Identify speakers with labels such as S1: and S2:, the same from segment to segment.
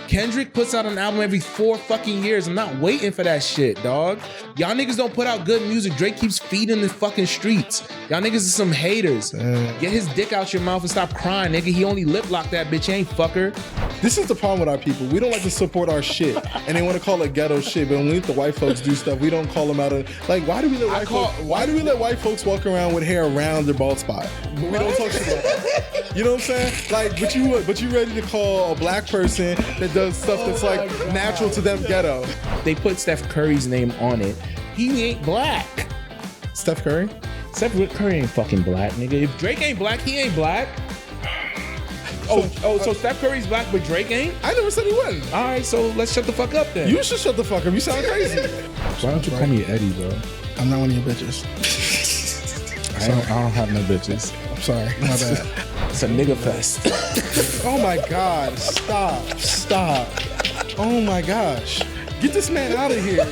S1: Kendrick puts out an album every 4 fucking years. I'm not waiting for that shit, dog. Y'all niggas don't put out good music. Drake keeps feeding the fucking streets. Y'all niggas is some haters. Get his dick out your mouth and stop crying, nigga. He only lip locked that bitch. He ain't fucker.
S2: This is the problem with our people. We don't like to support our shit, and they want to call it ghetto shit. But when we let the white folks do stuff, we don't call them out of like. Why do we let white folks walk around with hair around their bald spot? But we don't talk shit about that. You know what I'm saying? Like, but you ready to call a black person that does stuff that's like natural to them ghetto?
S1: They put Steph Curry's name on it. He ain't black.
S2: Steph Curry?
S1: Steph Curry ain't fucking black, nigga. If Drake ain't black, he ain't black. So Steph Curry's black, but Drake ain't?
S2: I never said he wasn't.
S1: All right, so let's shut the fuck up then.
S2: You should shut the fuck up. You sound crazy.
S1: Why don't you call me Eddie, bro?
S2: I'm not one of your bitches.
S1: I don't have no bitches.
S2: I'm sorry. My bad.
S1: It's a nigga fest.
S2: Oh my God. Stop. Oh my gosh. Get this man out of here.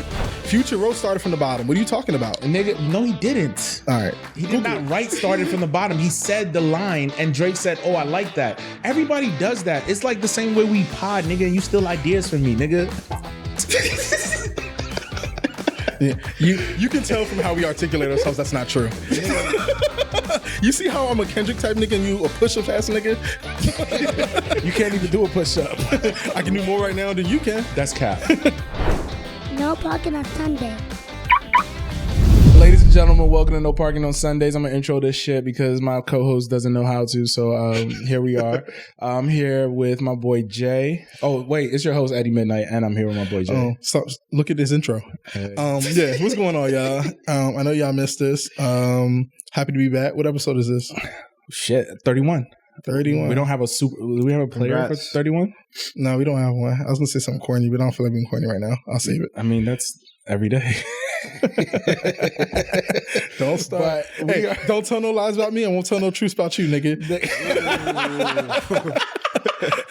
S2: Future Road started from the bottom. What are you talking about?
S1: Nigga, no, he didn't.
S2: All right.
S1: He did not write started from the bottom. He said the line and Drake said, oh, I like that. Everybody does that. It's like the same way we pod, nigga, and you steal ideas from me, nigga.
S2: Yeah, you can tell from how we articulate ourselves that's not true. You see how I'm a Kendrick type nigga and you a push-up ass nigga?
S1: You can't even do a push-up.
S2: I can do more right now than you can.
S1: That's cap.
S3: No parking on Sunday.
S1: Ladies and gentlemen, welcome to No Parking on Sundays. I'm going to intro this shit because my co-host doesn't know how to, so here we are. I'm here with my boy Jay. Oh, wait, it's your host Eddie Midnight, and I'm here with my boy Jay.
S2: Look at this intro. Yeah, what's going on, y'all? I know y'all missed this. Happy to be back. What episode is this?
S1: Shit, 31.
S2: 31.
S1: We don't have a player Congrats. For 31?
S2: No, we don't have one. I was going to say something corny, but I don't feel like being corny right now. I'll save it.
S1: I mean, that's every day.
S2: Don't stop. Don't tell no lies about me. I won't tell no truths about you, nigga.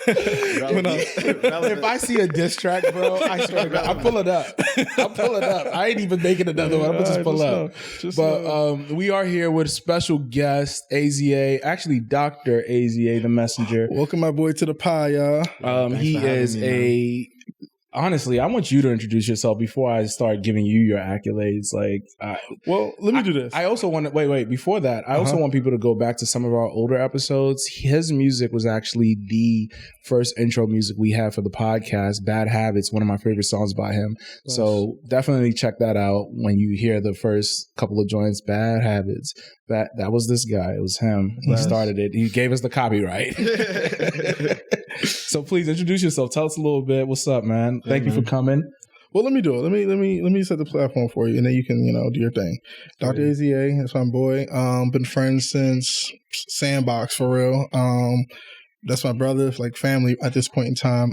S1: If I see a diss track, bro, I swear to God, I'll pull it up. I ain't even making another one. I'm gonna just pull up. We are here with a special guest, AZA, actually Dr. AZA, the messenger.
S2: Welcome my boy to the pie, y'all.
S1: He is honestly, I want you to introduce yourself before I start giving you your accolades.
S2: Well, let me do this.
S1: I also want to wait. Before that, I also want people to go back to some of our older episodes. His music was actually the first intro music we had for the podcast. Bad Habits, one of my favorite songs by him. Nice. So definitely check that out when you hear the first couple of joints. Bad Habits. That was this guy. It was him. Nice. He started it. He gave us the copyright. So please introduce yourself. Tell us a little bit. What's up, man? Thank you for coming.
S2: Well, let me do it. Let me set the platform for you, and then you can do your thing. Dr. AZA, that's my boy. Been friends since Sandbox for real. That's my brother, like family at this point in time.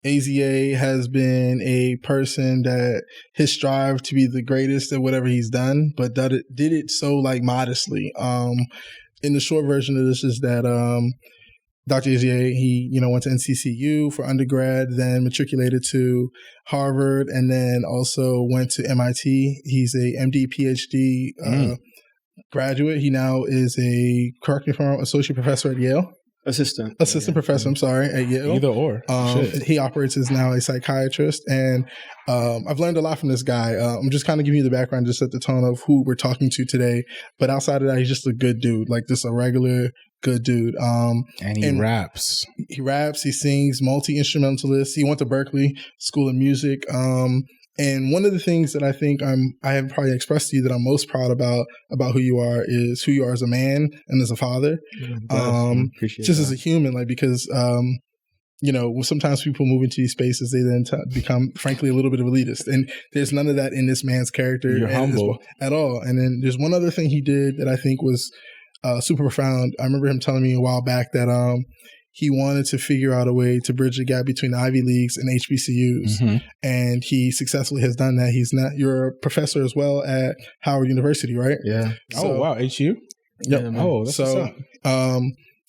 S2: AZA has been a person that has strived to be the greatest at whatever he's done, but did it so like modestly. In the short version of this is that Dr. AZA, he went to NCCU for undergrad, then matriculated to Harvard, and then also went to MIT. He's a MD, PhD graduate. He now is correct me if I'm wrong, associate professor at Yale. Assistant professor, I'm sorry, at Yale.
S1: Either or.
S2: He operates as now a psychiatrist, and I've learned a lot from this guy. I'm just kind of giving you the background, just at the tone of who we're talking to today. But outside of that, he's just a good dude, like just a regular good dude.
S1: And he raps.
S2: He raps, he sings, multi-instrumentalist. He went to Berkeley School of Music. And one of the things that I think I have probably expressed to you that I'm most proud about who you are is who you are as a man and as a father. Just as a human, like, because sometimes people move into these spaces, they then become frankly a little bit of elitist, and there's none of that in this man's character.
S1: You're humble
S2: at all. And then there's one other thing he did that I think was super profound. I remember him telling me a while back that he wanted to figure out a way to bridge the gap between the Ivy Leagues and HBCUs. And he successsually has done that. You're a professor as well at Howard University, right?
S1: Yeah. Oh, wow. HU?
S2: Yep.
S1: Yeah, oh, that's what's up.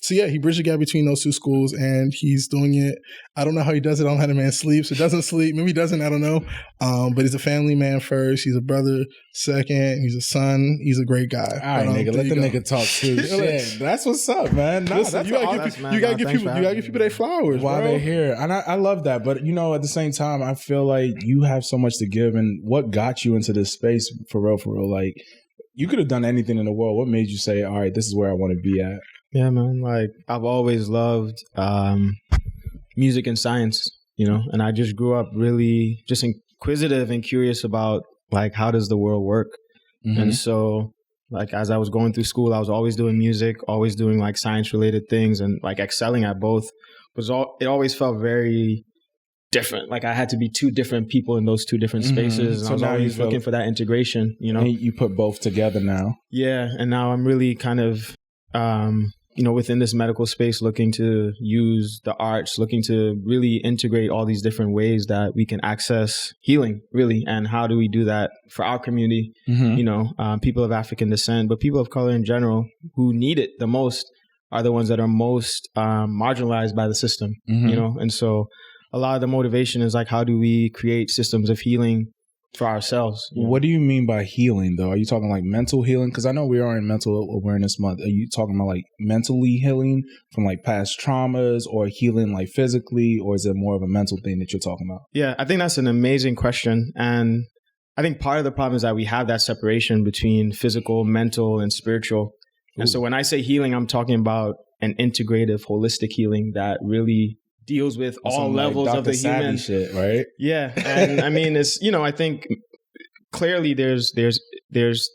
S2: So yeah, he bridged the gap between those two schools, and he's doing it. I don't know how he does it. I don't know how the man sleeps. Or doesn't sleep. Maybe he doesn't. I don't know. But he's a family man first. He's a brother second. He's a son. He's a great guy.
S1: All right, nigga. Let the nigga talk too. Shit, that's what's up, man. Nah,
S2: Listen, you gotta give people their flowers
S1: while
S2: bro.
S1: they're here, and I love that. But you know, at the same time, I feel like you have so much to give, and what got you into this space for real? Like, you could have done anything in the world. What made you say, all right, this is where I want to be at?
S4: Yeah, man. Like, I've always loved music and science, you know, and I just grew up really just inquisitive and curious about, like, how does the world work? Mm-hmm. And so, like, as I was going through school, I was always doing music, always doing, like, science-related things, and, like, excelling at both. It always felt very different. Like, I had to be two different people in those two different spaces. And I was always looking for that integration, you know?
S1: And you put both together now.
S4: Yeah, and now I'm really kind of... you know, within this medical space, looking to use the arts, looking to really integrate all these different ways that we can access healing, really. And how do we do that for our community, you know, people of African descent, but people of color in general who need it the most are the ones that are most marginalized by the system, you know? And so a lot of the motivation is like, how do we create systems of healing for ourselves? You know?
S1: What do you mean by healing, though? Are you talking like mental healing? Because I know we are in Mental Awareness Month. Are you talking about like mentally healing from like past traumas, or healing like physically, or is it more of a mental thing that you're talking about?
S4: Yeah, I think that's an amazing question. And I think part of the problem is that we have that separation between physical, mental, and spiritual. Ooh. And so when I say healing, I'm talking about an integrative, holistic healing that really deals with all levels of the human
S1: shit, right?
S4: Yeah, and I mean, it's, you know, I think clearly there's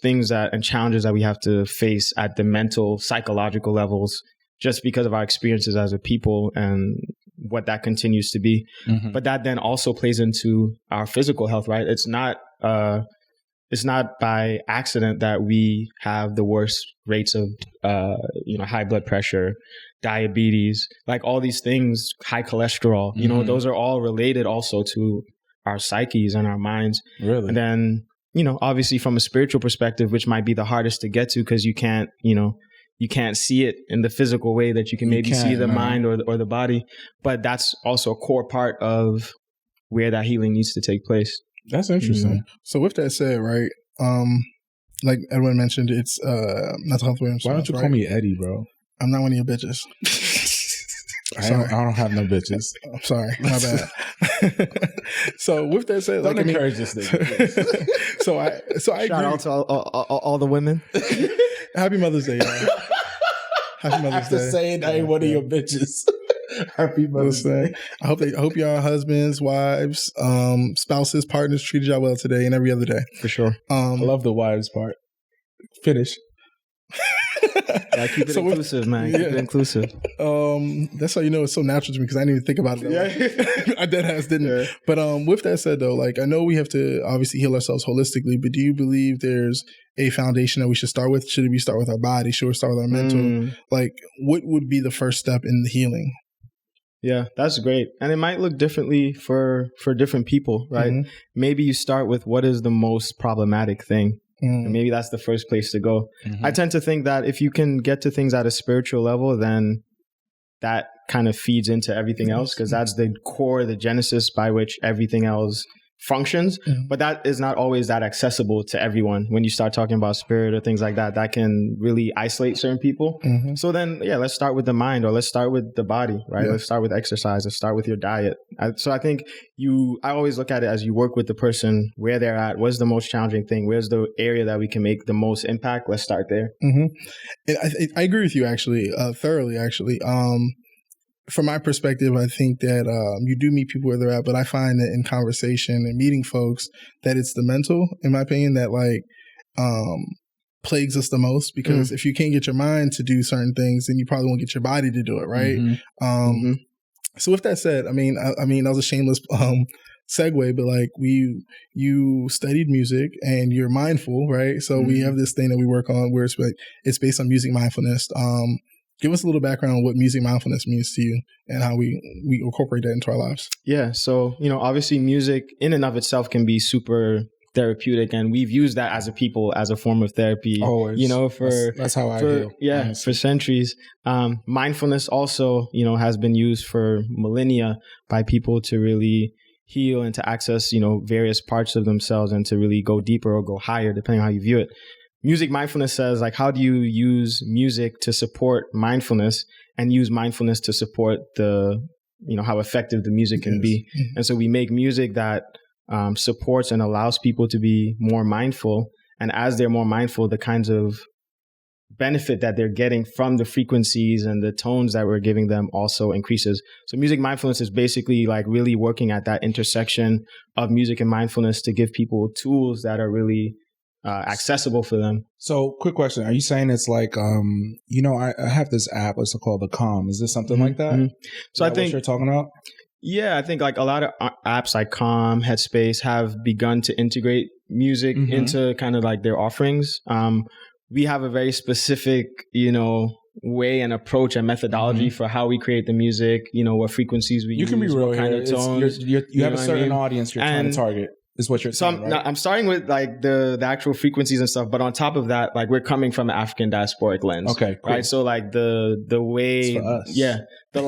S4: things that and challenges that we have to face at the mental, psychological levels, just because of our experiences as a people and what that continues to be. But that then also plays into our physical health, right? It's not by accident that we have the worst rates of you know, high blood pressure, diabetes, like all these things, high cholesterol, you know, those are all related also to our psyches and our minds.
S1: Really?
S4: And then, you know, obviously from a spiritual perspective, which might be the hardest to get to because you can't, you know, you can't see it in the physical way that you can maybe see the mind or the body. But that's also a core part of where that healing needs to take place.
S1: That's interesting.
S2: Mm-hmm. So with that said, right, like Edwin mentioned, it's mental health awareness.
S1: Why don't you call me Eddie, bro?
S2: I'm not one of your bitches.
S1: I don't have no bitches.
S2: I'm sorry. My bad. So with that said,
S1: don't encourage this nigga.
S2: So I
S4: Shout
S2: agree.
S4: out to all the women.
S2: Happy Mother's Day, y'all. Happy Mother's Day.
S1: After saying I ain't one of your bitches. Happy Mother's Day.
S2: I hope y'all husbands, wives, spouses, partners treated y'all well today and every other day.
S4: For sure.
S1: I love the wives part. Finish.
S4: Yeah, keep it inclusive, man. Keep it inclusive.
S2: That's how you know it's so natural to me because I didn't even think about it. Yeah. I deadass didn't. Yeah. But with that said, though, like I know we have to obviously heal ourselves holistically, but do you believe there's a foundation that we should start with? Should we start with our body? Should we start with our mental? Like, what would be the first step in the healing?
S4: Yeah, that's great. And it might look differently for different people, right? Maybe you start with what is the most problematic thing. And maybe that's the first place to go. I tend to think that if you can get to things at a spiritual level, then that kind of feeds into everything else because that's the core, the genesis by which everything else functions. But that is not always that accessible to everyone. When you start talking about spirit or things like that, that can really isolate certain people. So then, yeah, let's start with the mind, or let's start with the body, right? Let's start with exercise. Let's start with your diet. So I think I always look at it as you work with the person where they're at. What's the most challenging thing? Where's the area that we can make the most impact? Let's start there.
S2: And I agree with you actually, thoroughly actually. From my perspective, I think that you do meet people where they're at, but I find that in conversation and meeting folks that it's the mental, in my opinion, that like plagues us the most because if you can't get your mind to do certain things, then you probably won't get your body to do it, right? So with that said, I mean that was a shameless segue, but like you studied music and you're mindful, right? So we have this thing that we work on where it's based on music mindfulness. Give us a little background on what music mindfulness means to you and how we incorporate that into our lives.
S4: Yeah. So, you know, obviously music in and of itself can be super therapeutic, and we've used that as a people as a form of therapy.
S1: Always.
S4: You know,
S1: that's how I feel.
S4: Yeah,
S1: honestly.
S4: for centuries. Mindfulness also, you know, has been used for millennia by people to really heal and to access, you know, various parts of themselves and to really go deeper or go higher, depending on how you view it. Music mindfulness says, like, how do you use music to support mindfulness and use mindfulness to support the, you know, how effective the music can be. And so we make music that supports and allows people to be more mindful. And as they're more mindful, the kinds of benefit that they're getting from the frequencies and the tones that we're giving them also increases. So music mindfulness is basically like really working at that intersection of music and mindfulness to give people tools that are really accessible for them.
S1: So, quick question: are you saying it's like, you know, I have this app. It's called the Calm. Is this something like that?
S4: So I think
S1: what you're talking about.
S4: Yeah, I think like a lot of apps like Calm, Headspace have begun to integrate music into kind of like their offerings. We have a very specific, you know, way and approach and methodology for how we create the music. You know, what frequencies we use. You can be real what kind of tones.
S1: You have a certain audience you're trying to target. Is what you're saying, right?
S4: I'm starting with like the actual frequencies and stuff, but on top of that, like we're coming from an African diasporic lens.
S1: Okay, cool.
S4: Right? So like the way, the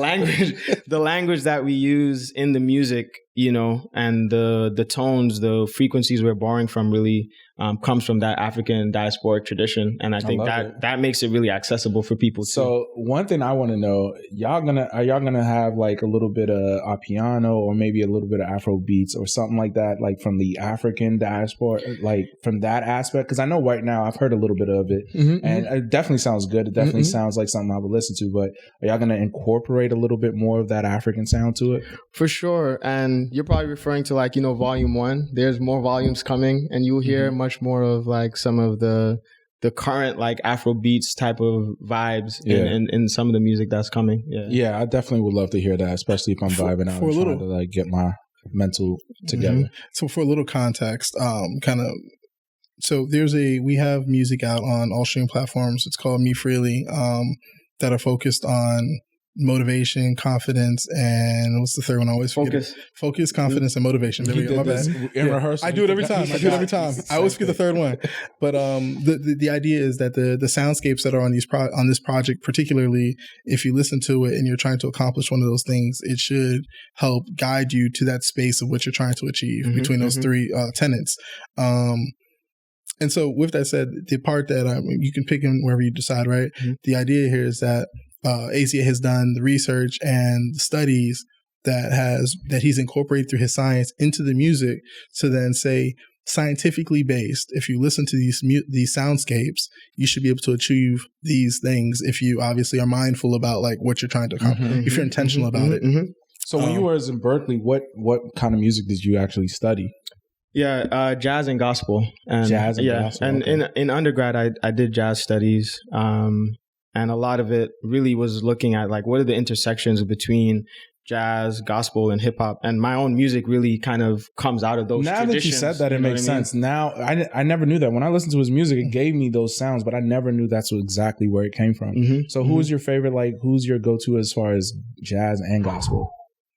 S4: language that we use in the music, you know, and the tones, the frequencies we're borrowing from really comes from that African diasporic tradition. And I think that makes it really accessible for people too.
S1: So one thing I want to know, are y'all gonna have like a little bit of a piano or maybe a little bit of Afro beats or something like that, like from the African diaspora, like from that aspect? Because I know right now I've heard a little bit of it and it definitely sounds good. It definitely sounds like something I would listen to, but are y'all gonna incorporate a little bit more of that African sound to it?
S4: For sure. And you're probably referring to like, you know, volume 1. There's more volumes coming and you'll hear much more of like some of the current like Afro beats type of vibes in some of the music that's coming.
S1: Yeah, I definitely would love to hear that, especially if I'm vibing out and trying to like get my mental together.
S2: So for a little context, so we have music out on all streaming platforms. It's called mefreely, that are focused on motivation, confidence, and what's the third one? I always forget. Focus, confidence, and motivation. There we go. My bad.
S1: In rehearsal,
S2: I do it every time. I always forget the third one. But the idea is that the soundscapes that are on this project, particularly if you listen to it and you're trying to accomplish one of those things, it should help guide you to that space of what you're trying to achieve between those three tenets. And so, with that said, the part that you can pick in wherever you decide, right? The idea here is that AZA has done the research and the studies that he's incorporated through his science into the music to then say, scientifically based, if you listen to these soundscapes, you should be able to achieve these things if you obviously are mindful about like what you're trying to accomplish, if you're intentional about it.
S1: So when you were in Berkeley, what kind of music did you actually study?
S4: Yeah, jazz and gospel. And, gospel. And in undergrad, I did jazz studies. And a lot of it really was looking at like what are the intersections between jazz, gospel, and hip hop. And my own music really kind of comes out of those traditions. Now that you
S1: said that, it makes sense. Now, I never knew that. When I listened to his music, it gave me those sounds, but I never knew that's exactly where it came from. So who's your favorite, like who's your go-to as far as jazz and gospel?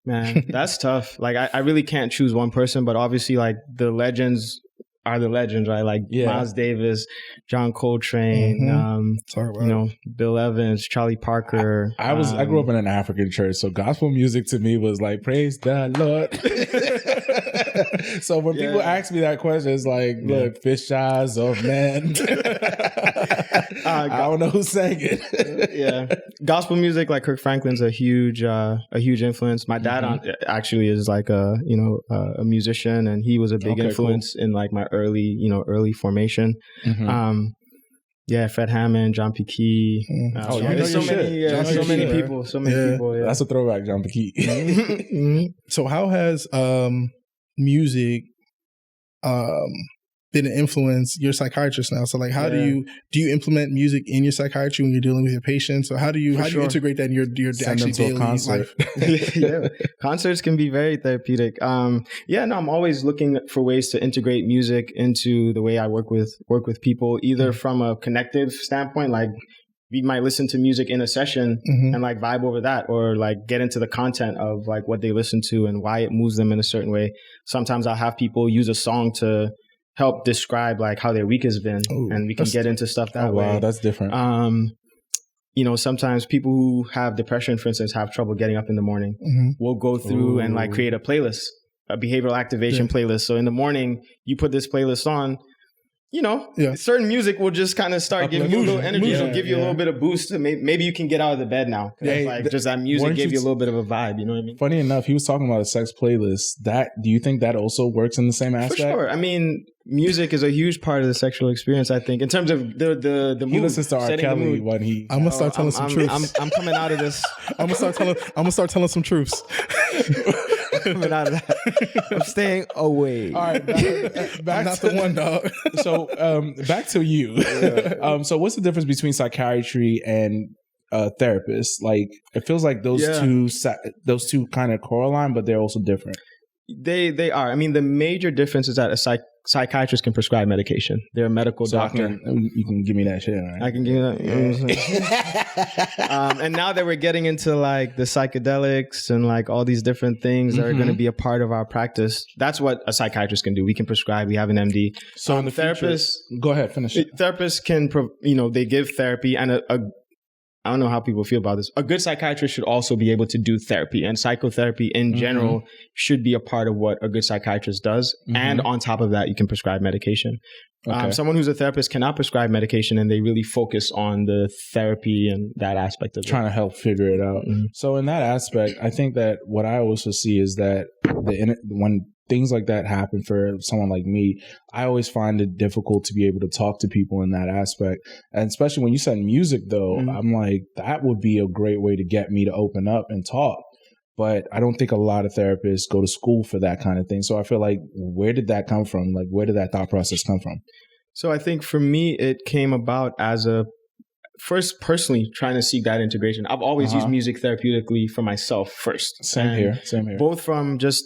S4: Man, that's tough. Like I really can't choose one person, but obviously like the legends are the legends, right? Like Miles Davis, John Coltrane, you know, Bill Evans, Charlie Parker.
S1: I grew up in an African church, so gospel music to me was like, praise the Lord. So when people ask me that question, it's like, look, fish eyes of man. I don't know who sang it.
S4: Gospel music, like Kirk Franklin's a huge influence. My dad actually is like a musician, and he was a big influence in like my early formation. Fred Hammond, John P. Key. There's so many people.
S1: That's a throwback, John P. Key.
S2: So how has music been an influence? You're a psychiatrist now, so like how do you implement music in your psychiatry when you're dealing with your patients? Or how do you integrate that in your actually daily life?
S4: Concerts can be very therapeutic. I'm always looking for ways to integrate music into the way I work with people, either from a connective standpoint, like we might listen to music in a session and like vibe over that, or like get into the content of like what they listen to and why it moves them in a certain way. Sometimes I'll have people use a song to help describe like how their week has been, and we can get into stuff that way.
S1: Wow, that's different.
S4: You know, sometimes people who have depression, for instance, have trouble getting up in the morning. We'll go through and like create a playlist, a behavioral activation playlist. So in the morning, you put this playlist on, you know, certain music will just kind of start giving you a little energy. It'll give you a little bit of boost. Maybe you can get out of the bed now. Like just that music gave you a little bit of a vibe. You know what I mean?
S1: Funny enough, he was talking about a sex playlist. Do you think that also works in the same aspect?
S4: For sure. I mean, music is a huge part of the sexual experience, I think, in terms of the mood.
S1: He listens to R. Kelly when he...
S2: I'm gonna start telling some truths.
S4: I'm coming out of this.
S2: I'm gonna start telling some truths.
S4: Coming out of that. I'm staying away.
S1: All right, back
S2: I'm not the one, dog.
S1: So back to you. So what's the difference between psychiatry and therapist? Like, it feels like those two kind of correlate, but they're also different.
S4: They are. I mean, the major difference is that a psychiatrist can prescribe medication. They're a medical doctor.
S1: You can give me that shit, right?
S4: I can give you that. You know what I'm saying? And now that we're getting into like the psychedelics and like all these different things that are going to be a part of our practice, that's what a psychiatrist can do. We can prescribe. We have an MD.
S1: So the therapists, go ahead, finish it.
S4: Therapists can, they give therapy, and I don't know how people feel about this. A good psychiatrist should also be able to do therapy, and psychotherapy in general should be a part of what a good psychiatrist does. And on top of that, you can prescribe medication. Okay. Someone who's a therapist cannot prescribe medication, and they really focus on the therapy and that aspect of it.
S1: Trying to help figure it out. So in that aspect, I think that what I also see is that when things like that happen for someone like me, I always find it difficult to be able to talk to people in that aspect. And especially when you said music, though, I'm like, that would be a great way to get me to open up and talk. But I don't think a lot of therapists go to school for that kind of thing. So I feel like, where did that come from? Like, where did that thought process come from?
S4: So I think for me, it came about as first personally trying to seek that integration. I've always used music therapeutically for myself first.
S1: Same here.
S4: Both from just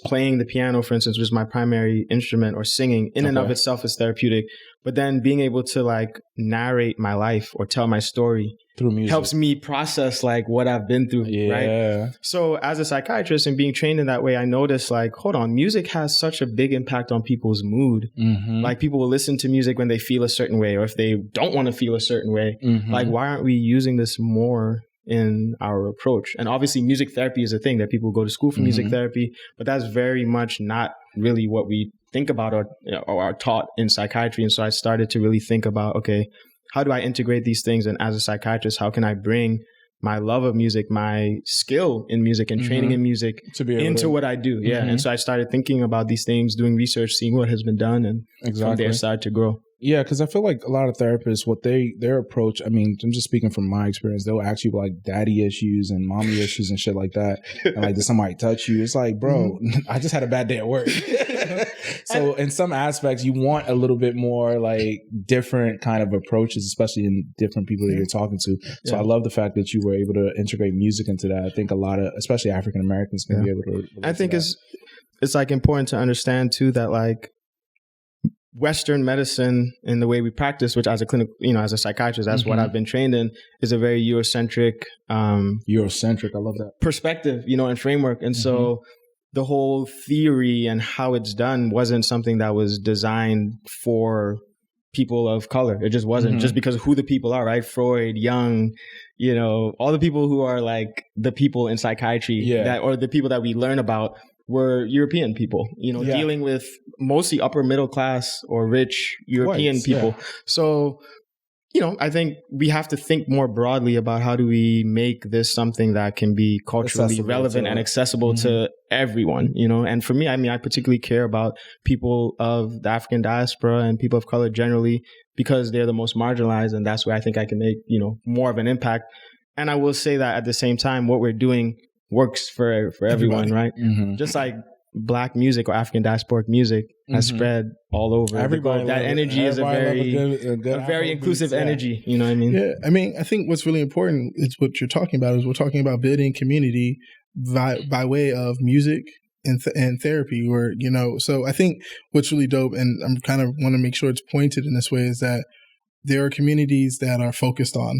S4: playing the piano, for instance, which is my primary instrument, or singing in and of itself is therapeutic. But then being able to like narrate my life or tell my story
S1: through music
S4: helps me process like what I've been through. Right. So as a psychiatrist and being trained in that way, I noticed like, hold on, music has such a big impact on people's mood. Like people will listen to music when they feel a certain way, or if they don't want to feel a certain way. Like, why aren't we using this more in our approach? And obviously music therapy is a thing that people go to school for music therapy, but that's very much not really what we think about or are taught in psychiatry. And so I started to really think about, okay, how do I integrate these things? And as a psychiatrist, how can I bring my love of music, my skill in music and training in music into what I do? And so I started thinking about these things, doing research, seeing what has been done, and from there started to grow.
S1: Yeah, because I feel like a lot of therapists, their approach, I mean, I'm just speaking from my experience, they'll ask you like daddy issues and mommy issues and shit like that. And like, did somebody touch you? It's like, bro, I just had a bad day at work. So in some aspects, you want a little bit more like different kind of approaches, especially in different people that you're talking to. So I love the fact that you were able to integrate music into that. I think a lot of, especially African Americans, can be able to.
S4: I think it's like important to understand too that like Western medicine in the way we practice, which as a clinical, as a psychiatrist, that's what I've been trained in, is a very Eurocentric.
S1: Eurocentric, I love that
S4: perspective, and framework. And so the whole theory and how it's done wasn't something that was designed for people of color. It just wasn't, just because of who the people are, right? Freud, Jung, all the people who are like the people in psychiatry or the people that we learn about were European people, dealing with mostly upper middle class or rich European people. So, I think we have to think more broadly about how do we make this something that can be culturally relevant and accessible to everyone, And for me, I mean, I particularly care about people of the African diaspora and people of color generally, because they're the most marginalized, and that's where I think I can make, more of an impact. And I will say that at the same time, what we're doing works for everyone, right? Just like Black music or African diasporic music has spread all over.
S1: Everybody
S4: that energy is a very inclusive energy. You know what I mean?
S2: Yeah, I mean, I think what's really important is what you're talking about. Is we're talking about building community by way of music and therapy, or So I think what's really dope, and I'm kind of want to make sure it's pointed in this way, is that there are communities that are focused on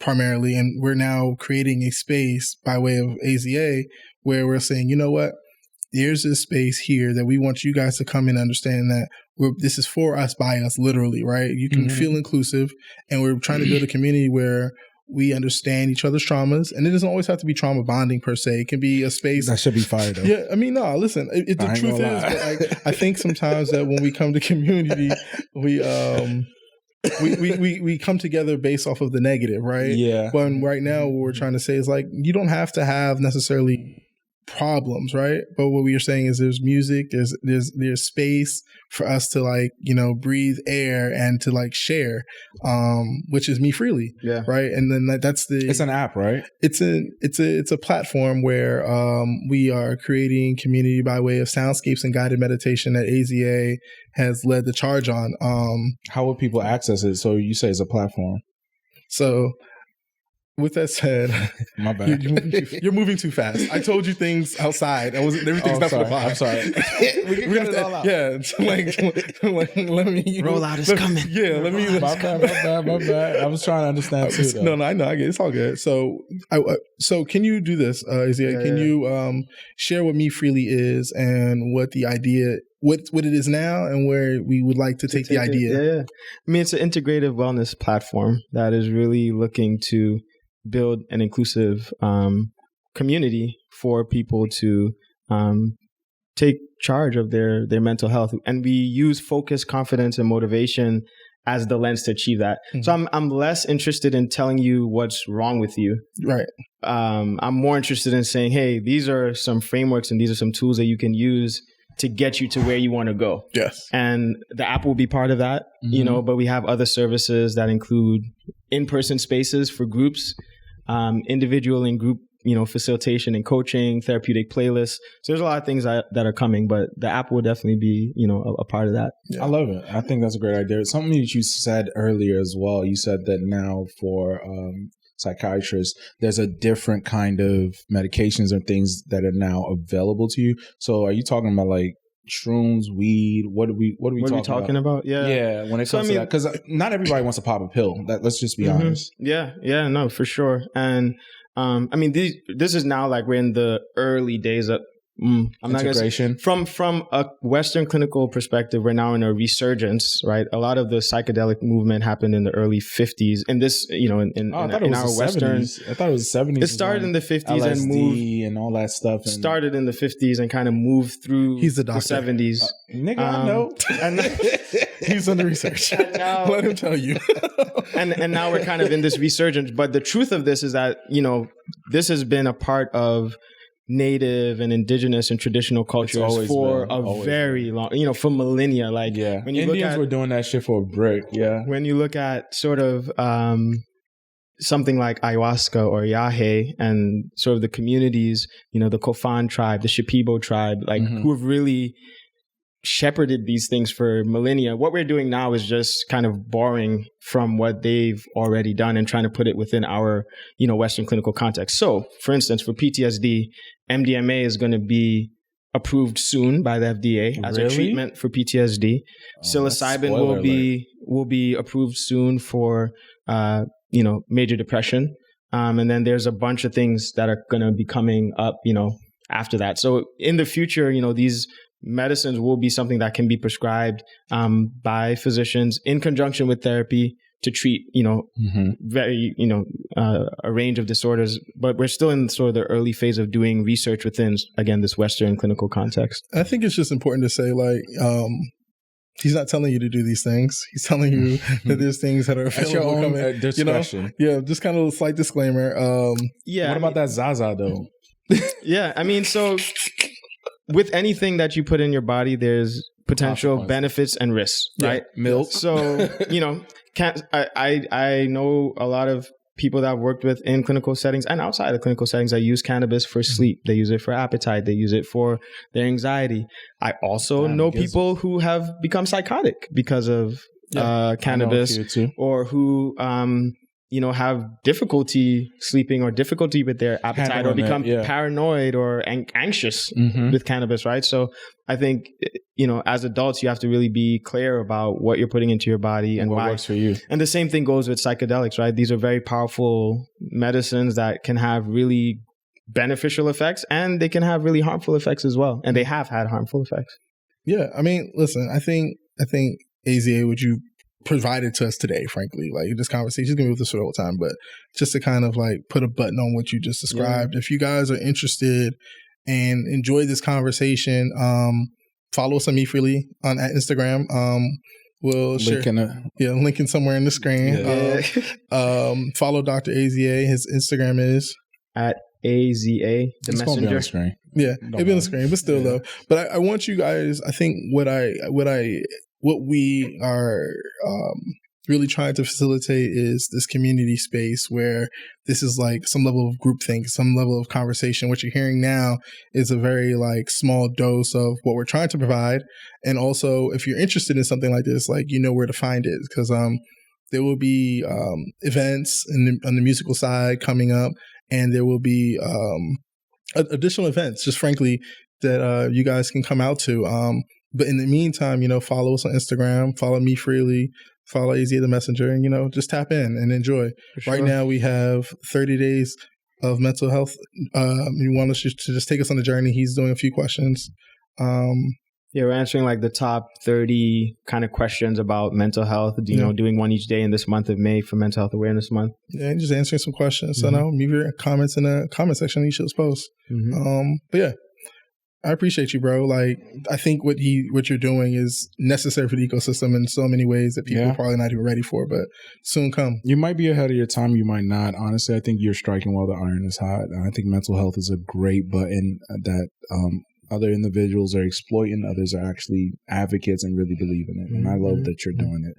S2: primarily, and we're now creating a space by way of AZA where we're saying, you know what, there's this space here that we want you guys to come in and understand that this is for us, by us, literally, right? You can feel inclusive, and we're trying to build a community where we understand each other's traumas, and it doesn't always have to be trauma bonding per se. It can be a space
S1: that should be fired though.
S2: Yeah, I mean, no, listen. The truth is, but I think sometimes that when we come to community, we come together based off of the negative, right?
S1: Yeah.
S2: But right now, what we're trying to say is like, you don't have to have necessarily problems, right? But what we are saying is there's music, there's space for us to like, breathe air and to like share, which is mefreely, right? And then it's
S1: an app, right?
S2: It's a platform where we are creating community by way of soundscapes and guided meditation that AZA has led the charge on.
S1: How would people access it? So you say it's a platform.
S2: So with that said,
S1: my bad.
S2: You're moving too fast. I told you things outside. Everything's not for the pod.
S1: I'm sorry.
S2: we got it all out. Yeah, let me
S4: roll out is coming.
S2: Yeah, let me.
S1: My bad. I was trying to understand too. Though.
S2: No, I know. I get it. It's all good. So can you do this, Izzy? Can you share what mefreely is and what the idea, what it is now, and where we would like to take the idea?
S4: Yeah. I mean, it's an integrative wellness platform that is really looking to build an inclusive community for people to take charge of their mental health. And we use focus, confidence, and motivation as the lens to achieve that. Mm-hmm. So I'm less interested in telling you what's wrong with you.
S2: Right.
S4: I'm more interested in saying, hey, these are some frameworks and these are some tools that you can use to get you to where you want to go.
S2: Yes.
S4: And the app will be part of that, but we have other services that include in-person spaces for groups, individual and group, facilitation and coaching, therapeutic playlists. So there's a lot of things that are coming, but the app will definitely be, a part of that.
S1: Yeah. I love it. I think that's a great idea. Something that you said earlier as well. You said that now for psychiatrists, there's a different kind of medications and things that are now available to you. So are you talking about like shrooms, weed? What are we talking about?
S4: Yeah.
S1: When it comes to that, because not everybody wants to pop a pill. Let's just be honest.
S4: Yeah, no, for sure. And this is now like we're in the early days of
S1: integration.
S4: From a Western clinical perspective, we're now in a resurgence, right? A lot of the psychedelic movement happened in the early 50s. And this, in our Western...
S1: I thought it was the 70s.
S4: It started in the 50s
S1: LSD
S4: and moved...
S1: and all that stuff. And
S4: started in the 50s and kind of moved through
S2: the
S4: 70s.
S1: Nigga, I know.
S2: He's on the research. Let him tell you.
S4: and now we're kind of in this resurgence. But the truth of this is that, this has been a part of Native and indigenous and traditional cultures for a very long, for millennia. Like,
S1: when you Indians were doing that shit for a brick. Yeah.
S4: When you look at sort of something like ayahuasca or yahe and sort of the communities, the Kofan tribe, the Shipibo tribe, like who have really shepherded these things for millennia. What we're doing now is just kind of borrowing from what they've already done and trying to put it within our, Western clinical context. So, for instance, for PTSD, MDMA is going to be approved soon by the FDA as a treatment for PTSD. Psilocybin will be approved soon for, major depression. And then there's a bunch of things that are going to be coming up, after that. So in the future, these medicines will be something that can be prescribed by physicians in conjunction with therapy to treat, a range of disorders. But we're still in sort of the early phase of doing research within, again, this Western clinical context.
S2: I think it's just important to say, like, he's not telling you to do these things. He's telling you that there's things that are available.
S1: That's your own discretion.
S2: Just kind of a slight disclaimer.
S1: What about that Zaza, though?
S4: Yeah, so... with anything that you put in your body, there's potential benefits and risks, right?
S1: Milk.
S4: So, I know a lot of people that I've worked with in clinical settings and outside of clinical settings that use cannabis for sleep. They use it for appetite. They use it for their anxiety. I also know people who have become psychotic because of cannabis, or who have difficulty sleeping or difficulty with their appetite or become paranoid or anxious with cannabis, right? So I think, as adults, you have to really be clear about what you're putting into your body and
S1: what
S4: why.
S1: Works for you.
S4: And the same thing goes with psychedelics, right? These are very powerful medicines that can have really beneficial effects, and they can have really harmful effects as well. And they have had harmful effects.
S2: Yeah. Listen, I think AZA, what you provided to us today, frankly, like this conversation is gonna be with us for the whole time, but just to kind of like put a button on what you just described. If you guys are interested and enjoy this conversation, follow us on mefreely on at Instagram. We'll share linking somewhere in the screen. Follow Dr. AZA. His Instagram is
S4: at AZA, the
S1: it's
S4: messenger.
S1: On the screen.
S2: Yeah, it'll be on the screen, but still though. But I want you guys, I think what we are really trying to facilitate is this community space where this is like some level of groupthink, some level of conversation. What you're hearing now is a very like small dose of what we're trying to provide. And also, if you're interested in something like this, like, you know where to find it, because there will be events on the musical side coming up, and there will be additional events, just frankly, that you guys can come out to. But in the meantime, follow us on Instagram, follow mefreely, follow AZ the Messenger, and, just tap in and enjoy. Sure. Right now we have 30 days of mental health. You want us to just take us on the journey. He's doing a few questions.
S4: We're answering like the top 30 kind of questions about mental health, doing one each day in this month of May for Mental Health Awareness Month. Yeah,
S2: just answering some questions. So now leave your comments in the comment section of each of those posts. But yeah. I appreciate you, bro. Like, I think what you're doing is necessary for the ecosystem in so many ways that people are probably not even ready for, but soon come.
S1: You might be ahead of your time. You might not. Honestly, I think you're striking while the iron is hot. And I think mental health is a great button that other individuals are exploiting. Others are actually advocates and really believe in it. And I love that you're doing it.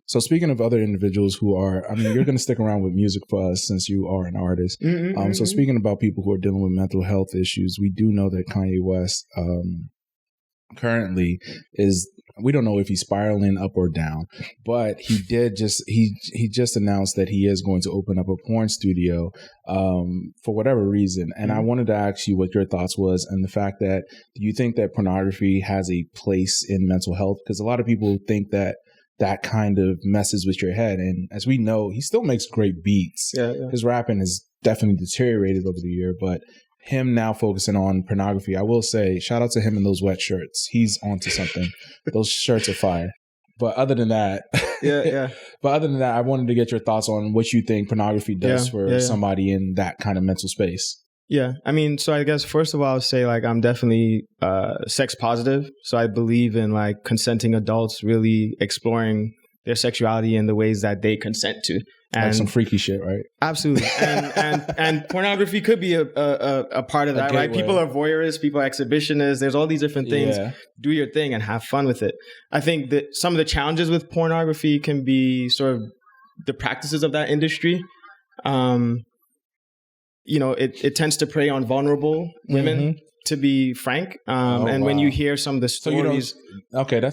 S1: So speaking of other individuals who are, you're going to stick around with music for us since you are an artist. So speaking about people who are dealing with mental health issues, we do know that Kanye West currently is, we don't know if he's spiraling up or down, but he just announced that he is going to open up a porn studio for whatever reason. And I wanted to ask you what your thoughts was, and the fact that, do you think that pornography has a place in mental health? Because a lot of people think that kind of messes with your head. And as we know, he still makes great beats. His rapping has definitely deteriorated over the year, but him now focusing on pornography, I will say, shout out to him in those wet shirts. He's onto something. Those shirts are fire. But other than that, I wanted to get your thoughts on what you think pornography does for somebody in that kind of mental space.
S4: Yeah. So I guess first of all, I'll say like I'm definitely sex positive. So I believe in like consenting adults really exploring their sexuality in the ways that they consent to. And
S1: like some freaky shit, right?
S4: Absolutely. And pornography could be a part of that, right? People are voyeurists, people are exhibitionists. There's all these different things. Yeah. Do your thing and have fun with it. I think that some of the challenges with pornography can be sort of the practices of that industry. It tends to prey on vulnerable women, to be frank. When you hear some of the stories,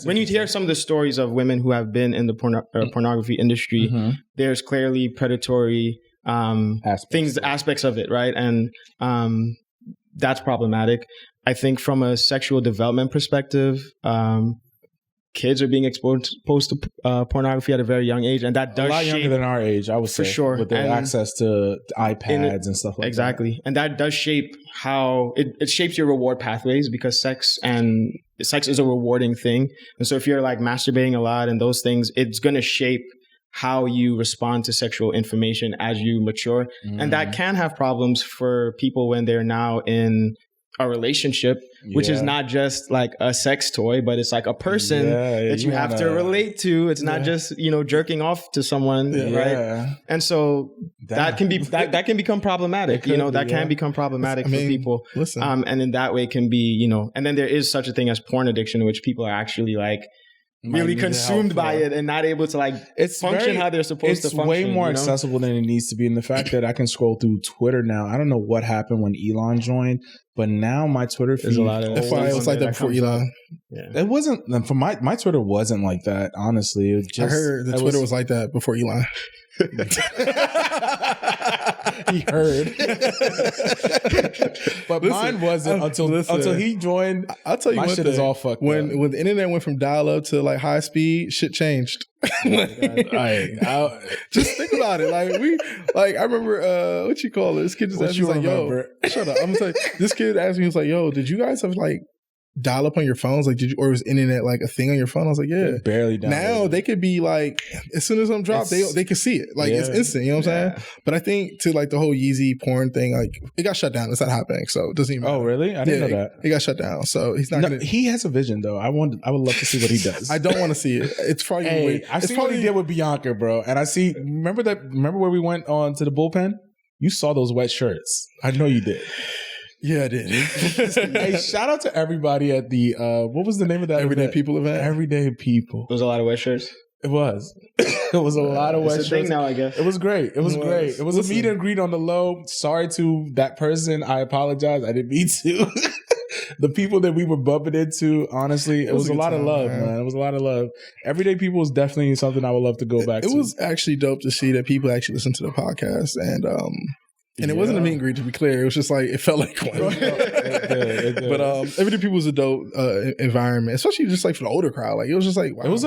S4: when you hear some of the stories of women who have been in the pornography industry, there's clearly predatory aspects of it, right? And that's problematic. I think from a sexual development perspective, kids are being exposed to pornography at a very young age, and that does
S1: a lot younger than our age, I would say,
S4: for sure,
S1: with their access to iPads and stuff like that.
S4: Exactly, and that does shape how it shapes your reward pathways, because sex is a rewarding thing, and so if you're like masturbating a lot and those things, it's going to shape how you respond to sexual information as you mature, and that can have problems for people when they're now in a relationship, which is not just like a sex toy, but it's like a person that you have to relate to. It's not just, jerking off to someone, right? And so that can become problematic. That can become problematic for people.
S2: Listen.
S4: And in that way can be, and then there is such a thing as porn addiction, which people are actually like really consumed by it and not able to like function how they're supposed to function.
S1: It's way more accessible than it needs to be. And the fact that I can scroll through Twitter now, I don't know what happened when Elon joined, but now my Twitter feed,
S2: it was like that before Elon.
S1: It wasn't, for my Twitter wasn't like that, honestly. I heard
S2: the Twitter was like that before Elon.
S1: He heard. But mine wasn't until he joined.
S2: I'll tell you
S1: my shit is all fucked
S2: when
S1: up.
S2: the internet went from dial-up to like high speed, shit changed. Just think about it. I remember what you call it. This kid just asked me, like, yo, shut up. I'm gonna say, this kid asked me, he was like, yo, did you guys have like dial up on your phones? Like, or was internet like a thing on your phone? I was like, yeah.
S1: Barely downloaded.
S2: Now they could be like, as soon as I'm dropped, they can see it. Like, it's instant. You know what I'm saying? But I think to like the whole Yeezy porn thing, like it got shut down. It's not happening, so it doesn't even matter.
S1: Oh, really? I didn't know that.
S2: It got shut down, so he's not.
S1: He has a vision, though. I would love to see what he does.
S2: I don't want to see it. It's probably.
S1: I've seen what he did with Bianca, bro, and I see. Remember where we went on to the bullpen? You saw those wet shirts. I know you did.
S2: Yeah, I did.
S1: Hey, shout out to everybody at the what was the name of that
S2: Everyday
S1: event?
S2: People event?
S1: Everyday People.
S4: There was a lot of wet shirts.
S1: It was. It was a lot of wet shirts.
S4: It's a thing now, I guess.
S1: It was great. It was great. It was a meet and greet on the low. Sorry to that person. I apologize. I didn't mean to. The people that we were bumping into, honestly, it was a lot of love, man. It was a lot of love. Everyday People is definitely something I would love to go back to.
S2: It was actually dope to see that people actually listen to the podcast, and it wasn't a meet and greet, to be clear. It was just like, it felt like one. It did. But Everyday People was a dope environment, especially just like for the older crowd. Like, it was just like, wow.
S1: It was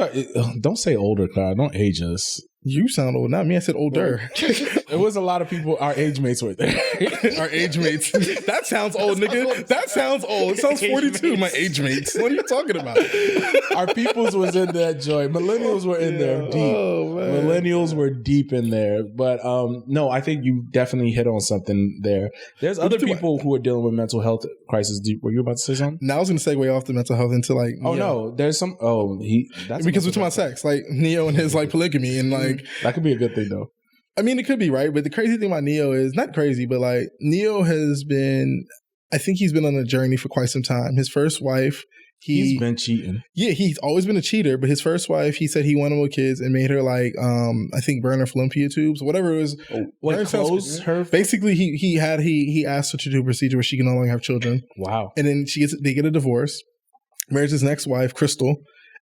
S1: don't say older crowd. Don't age us.
S2: You sound old, not me. I said older.
S1: It was a lot of people. Our age mates were there.
S2: Our age mates. That sounds old, nigga. That sounds old. It sounds 42. My age mates. What are you talking about?
S1: Our peoples was in that joint. Millennials were in there deep. Oh, man. Millennials were deep in there. But no, I think you definitely hit on something there. There's other people who are dealing with mental health crisis. Were you about to say something?
S2: Now I was going to segue off the mental health into like.
S1: Oh no, there's some. That's
S2: because we're talking about sex, like Neo and his like polygamy and like.
S1: That could be a good thing, though.
S2: I mean, it could be, right? But the crazy thing about Neo is, not crazy, but like Neo has been, I think he's been on a journey for quite some time. His first wife,
S1: he's been cheating.
S2: Yeah, he's always been a cheater. But his first wife, he said he wanted more kids and made her like, I think burn her fallopian tubes, whatever it was.
S1: Close her.
S2: Basically, he asked her to do a procedure where she can no longer have children.
S1: Wow.
S2: And then they get a divorce, marries his next wife, Crystal,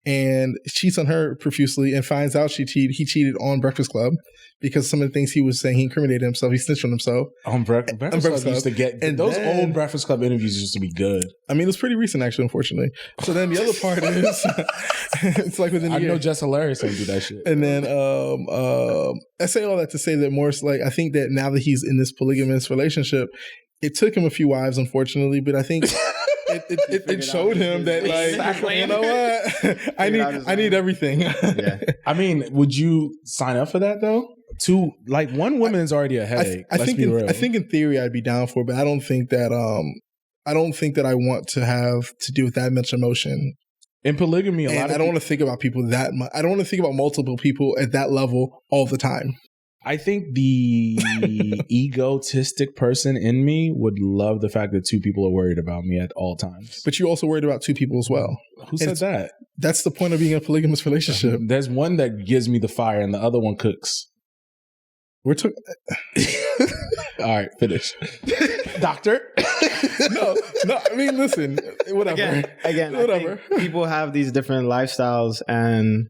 S2: and cheats on her profusely and finds out he cheated on Breakfast Club because some of the things he was saying, he incriminated himself, he snitched on himself.
S1: On Breakfast Club used to get, and those old Breakfast Club interviews used to be good.
S2: I mean, it was pretty recent, actually, unfortunately. So then the other part is, it's like within the year.
S1: I know Jess Hilarious ain't do that shit.
S2: And then I say all that to say that more, like, I think that now that he's in this polygamous relationship, it took him a few wives, unfortunately, but I think... It showed him that, like, exactly. You know what? I need everything.
S1: Yeah. I mean, would you sign up for that though? One woman is already a headache.
S2: I think in theory I'd be down for it, but I don't think that I want to have to deal with that much emotion.
S1: In polygamy,
S2: I don't want to think about people that much. I don't want to think about multiple people at that level all the time.
S1: I think the egotistic person in me would love the fact that two people are worried about me at all times.
S2: But you're also worried about two people as well.
S1: Who said that?
S2: That's the point of being in a polygamous relationship.
S1: There's one that gives me the fire and the other one cooks.
S2: We're talking...
S1: All right, finish. Doctor?
S2: No, I mean, listen, whatever.
S4: Again, whatever. I think people have these different lifestyles, and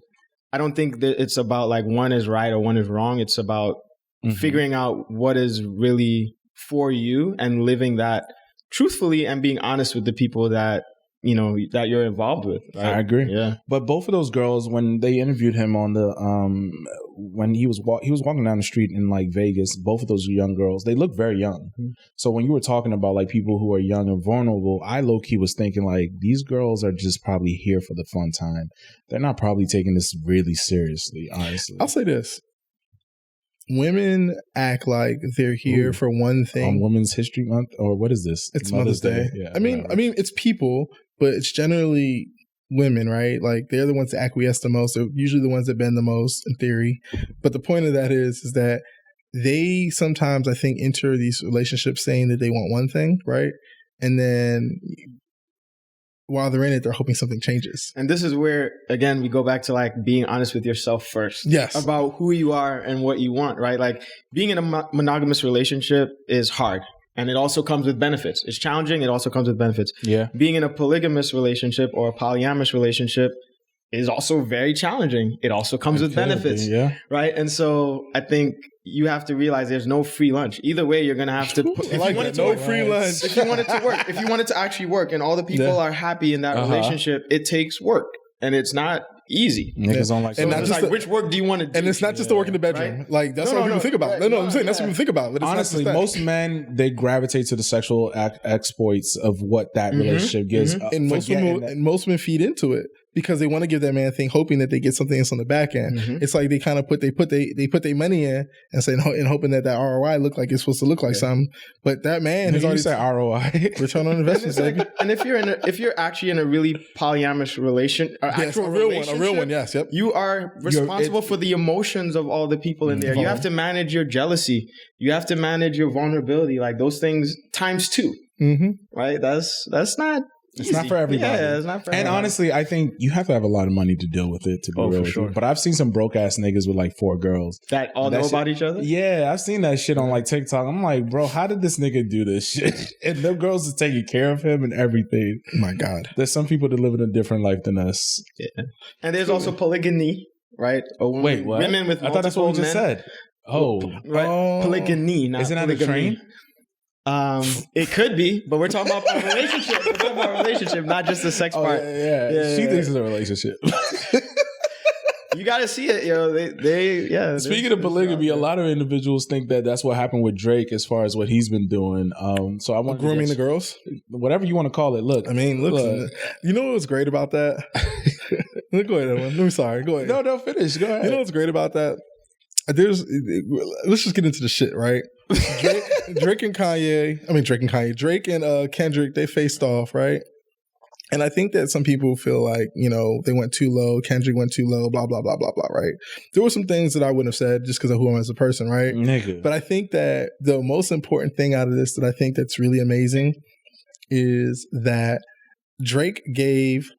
S4: I don't think that it's about like one is right or one is wrong. It's about figuring out what is really for you and living that truthfully and being honest with the people that you know that you're involved with. Right?
S1: I agree.
S4: Yeah.
S1: But both of those girls, when they interviewed him on the when he was walking down the street in like Vegas, both of those young girls, they look very young. Mm-hmm. So when you were talking about like people who are young and vulnerable, I low-key was thinking like these girls are just probably here for the fun time. They're not probably taking this really seriously, honestly.
S2: I'll say this. Women act like they're here for one thing.
S1: On Women's History Month, or what is this?
S2: It's Mother's Day.
S1: Yeah,
S2: I mean, it's people, but it's generally women, right? Like they're the ones that acquiesce the most. They're usually the ones that bend the most, in theory. But the point of that is that they sometimes, I think, enter these relationships saying that they want one thing, right? And then while they're in it, they're hoping something changes.
S4: And this is where, again, we go back to like being honest with yourself first.
S2: Yes.
S4: About who you are and what you want, right? Like being in a monogamous relationship is hard. And it also comes with benefits. It's challenging. It also comes with benefits.
S1: Yeah.
S4: Being in a polygamous relationship or a polyamorous relationship is also very challenging. It also comes with benefits.
S1: Yeah.
S4: Right. And so I think you have to realize there's no free lunch. Either way, you're going to have to put,
S2: if you want it to work, free lunch.
S4: If you want it to work, if you want it to actually work and all the people are happy in that relationship, it takes work. And it's not Easy.
S1: Niggas don't like.
S2: And
S4: So it's like, which work do you want to do?
S2: And it's not just the work in the bedroom.
S4: Right?
S2: Like that's what people think about. No, I'm saying that's what people think about. But it's
S1: honestly,
S2: not
S1: most men, they gravitate to the sexual exploits of what that relationship gives.
S2: And most men feed into it because they want to give that man a thing, hoping that they get something else on the back end. It's like they kind of put their money in and say, and hoping that ROI look like it's supposed to look like something. But that man has already
S1: said ROI,
S2: return on investment.
S4: And if you're actually in a really polyamorous relation, or actual
S2: a real one, yes, yep.
S4: You are responsible for the emotions of all the people in there. You have to manage your jealousy. You have to manage your vulnerability. Like those things times 2. Right? That's not.
S1: It's not for everybody.
S4: Yeah, it's not for everybody.
S1: And honestly, I think you have to have a lot of money to deal with it, to be real with you. But I've seen some broke ass niggas with like 4 girls
S4: that all know about each other.
S1: Yeah, I've seen that shit on like TikTok. I'm like, bro, how did this nigga do this shit? And them girls are taking care of him and everything.
S2: My God,
S1: there's some people that live in a different life than us.
S4: Yeah, and there's also polygamy, right?
S1: Wait, what?
S4: Women with
S1: I thought that's what we just said. Oh,
S4: right. Polygamy, not
S1: isn't that
S4: polygamy.
S1: a train?
S4: It could be, but we're talking about a relationship. We're talking about a relationship, not just the sex part.
S1: Yeah. She thinks it's a relationship.
S4: You got to see it, they
S1: Speaking of polygamy, a lot of individuals think that that's what happened with Drake as far as what he's been doing. So I want
S2: grooming the girls,
S1: whatever you want to call it. Look,
S2: I mean, look. You know what was great about that? Go ahead, Evan. I'm sorry. Go ahead.
S1: No, finish. Go ahead.
S2: You know what's great about that? Let's just get into the shit, right? Drake and Kendrick, they faced off, right? And I think that some people feel like, they went too low, Kendrick went too low, blah, blah, blah, blah, blah, right? There were some things that I wouldn't have said just because of who I am as a person, right?
S1: Nigga.
S2: But I think that the most important thing out of this that I think that's really amazing is that Drake gave,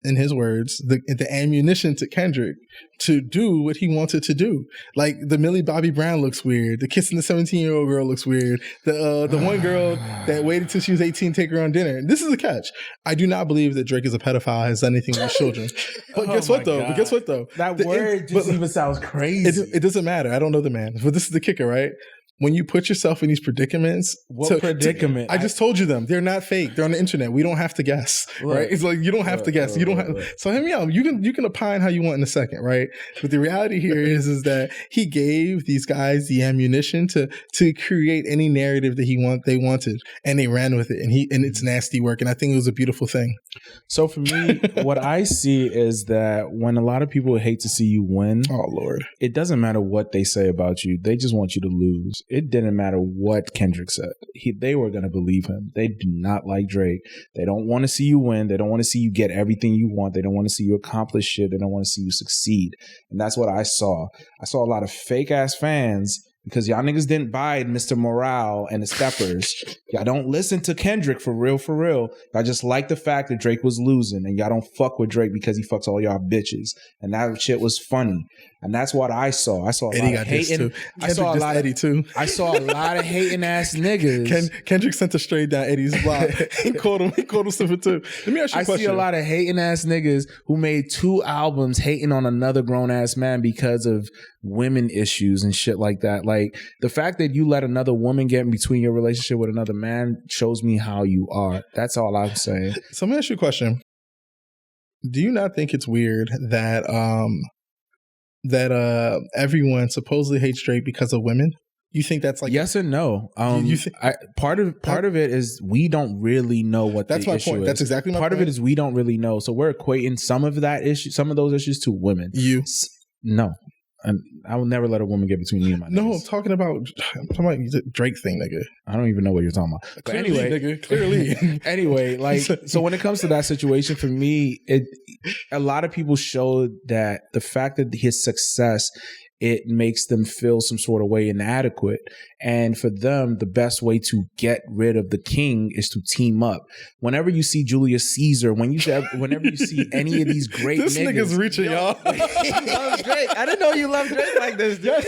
S2: in his words, the ammunition to Kendrick to do what he wanted to do. Like the Millie Bobby Brown looks weird. The kissing the 17-year-old girl looks weird. The one girl that waited till she was 18 to take her on dinner. This is a catch. I do not believe that Drake is a pedophile, has done anything with children. But guess what though?
S1: That word just even sounds crazy.
S2: It doesn't matter. I don't know the man. But this is the kicker, right? When you put yourself in these predicaments,
S1: predicament?
S2: I just told you them. They're not fake. They're on the internet. We don't have to guess, right? It's like you don't have to guess. You don't have. So hear me out. You can opine how you want in a second, right? But the reality here is that he gave these guys the ammunition to create any narrative that they wanted, and they ran with it. And it's nasty work. And I think it was a beautiful thing.
S1: So for me, what I see is that when a lot of people hate to see you win,
S2: oh Lord,
S1: it doesn't matter what they say about you. They just want you to lose. It didn't matter what Kendrick said. They were going to believe him. They do not like Drake. They don't want to see you win. They don't want to see you get everything you want. They don't want to see you accomplish shit. They don't want to see you succeed. And that's what I saw. I saw a lot of fake ass fans because y'all niggas didn't buy Mr. Morale and the Steppers. Y'all don't listen to Kendrick for real. Y'all just like the fact that Drake was losing, and y'all don't fuck with Drake because he fucks all y'all bitches. And that shit was funny. And that's what I saw. I saw a lot of hating. I saw a lot of Eddie too. I saw a lot of hating ass niggas.
S2: Kendrick sent a straight down Eddie's block. He called him stupid too. Let me ask you a question.
S1: I see a lot of hating ass niggas who made 2 albums hating on another grown ass man because of women issues and shit like that. Like the fact that you let another woman get in between your relationship with another man shows me how you are. That's all I'm saying.
S2: So let me ask you a question. Do you not think it's weird that everyone supposedly hates Drake because of women? You think that's like
S1: yes and no? Part of it is we don't really know what
S2: that's
S1: the
S2: my
S1: issue
S2: point.
S1: is.
S2: That's exactly my
S1: part
S2: point.
S1: of it is we don't really know. So we're equating some of those issues to women. No. And I will never let a woman get between me and my niggas.
S2: No, I'm talking about the Drake thing, nigga.
S1: I don't even know what you're talking about. But
S2: clearly,
S1: anyway,
S2: nigga, clearly.
S1: Anyway, like, so when it comes to that situation, for me, a lot of people showed that the fact that his success, it makes them feel some sort of way inadequate. And for them, the best way to get rid of the king is to team up. Whenever you see Julius Caesar, whenever you see any of these great
S2: this nigga's reaching, y'all.
S4: He loves Drake. I didn't know you loved Drake like this, dude.
S2: Yes,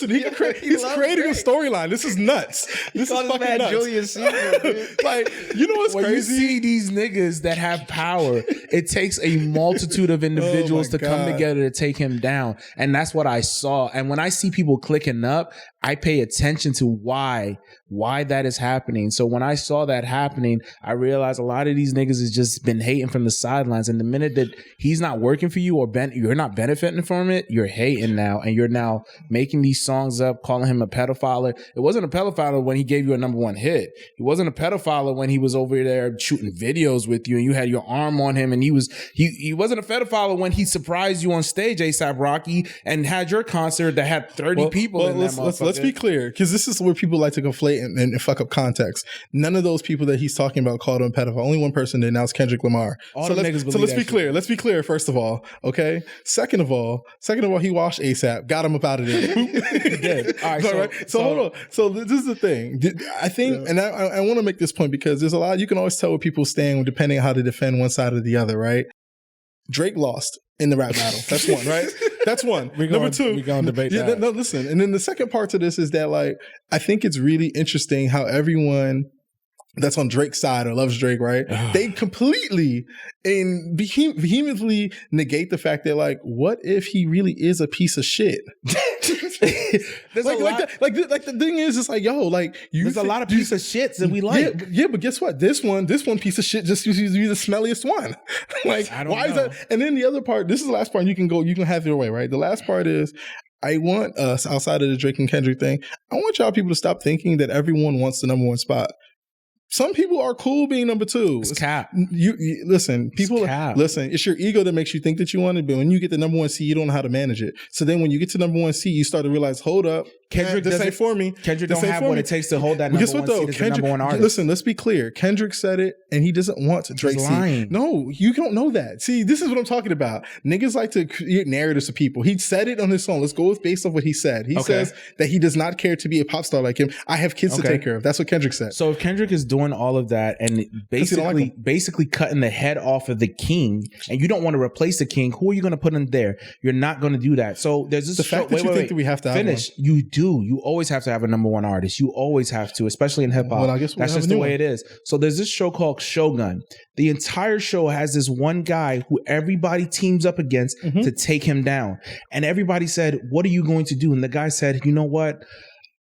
S2: he's creating a storyline. This is nuts. This is fucking nuts.
S4: Julius Caesar, dude.
S2: Like, you know what's
S1: when
S2: crazy?
S1: You see these niggas that have power, it takes a multitude of individuals to come together to take him down. And that's what I saw. And when I see people clicking up, I pay attention to why that is happening. So when I saw that happening, I realized a lot of these niggas has just been hating from the sidelines. And the minute that he's not working for you or you're not benefiting from it, you're hating now. And you're now making these songs up, calling him a pedophile. It wasn't a pedophile when he gave you a number one hit. He wasn't a pedophile when he was over there shooting videos with you and you had your arm on him. And he wasn't a pedophile when he surprised you on stage, ASAP Rocky, and had your concert that had 30 people in that motherfucker.
S2: Let's be clear, because this is where people like to conflate and fuck up context. None of those people that he's talking about called him pedophile. Only one person did. Now it's Kendrick Lamar. So let's be clear. Let's be clear. First of all, okay. Second of all, he washed ASAP, got him up out of there.
S1: He did. All right.
S2: So hold on. So this is the thing. I think, and I want to make this point because there's a lot. You can always tell where people stand depending on how to defend one side or the other, right? Drake lost in the rap battle. That's one, right? That's one. Number two,
S1: we're going to debate that.
S2: No, listen. And then the second part to this is that, like, I think it's really interesting how everyone that's on Drake's side or loves Drake, right? They completely and vehemently negate the fact that, like, what if he really is a piece of shit? The thing is, it's like, yo, like, there's a lot of piece of shits that we like. Yeah, but guess what? This one piece of shit just used to be the smelliest one. Like, why is that? And then the other part, this is the last part. You can have your way, right? The last part is, I want us, outside of the Drake and Kendrick thing, I want y'all people to stop thinking that everyone wants the number one spot. Some people are cool being number two.
S1: It's cap.
S2: You listen, people listen, it's your ego that makes you think that you want it, but when you get the number one seed, you don't know how to manage it. So then when you get to number one seed, you start to realize, hold up,
S1: Kendrick
S2: this ain't for me.
S1: Kendrick don't have what it takes to hold that number one seed as the number one artist.
S2: Listen, let's be clear. Kendrick said it, and he doesn't want Drake's seed. No, you don't know that. See, this is what I'm talking about. Niggas like to create narratives of people. He said it on his song. Let's go based off what he said. He says that he does not care to be a pop star like him. I have kids to take care of. That's what Kendrick said.
S1: So if Kendrick is doing all of that and basically cutting the head off of the king, and you don't want to replace the king, who are you going to put in there? You're not going to do that. So there's this
S2: fact that you think that we have to
S1: finish. You do. You always have to have a number one artist. You always have to, especially in hip hop.
S2: Well, I guess
S1: that's just the way it is. So there's this show called Shogun. The entire show has this one guy who everybody teams up against to take him down. And everybody said, "What are you going to do?" And the guy said, "You know what?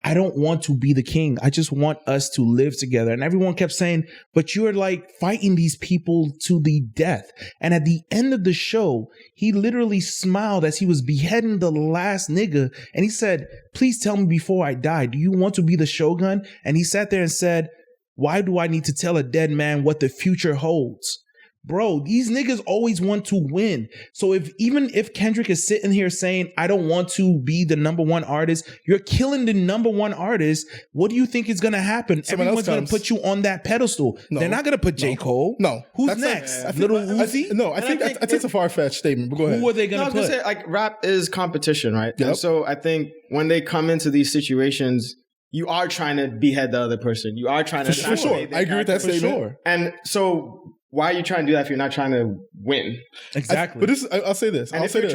S1: I don't want to be the king. I just want us to live together." And everyone kept saying, "But you're like fighting these people to the death." And at the end of the show, he literally smiled as he was beheading the last nigga. And he said, "Please tell me before I die, do you want to be the shogun?" And he sat there and said, "Why do I need to tell a dead man what the future holds?" Bro, these niggas always want to win. So even if Kendrick is sitting here saying, "I don't want to be the number one artist," you're killing the number one artist. What do you think is going to happen? Everyone's going to put you on that pedestal. No, they're not going to put J. Cole.
S2: No.
S1: Who's next? Little Uzi?
S2: I think it's a far-fetched statement, but go ahead.
S1: Who are they going to put?
S4: I was going to say, like, rap is competition, right?
S2: Yep.
S4: And so I think when they come into these situations, you are trying to behead the other person. You are trying to...
S2: For sure. I agree with that statement.
S4: Sure. And so... why are you trying to do that if you're not trying to win?
S1: Exactly.
S2: I'll say this.
S4: And if you're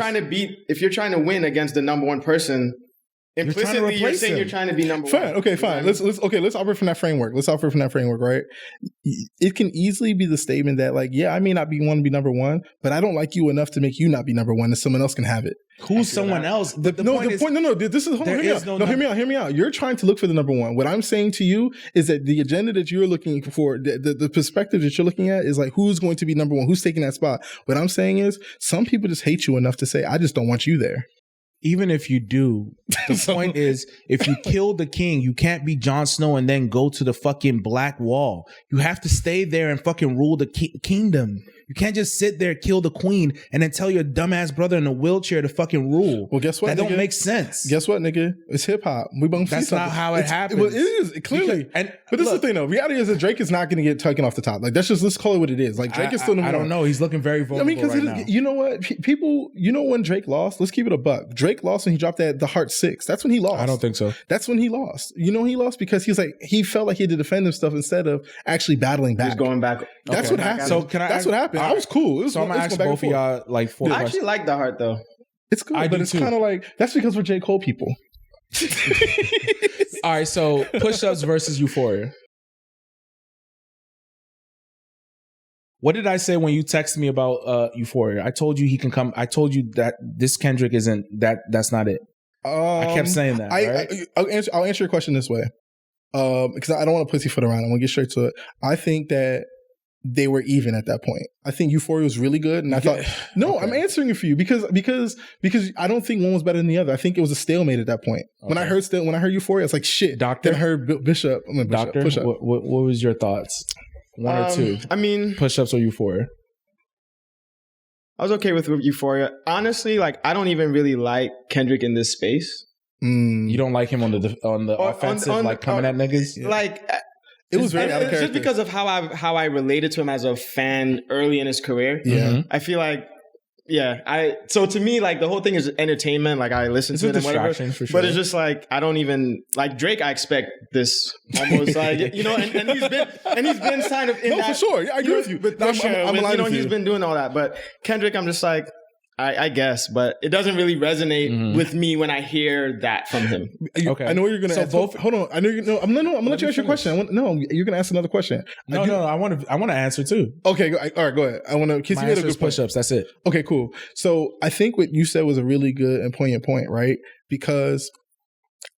S4: trying to win against the number one person, implicitly you're saying you're trying to be number one.
S2: Okay, fine. Let's operate from that framework. Right? It can easily be the statement that, like, yeah, I may not want to be number one, but I don't like you enough to make you not be number one, and someone else can have it.
S1: Who's someone else? Hear
S2: me out. You're trying to look for the number one. What I'm saying to you is that the agenda that you're looking for, the perspective that you're looking at is like, who's going to be number one? Who's taking that spot? What I'm saying is, some people just hate you enough to say, I just don't want you there.
S1: Even if you do, the point is, if you kill the king, you can't be Jon Snow and then go to the fucking Black Wall. You have to stay there and fucking rule the kingdom. You can't just sit there, kill the queen, and then tell your dumbass brother in a wheelchair to fucking rule.
S2: Well, guess what?
S1: That don't make sense.
S2: Guess what, nigga? It's hip hop.
S1: That's not how it happens.
S2: Well, it is clearly. But this is the thing, though. Reality is that Drake is not going to get taken off the top. Like, let's call it what it is. Like, Drake is still number one.
S1: I don't know. He's looking very vulnerable right now.
S2: You know what? People, when Drake lost? Let's keep it a buck. Drake lost when he dropped the Heart 6. That's when he lost.
S1: I don't think so.
S2: That's when he lost. He lost because he felt like he had to defend himself instead of actually battling back.
S4: He's going back.
S2: That's what happened. So that's what happened. I was cool.
S1: So I'm gonna ask both of y'all like 4 questions.
S4: I actually like the Heart though.
S2: It's good, but it's kind of like, that's because we're J. Cole people.
S1: All right, so Push-Ups versus Euphoria. What did I say when you texted me about Euphoria? I told you he can come. I told you that this Kendrick isn't that. That's not it. I kept saying that. Right?
S2: I'll answer your question this way, because I don't want to pussyfoot around. I want to get straight to it. I think that they were even at that point. I think Euphoria was really good, and I thought, no, okay. I'm answering it for you because I don't think one was better than the other. I think it was a stalemate at that point. Okay. When I heard Euphoria, it's like shit.
S1: Doctor,
S2: then I heard Bishop.
S1: Doctor, Push-Up. What was your thoughts? One or two?
S4: I mean,
S1: Push-Ups or Euphoria?
S4: I was okay with Euphoria. Honestly, like I don't even really like Kendrick in this space.
S1: You don't like him on the offensive, like coming at niggas,
S4: like.
S2: It was very out of character.
S4: Just because of how I related to him as a fan early in his career.
S2: Yeah.
S4: I feel like, so to me, like the whole thing is entertainment. Like I listen to it and whatever. For sure. But it's just like, I don't even, like Drake, I expect this almost like, and he's been kind of in that.
S2: No, for sure. Yeah, I agree with you.
S4: But he's been doing all that. But Kendrick, I'm just like, I guess, but it doesn't really resonate with me when I hear that from him.
S2: Okay, I know what you're gonna. Hold on, I know you know. I'm gonna let you ask your question. You're gonna ask another question.
S1: No, I want to answer too.
S2: Okay, all right, go ahead. I want to. Kiss you made a good
S1: push-ups. That's it.
S2: Okay, cool. So I think what you said was a really good and poignant point, right? Because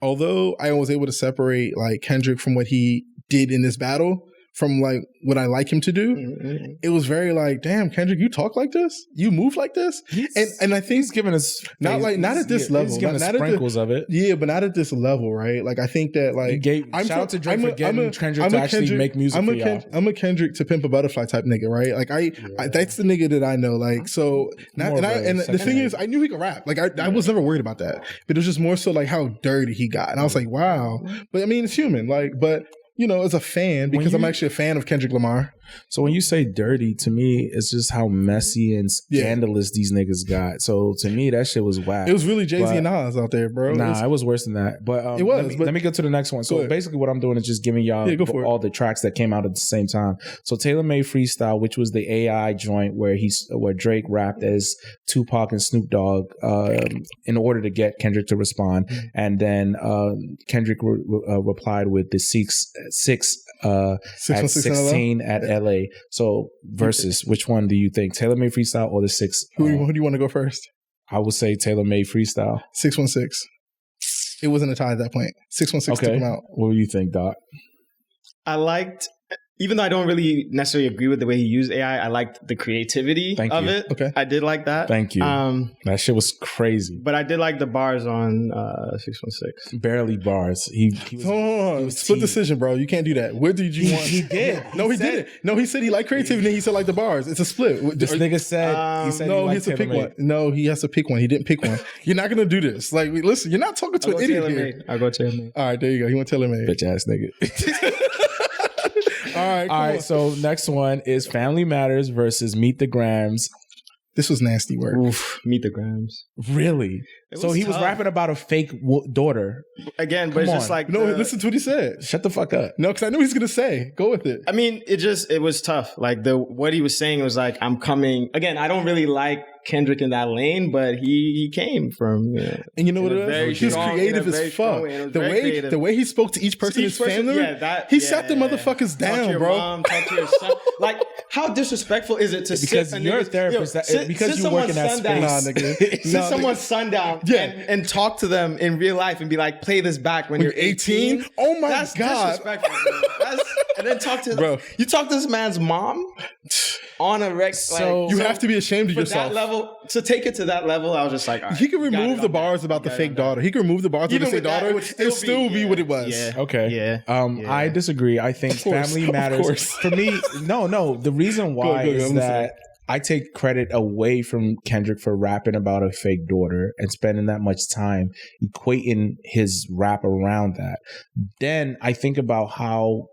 S2: although I was able to separate like Kendrick from what he did in this battle from like what I like him to do, it was very like, damn, Kendrick, you talk like this, you move like this, and I think
S1: he's giving us
S2: not at this level,
S1: he's giving us sprinkles of it,
S2: but not at this level, right? Like I think that like
S1: shout out to Drake for getting Kendrick to actually make music for y'all.
S2: I'm a Kendrick to Pimp a Butterfly type nigga, right? Like I that's the nigga that I know, like so. The thing is, I knew he could rap, like I was never worried about that, but it was just more so like how dirty he got, and I was like, wow. But I mean, it's human, like, but. As a fan, because I'm actually a fan of Kendrick Lamar.
S1: So when you say dirty, to me, it's just how messy and scandalous these niggas got. So to me, that shit was whack.
S2: It was really Jay-Z and Nas out there, bro.
S1: It was worse than that. But
S2: it was.
S1: Let me go to the next one. So basically what I'm doing is just giving y'all all the tracks that came out at the same time. So Taylor Made Freestyle, which was the AI joint where Drake rapped as Tupac and Snoop Dogg in order to get Kendrick to respond. And then Kendrick replied with the 6 at 16 at LA. So versus, which one do you think? Taylor Made Freestyle or the 6?
S2: Who do you want to go first?
S1: I would say Taylor Made Freestyle.
S2: 616. It wasn't a tie at that point. 616 took him out.
S1: What do you think, Doc?
S4: I liked, even though I don't really necessarily agree with the way he used AI, I liked the creativity of it. Okay. I did like that.
S1: Thank you. That shit was crazy.
S4: But I did like the bars on 616.
S1: Barely bars. He was
S2: split decision, bro. You can't do that. Where did you want?
S1: He did.
S2: No, he didn't. No, he said he liked creativity and he said like the bars. It's a split.
S1: This nigga said
S2: no, he has to pick one. No, he has to pick one. He didn't pick one. You're not gonna do this. Like, listen, you're not talking to an idiot here.
S4: I'll go Taylor Made.
S2: All right, there you go. You want Taylor Made.
S1: Bitch ass nigga.
S2: All right.
S1: So next one is Family Matters versus Meet the Grams.
S2: This was nasty work.
S4: Oof, Meet the Grams.
S1: Really? So he was rapping about a fake daughter.
S4: Again, but it's just like...
S2: No, listen to what he said.
S1: Shut the fuck up.
S2: No, because I knew he was going to say. Go with it.
S4: I mean, it was tough. Like, what he was saying was like, I'm coming... Again, I don't really like Kendrick in that lane, but he came from...
S2: and you know what it is? He's creative as fuck. The way he spoke to each person in his family, he sat the motherfuckers down,
S4: talk to your
S2: bro.
S4: Mom, talk to your son. Like, how disrespectful is it to
S1: because
S4: sit...
S1: you're a therapist. Because you work in that space.
S4: Sit someone's son down and talk to them in real life and be like, play this back when you're 18.
S2: Oh my
S4: That's
S2: God.
S4: Disrespectful. And then talk to... Bro. You talk to this man's mom on a rec...
S2: So you have to be ashamed of yourself.
S4: That level, to take it to that level, I was just like, all right,
S2: he can remove the bars about the fake daughter. He can remove the bars about the fake daughter. It would still be what it was.
S4: Yeah.
S1: Okay.
S4: Yeah.
S1: I disagree. I think Family Matters. For me, no. The reason why is that I take credit away from Kendrick for rapping about a fake daughter and spending that much time equating his rap around that. Then I think about how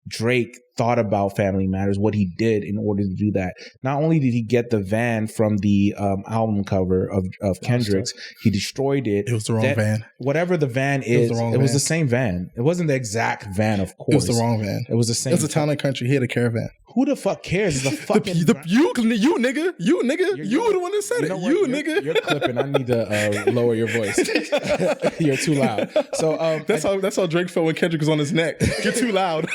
S1: Drake thought about Family Matters, what he did in order to do that. Not only did he get the van from the album cover of Kendrick's, he destroyed it.
S2: It was the wrong van.
S1: Whatever the van is, it was the same van. It wasn't the exact van, of course.
S2: It was the wrong van.
S1: It was the same.
S2: It was a Town and Country. He had a Caravan.
S1: Who the fuck cares? It's a fucking...
S2: you nigga. You were the one that said it. Nigga.
S1: You're clipping. I need to lower your voice. You're too loud. So
S2: that's how Drake felt when Kendrick was on his neck. You're too loud.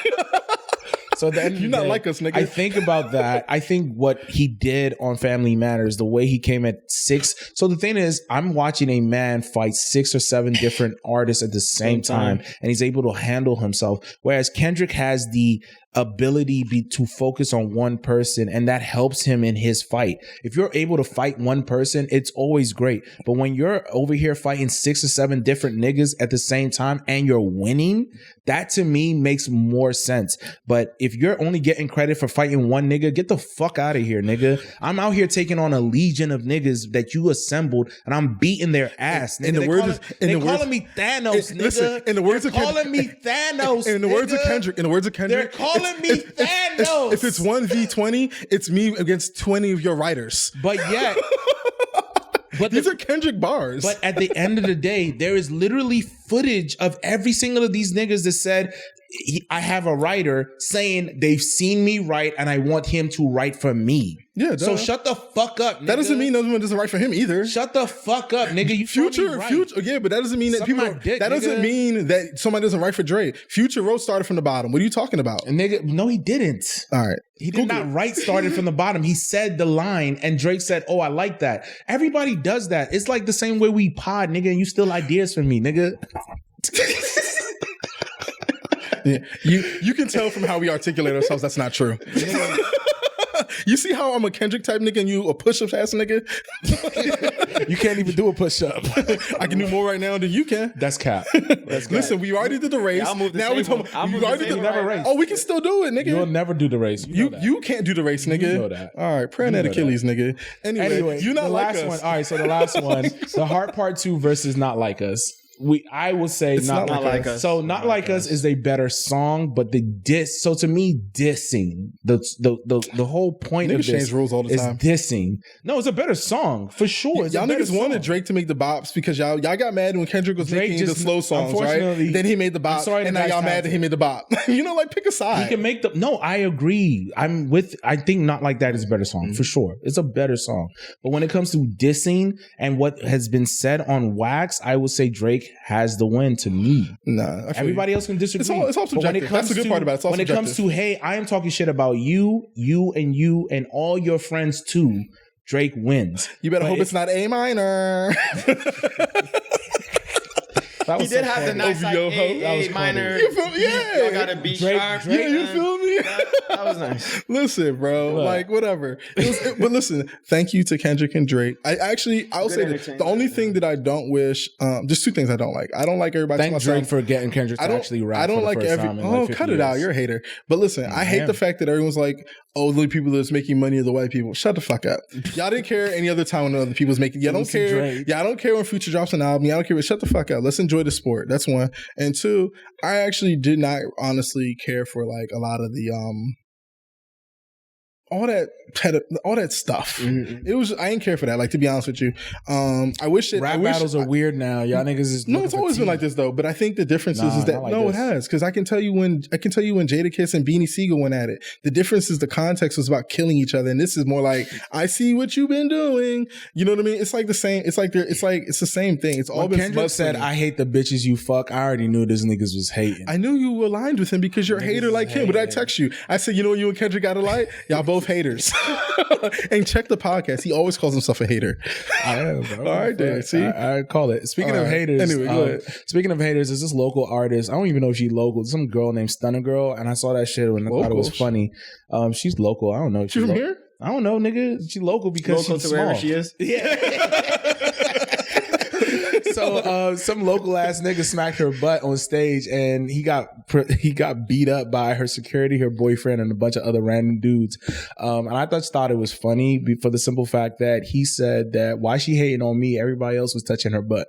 S1: So then
S2: you're not like us, nigga.
S1: I think about that. I think what he did on Family Matters, the way he came at 6. So the thing is, I'm watching a man fight 6 or 7 different artists at the same time, and he's able to handle himself. Whereas Kendrick has the ability to focus on one person, and that helps him in his fight. If you're able to fight one person, it's always great. But when you're over here fighting 6 or 7 different niggas at the same time and you're winning, that to me makes more sense. But if you're only getting credit for fighting one nigga, get the fuck out of here, nigga. I'm out here taking on a legion of niggas that you assembled, and I'm beating their ass. Nigga. They're calling me Thanos, nigga.
S2: Listen, in the words
S1: they're
S2: of
S1: calling me Thanos.
S2: In the words of Kendrick,
S1: they're calling me Thanos.
S2: If it's 1v20, it's me against 20 of your writers.
S1: But yet,
S2: these are Kendrick bars.
S1: But at the end of the day, there is literally footage of every single of these niggas that said, I have a writer saying they've seen me write and I want him to write for me.
S2: Yeah,
S1: so shut the fuck up, nigga.
S2: That doesn't mean no one doesn't write for him either.
S1: Shut the fuck up, nigga. You
S2: Future, yeah, but that doesn't mean that that doesn't mean that somebody doesn't write for Dre. Future wrote started from the bottom. What are you talking about?
S1: Nigga, no, he didn't.
S2: All right.
S1: He did not write started from the bottom. He said the line and Drake said, oh, I like that. Everybody does that. It's like the same way we pod, nigga, and you steal ideas from me, nigga.
S2: Yeah. You can tell from how we articulate ourselves that's not true. You see how I'm a Kendrick type nigga and you a push-up ass nigga?
S1: You can't even do a push-up.
S2: I can do more right now than you can.
S1: That's cap.
S2: Listen, we already did the race.
S4: Yeah,
S2: now we talking about
S1: race.
S2: Oh, we can still do it, nigga.
S1: You'll never do the race.
S2: You can't do the race, nigga.
S1: You know that.
S2: All right, prayer that Achilles, nigga. Anyway, you not
S1: the
S2: like
S1: last
S2: us.
S1: one. All right, so the last one, the Heart Part 2 versus Not Like Us. I will say
S2: it's
S1: not like us. So Not Like Us is a better song, but the diss. So to me, dissing the whole point
S2: niggas
S1: of this
S2: change rules all the
S1: is
S2: time.
S1: dissing. No, it's a better song for sure.
S2: Y'all niggas wanted Drake to make the bops because y'all got mad when Kendrick was making the slow songs, right? Then he made the bop, and now y'all mad that he made the bop. You know, like pick a side.
S1: He can make the. No, I agree. I think Not Like That is a better song for sure. It's a better song. But when it comes to dissing and what has been said on Wax, I would say Drake has the win to me.
S2: Nah,
S1: everybody else can disagree.
S2: It's all subjective. That's the good part about it. It's all
S1: when
S2: subjective.
S1: It comes to, hey, I am talking shit about you, and all your friends too, Drake wins.
S2: You better hope it's not A minor.
S4: He did have the nice like A minor.
S2: You feel me? Yeah.
S4: You gotta be sharp.
S2: Yeah, you feel me?
S4: That was nice.
S2: Listen, bro. Look. Like, whatever. But listen, thank you to Kendrick and Drake. I'll say that the only thing that I don't wish, just 2 things I don't like. I don't like everybody.
S1: Thank Drake for getting Kendrick to actually rap.
S2: I don't like cut it out. You're a hater. But listen, I hate the fact that everyone's like, oh, the people that's making money are the white people. Shut the fuck up. Y'all didn't care any other time when other people's making. Y'all don't care. Drake. Yeah, I don't care when Future drops an album. Y'all don't care. Shut the fuck up. Let's enjoy the sport. That's one. And 2, I actually did not honestly care for like a lot of the all that stuff. Mm-hmm. It was I didn't care for that. Like, to be honest with you, I wish that
S1: rap battles are weird now. Y'all niggas is
S2: no. It's always been like this though. But I think the difference is that it has, because I can tell you when Jadakiss and Beanie Siegel went at it. The difference is the context was about killing each other, and this is more like I see what you've been doing. You know what I mean? It's like the same. It's the same thing. It's all been.
S1: Kendrick said, "I hate the bitches you fuck." I already knew this niggas was hating.
S2: I knew you aligned with him because you're a hater like him. But I text you. I said, you know, you and Kendrick got alike. Y'all both haters. And check the podcast. He always calls himself a hater.
S1: I am, bro.
S2: All right, Dan. See,
S1: I call it. Speaking of haters,
S2: anyway, go ahead.
S1: Speaking of haters, there's this local artist. I don't even know if she's local. Some girl named Stunna Girl, and I saw that shit and I thought it was funny. She's local. I don't know.
S2: She's from here?
S1: I don't know, nigga. She's local because she's small.
S4: Wherever she is.
S1: Yeah. So some local ass nigga smacked her butt on stage, and he got beat up by her security, her boyfriend, and a bunch of other random dudes. And I thought it was funny for the simple fact that he said that why she hating on me, everybody else was touching her butt.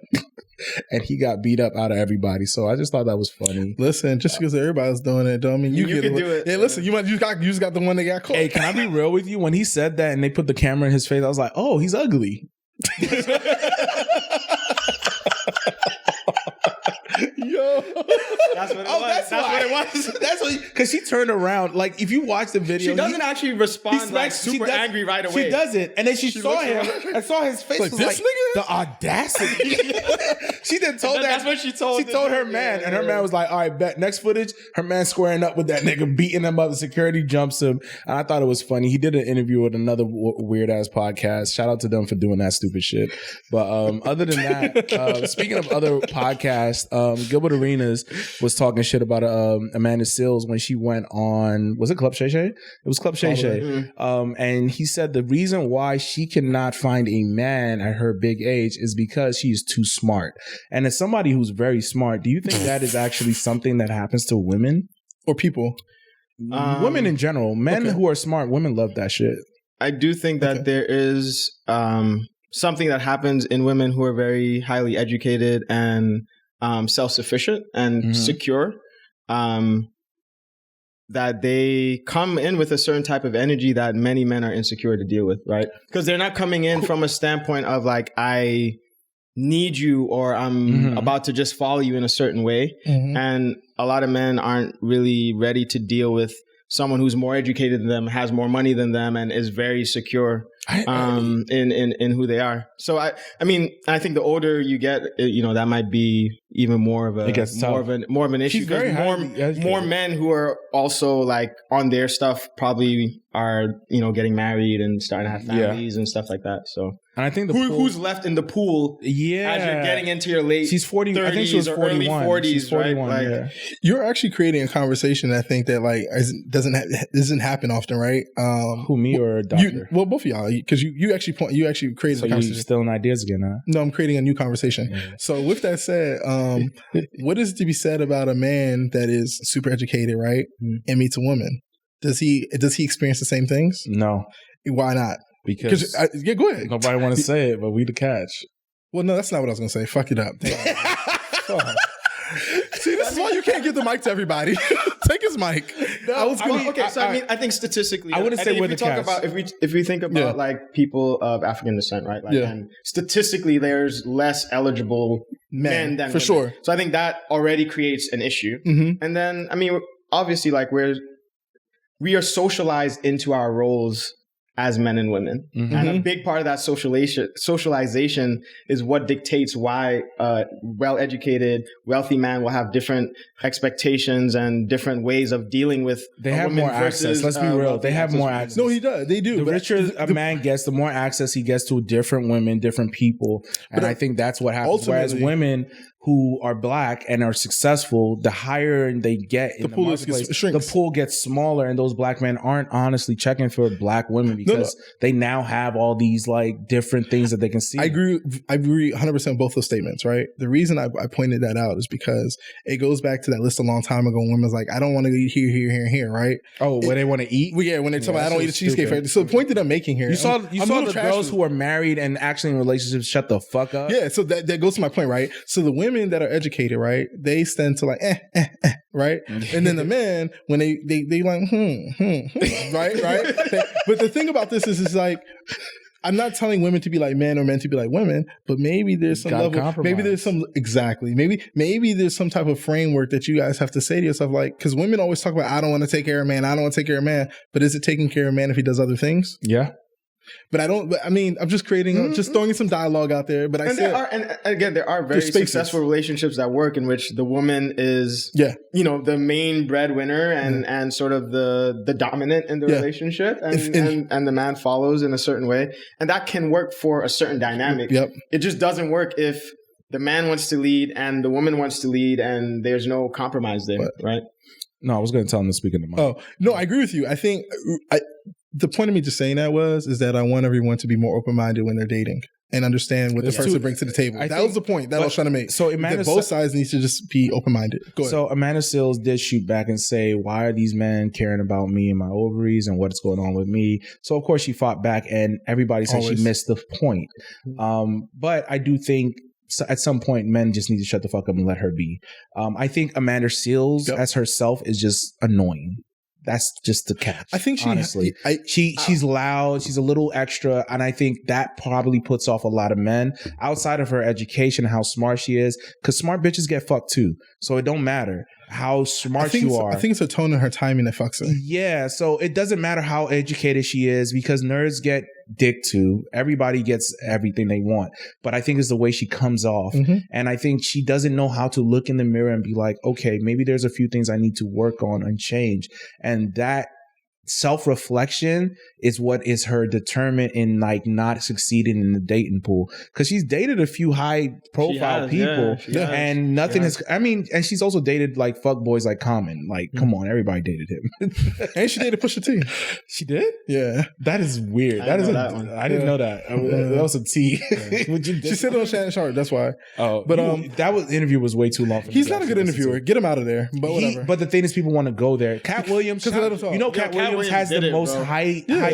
S1: And he got beat up out of everybody. So I just thought that was funny.
S2: Listen, just because everybody's doing it, don't mean you can do it. Yeah, listen, you just got the one that got caught.
S1: Hey, can I be real with you? When he said that and they put the camera in his face, I was like, oh, he's ugly.
S2: Yo.
S4: That's what it was. That's what it was.
S1: That's what, because she turned around. Like, if you watch the video,
S4: She doesn't actually respond like super angry right away.
S1: She doesn't. And then she saw him and saw his face.
S2: Like,
S1: was
S2: this
S1: like,
S2: nigga?
S1: the audacity. She then told that.
S4: That's what she told.
S1: She told her man, and her man was like, "All right, bet next footage." Her man squaring up with that nigga, beating him up. The security jumps him, and I thought it was funny. He did an interview with another weird ass podcast. Shout out to them for doing that stupid shit. But other than that, speaking of other podcasts, Gilbert Arenas was talking shit about Amanda Seales when she went on. Was it Club Shay Shay? It was Club Shay Shay. And he said the reason why she cannot find a man at her big age is because she is too smart. And as somebody who's very smart, do you think that is actually something that happens to women
S2: or people?
S1: Women in general. Men who are smart, women love that shit.
S4: I do think that there is something that happens in women who are very highly educated and self-sufficient and secure. That they come in with a certain type of energy that many men are insecure to deal with, right? Because they're not coming in from a standpoint of like, I need you or I'm about to just follow you in a certain way. And a lot of men aren't really ready to deal with someone who's more educated than them, has more money than them, and is very secure in who they are. So I mean, I think the older you get, that might be even more of an issue. Because more men who are also like on their stuff probably are getting married and starting to have families and stuff like that. So. And I think who's left in the pool as you're getting into your late 30s, I think she was 41. Early 40s, she's 41, right? Like,
S2: you're actually creating a conversation I think that like doesn't happen often, right?
S1: Who, me or a doctor?
S2: Well, both of y'all, because you actually created a conversation.
S1: You're stealing ideas again, huh?
S2: No, I'm creating a new conversation. Yeah. So with that said, what is to be said about a man that is super educated, right, and meets a woman? Does he experience the same things?
S1: No.
S2: Why not?
S1: Because
S2: go ahead.
S1: Nobody want to say it, but we the catch.
S2: Well, no, that's not what I was going to say. Fuck it up. See, this is why you can't give the mic to everybody. Take his mic.
S1: No,
S4: I think statistically,
S1: I wouldn't say we're the catch.
S4: If we think about like people of African descent, right? Like, and statistically, there's less eligible men than
S2: for
S4: women.
S2: Sure.
S4: So I think that already creates an issue. And then, I mean, obviously, like we are socialized into our roles as men and women. And a big part of that socialization is what dictates why a well-educated, wealthy man will have different expectations and different ways of dealing with
S1: They have more access. Let's be real. They have more access.
S2: No, he does. They do.
S1: The richer a man gets, the more access he gets to different women, different people. And I think that's what happens. Whereas women who are black and are successful, the higher they get in the marketplace, the pool gets smaller, and those black men aren't honestly checking for black women because they now have all these like different things that they can see.
S2: I agree 100% both those statements, right? The reason I pointed that out is because it goes back to that list a long time ago when women's like, I don't want to eat here, right?
S1: Oh, where they want to eat?
S2: Well, yeah, when they talk about I don't eat a cheesecake. Right? So the point that I'm making here,
S1: you saw the girls who are married and actually in relationships shut the fuck up.
S2: Yeah, so that goes to my point, right? So the women that are educated, right, they tend to like right, and then the men when they like right. But the thing about this is like, I'm not telling women to be like men or men to be like women, but maybe there's some level, maybe there's some maybe there's some type of framework that you guys have to say to yourself, like, because women always talk about I don't want to take care of a man, I don't want to take care of a man, but is it taking care of a man if he does other things?
S1: Yeah.
S2: But I'm just creating, just throwing some dialogue out there. But there are very successful relationships that work in which the woman is, the main breadwinner and sort of the dominant in the relationship, and the man follows in a certain way, and that can work for a certain dynamic. Yep.
S4: It just doesn't work if the man wants to lead and the woman wants to lead, and there's no compromise there, right?
S1: No, I was going to tell him to speak in the mic.
S2: Oh no, I agree with you. I think the point of me just saying that is that I want everyone to be more open-minded when they're dating and understand what the person brings to the table. That was the point that I was trying to make. So both sides need to just be open-minded. Go ahead.
S1: So Amanda Seales did shoot back and say, why are these men caring about me and my ovaries and what's going on with me? So of course she fought back, and everybody said she missed the point. But I do think at some point men just need to shut the fuck up and let her be. I think Amanda Seales as herself is just annoying. That's just the catch.
S2: I think
S1: she's loud. She's a little extra. And I think that probably puts off a lot of men outside of her education, how smart she is. Because smart bitches get fucked too. So it don't matter how smart you are.
S2: I think it's her tone and her timing that fucks her.
S1: Yeah. So it doesn't matter how educated she is because nerds get dick too. Everybody gets everything they want. But I think it's the way she comes off. Mm-hmm. And I think she doesn't know how to look in the mirror and be like, okay, maybe there's a few things I need to work on and change. And that self-reflection is what is her determinant in like not succeeding in the dating pool, because she's dated a few high profile people and nothing has, I mean, and she's also dated like fuck boys like Common, like come on, everybody dated him.
S2: And she dated Pusha T.
S1: She did?
S2: Yeah.
S1: That is weird. I didn't know that. That was a T.
S2: She said it on Shannon Sharp, that's why.
S1: Oh, but that interview was way too long for me.
S2: He's not a good interviewer. Get him out of there. But whatever.
S1: But the thing is, people want to go there. Cat Williams, Cat Williams has the most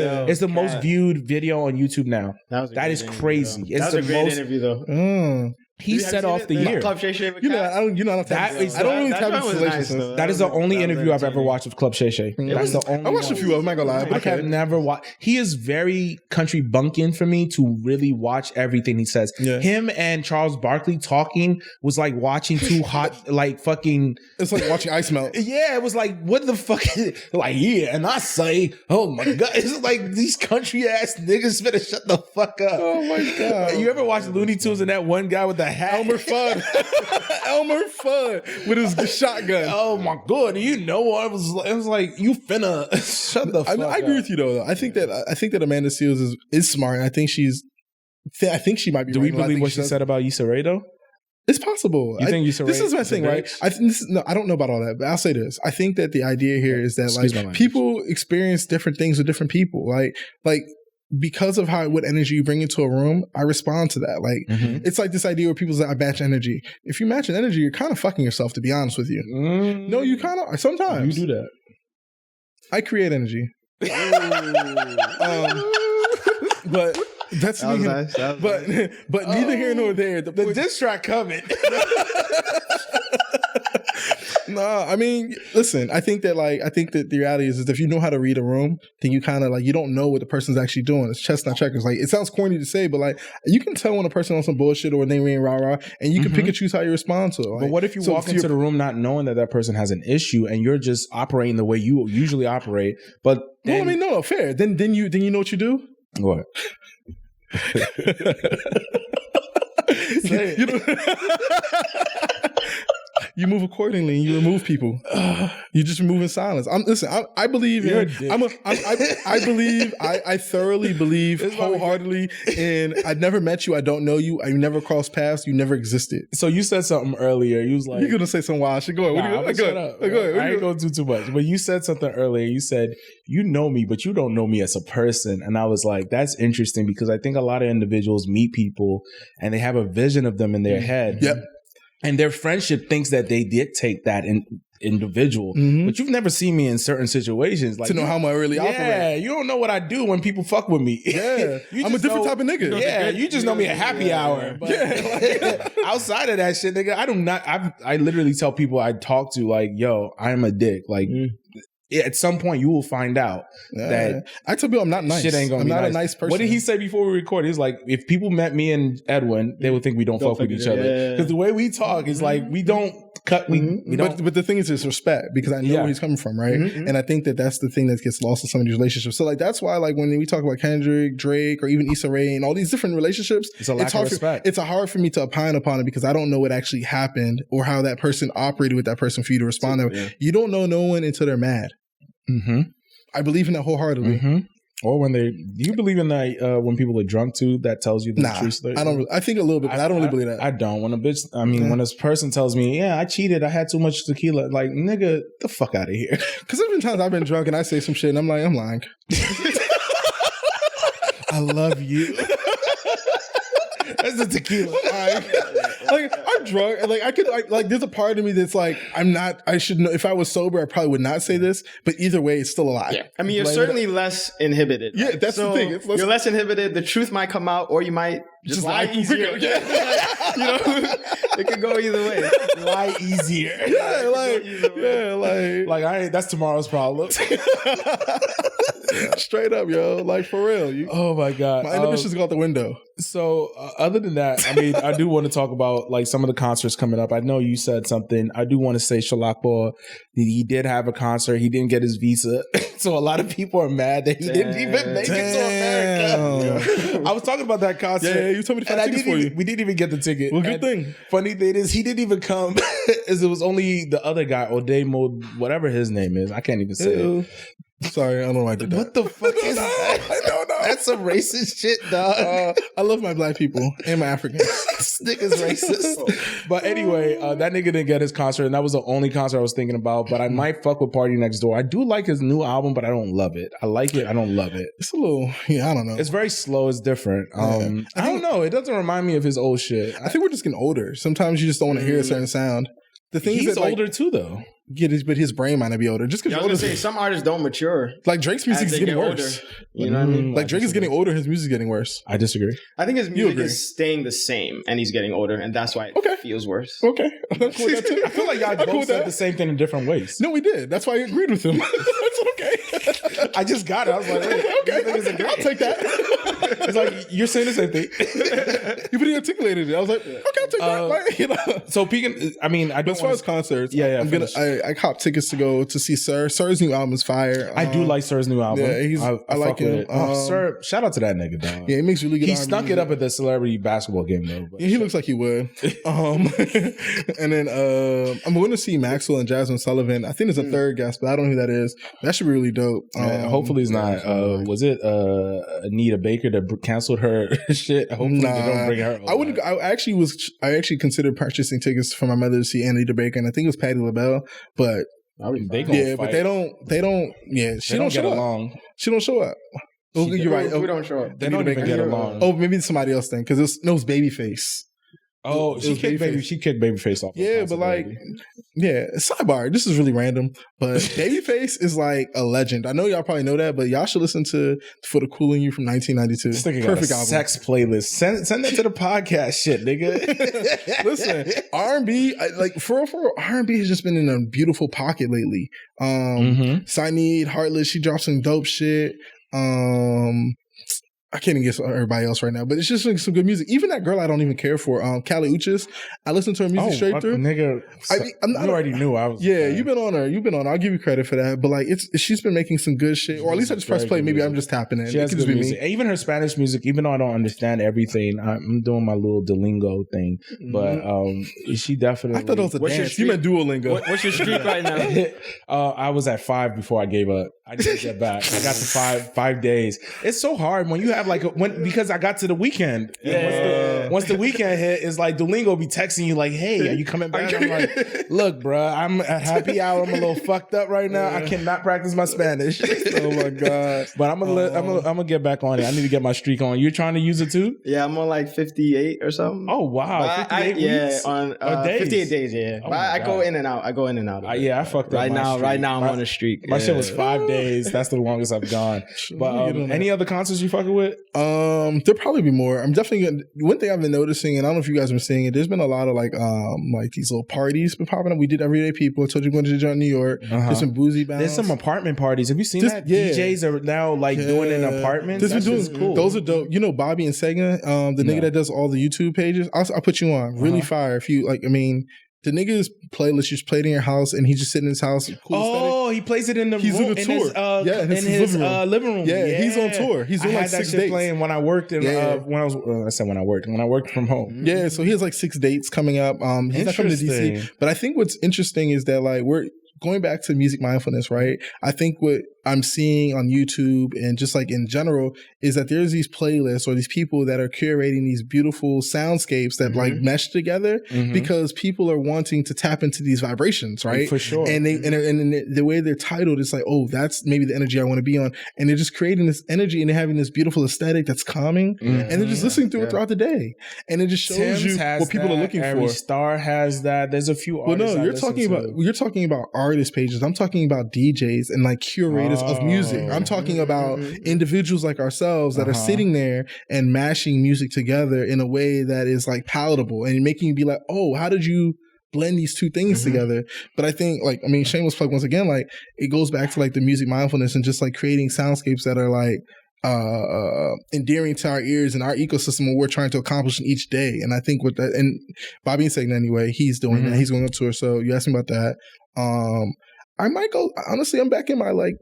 S1: it's the most viewed video on YouTube now. That is crazy.
S4: It's that was a great interview though.
S1: He set off the year.
S4: Club Shay Shay with
S2: I don't really tap into relationships.
S1: That is the only interview I've ever watched with Club Shay Shay. That's the only.
S2: I watched a few of them. I'm not gonna lie.
S1: I have never watched. He is very country bunking for me to really watch everything he says. Yeah. Him and Charles Barkley talking was like watching two hot, like fucking.
S2: It's like watching ice melt.
S1: Yeah, it was like, what the fuck? Like, yeah, and I say, oh my god, it's like these country ass niggas better shut the fuck up.
S2: Oh my god.
S1: You ever watch Looney Tunes and that one guy with the hat?
S2: Elmer Fudd with his shotgun.
S1: Oh my god! You know, it was like you finna shut the fuck up.
S2: I agree with you though. I think that Amanda Seales is smart. I think she might be.
S1: Do we believe what she said about Issa Rae though?
S2: It's possible.
S1: You think Issa Rae?
S2: This is my thing, right? I don't know about all that, but I'll say this. I think that the idea here is that like people experience different things with different people. Like. Because of what energy you bring into a room, I respond to that. Like, it's like this idea where people say, I match energy. If you match an energy, you're kind of fucking yourself, to be honest with you. No, you kind of, sometimes.
S1: You do that.
S2: I create energy. But that's
S4: nice.
S2: But neither here nor there.
S1: The diss track coming.
S2: Nah, I mean, listen, I think that the reality is if you know how to read a room, then you kind of like, you don't know what the person's actually doing. It's chess, not checkers. Like, it sounds corny to say, but like, you can tell when a person on some bullshit or when they ain't rah-rah, and you can pick and choose how you respond to it. Like,
S1: but what if you walk into the room not knowing that person has an issue and you're just operating the way you usually operate? But then,
S2: well, I mean, no, fair. Then you know what you do?
S1: What?
S2: Say it. You move accordingly and you remove people. You just remove in silence. I believe in. I thoroughly believe wholeheartedly in. I never met you. I don't know you. I never crossed paths. You never existed.
S1: So you said something earlier. You was like,
S2: you're gonna say some wild shit. Go ahead.
S1: Go ahead. I ain't gonna do too much. But you said something earlier. You said you know me, but you don't know me as a person. And I was like, that's interesting because I think a lot of individuals meet people and they have a vision of them in their head.
S2: Yep.
S1: And their friendship thinks that they dictate that individual. But you've never seen me in certain situations. Like,
S2: to know how I really operate.
S1: Yeah, you don't know what I do when people fuck with me.
S2: Yeah, I'm a different type of nigga.
S1: Yeah, you just know me at happy hour. But outside of that shit, nigga, I literally tell people I talk to like, yo, I'm a dick. Like, at some point you will find out that
S2: I tell people I'm not nice.
S1: Shit ain't gonna be
S2: not
S1: nice.
S2: a nice person.
S1: What did he say before we recorded? He's like, if people met me and Edwin, they would think we don't fuck with each other. Because the way we talk is like, we don't cut. We don't.
S2: But the thing is, it's respect because I know where he's coming from, right? And I think that that's the thing that gets lost in some of these relationships. So like that's why like when we talk about Kendrick, Drake, or even Issa Rae and all these different relationships,
S1: it's a lack of respect.
S2: It's hard for me to opine upon it because I don't know what actually happened or how that person operated with that person for you to respond to it. You don't know no one until they're mad. I believe in that wholeheartedly.
S1: Or do you believe in that when people are drunk too? That tells you the truth.
S2: I don't. I think a little bit, but I don't really believe that.
S1: I don't. When a person tells me, yeah, I cheated, I had too much tequila, like, nigga, the fuck out of here.
S2: Because there's been times I've been drunk and I say some shit and I'm like, I'm lying.
S1: I love you. That's the tequila.
S2: Like I'm drunk and like I could like there's a part of me that's like I should know if I was sober I probably would not say this, but either way it's still a lie.
S4: Yeah. I mean you're certainly less inhibited.
S2: Yeah, that's the thing.
S4: You're less inhibited. The truth might come out or you might just lie easier. You know, it could go either way.
S1: Lie easier. Like I ain't. That's tomorrow's problem.
S2: Straight up, yo. Like, for real.
S1: Oh my God.
S2: My inhibitions go out the window.
S1: So other than that, I mean, I do want to talk about like some of the concerts coming up. I know you said something. I do want to say Shalakbo, he did have a concert. He didn't get his visa. So a lot of people are mad that he didn't even make it to America. I was talking about that concert.
S2: Yeah, you told me to find tickets for you.
S1: We didn't even get the ticket.
S2: Well, good thing.
S1: Funny thing is, he didn't even come. It was only the other guy, Odemo, whatever his name is. I can't even say it.
S2: Sorry, I don't know why I did that.
S1: What the fuck is that?
S2: I don't know.
S1: That's some racist shit, dog.
S2: I love my black people and my Africans.
S1: This nigga's racist. But anyway, that nigga didn't get his concert, and that was the only concert I was thinking about. But I might fuck with Party Next Door. I do like his new album, but I don't love it. I like it. I don't love it.
S2: It's a little, I don't know.
S1: It's very slow. It's different. I don't know. It doesn't remind me of his old shit.
S2: I think we're just getting older. Sometimes you just don't want to hear a certain sound. The thing
S1: He's
S2: is that,
S1: older too, though.
S2: But his brain might not be older. Just because
S4: I was gonna say some artists don't mature.
S2: Like Drake's music is getting worse.
S4: Older. You know what I mean?
S2: Like Drake is getting older, his music is getting worse.
S1: I disagree.
S4: I think his music is staying the same, and he's getting older, and that's why it feels worse.
S2: Okay, I'm cool with that too.
S1: I feel like y'all both said the same thing in different ways.
S2: No, we did. That's why I agreed with him. That's okay.
S1: I just got it. I was like,
S2: okay, I'll take that.
S1: It's like you're saying the same thing.
S2: But he articulated it. I was like, okay, I'll take that. Like, you know.
S1: So peeking. I mean,
S2: but as far as concerts, I cop tickets to go to see Sir. Sir's new album is fire.
S1: I do like Sir's new album.
S2: Yeah, I like it.
S1: Sir, shout out to that nigga, dog.
S2: Yeah, he makes really good.
S1: He snuck it up at the celebrity basketball game though.
S2: Yeah, he looks like he would. And then I'm going to see Maxwell and Jasmine Sullivan. I think there's a third guest, but I don't know who that is. That should be really dope.
S1: Hopefully it's not. Was it Anita Baker that canceled her shit? Hopefully they don't bring her.
S2: I wouldn't. I actually considered purchasing tickets for my mother to see Anita Baker, and I think it was Patti LaBelle, but.
S1: But they
S2: don't. Yeah, she don't show up. She don't show up. You're right.
S4: We don't show up.
S1: They don't even get along.
S2: Oh, maybe it's somebody else then, because it was Babyface.
S1: Oh, she kicked Babyface off.
S2: Yeah, but like, sidebar. This is really random, but Babyface is like a legend. I know y'all probably know that, but y'all should listen to "For the Cooling You" from 1992.
S1: This nigga Perfect got a album. Sex playlist. Send that to the podcast, shit, nigga.
S2: Listen, R&B, like for R&B has just been in a beautiful pocket lately. Sinead, Heartless, she dropped some dope shit. I can't even guess everybody else right now, but it's just like some good music. Even that girl I don't even care for, Kali Uchis. I listened to her music straight through.
S1: Nigga, you already knew I was.
S2: Yeah, you've been on her. I'll give you credit for that. But like, she's been making some good shit. Or at least I just press play. Maybe I'm just tapping in.
S1: She has good music. Even her Spanish music, even though I don't understand everything, I'm doing my little Duolingo thing. But she definitely.
S2: I thought it was a dance. You meant Duolingo.
S4: What's your streak right now?
S1: I was at 5 before I gave up. I didn't get back. I got to 5 days. It's so hard when you have like because I got to the weekend.
S4: Yeah.
S1: Once the weekend hit, it's like Duolingo be texting you like, "Hey, are you coming back?" I'm like, "Look, bro, I'm at happy hour. I'm a little fucked up right now. I cannot practice my Spanish."
S2: Oh my god!
S1: But I'm gonna get back on it. I need to get my streak on. You're trying to use it too?
S4: Yeah, I'm on like 58 or something.
S1: Oh wow, 58 weeks?
S4: On 58 days. Yeah,
S1: oh
S4: I go in and out.
S1: I fucked up.
S4: Right now, I'm on a streak.
S1: My shit was 5 days. That's the longest I've gone. But any other concerts you fucking with?
S2: There'll probably be more. I'm definitely gonna, one thing I've been noticing, and I don't know if you guys have been seeing it, there's been a lot of like these little parties been popping up. We did Everyday People. I told you we're going to join New York. There's some boozy bounce.
S1: There's some apartment parties. Have you seen that? Yeah. DJs are now like doing in apartments. That's just cool.
S2: Those are dope. You know Bobby and Sega, the nigga that does all the YouTube pages. I'll put you on. Really fire. If you like, I mean. The nigga's playlist just played in your house, and he's just sitting in his house. Cool
S1: he plays it in the
S2: he's
S1: room.
S2: On a tour.
S1: In his living room.
S2: Yeah, he's on tour. He's doing like 6 dates.
S1: Playing when I worked when I worked from home.
S2: Yeah, so he has like 6 dates coming up. He's not coming to DC, but I think what's interesting is that like we're going back to music mindfulness, right? I think what I'm seeing on YouTube and just like in general is that there's these playlists or these people that are curating these beautiful soundscapes that like mesh together because people are wanting to tap into these vibrations, right?
S1: For sure.
S2: And the way they're titled is like, oh, that's maybe the energy I want to be on. And they're just creating this energy and they're having this beautiful aesthetic that's calming and they're just listening to it throughout the day. And it just shows you what people are looking for.
S1: Every Star has that. There's a few artists.
S2: Well, no, you're talking about artist pages. I'm talking about DJs and like curators of music. I'm talking about individuals like ourselves that are sitting there and mashing music together in a way that is like palatable and making you be like, oh, how did you blend these two things together? But I think like, I mean, shameless plug once again, like it goes back to like the music mindfulness and just like creating soundscapes that are like endearing to our ears and our ecosystem what we're trying to accomplish in each day. And I think with that, and Bobby ain't saying anyway, he's doing that. He's going on tour. So you asked me about that. I might go, honestly, I'm back in my like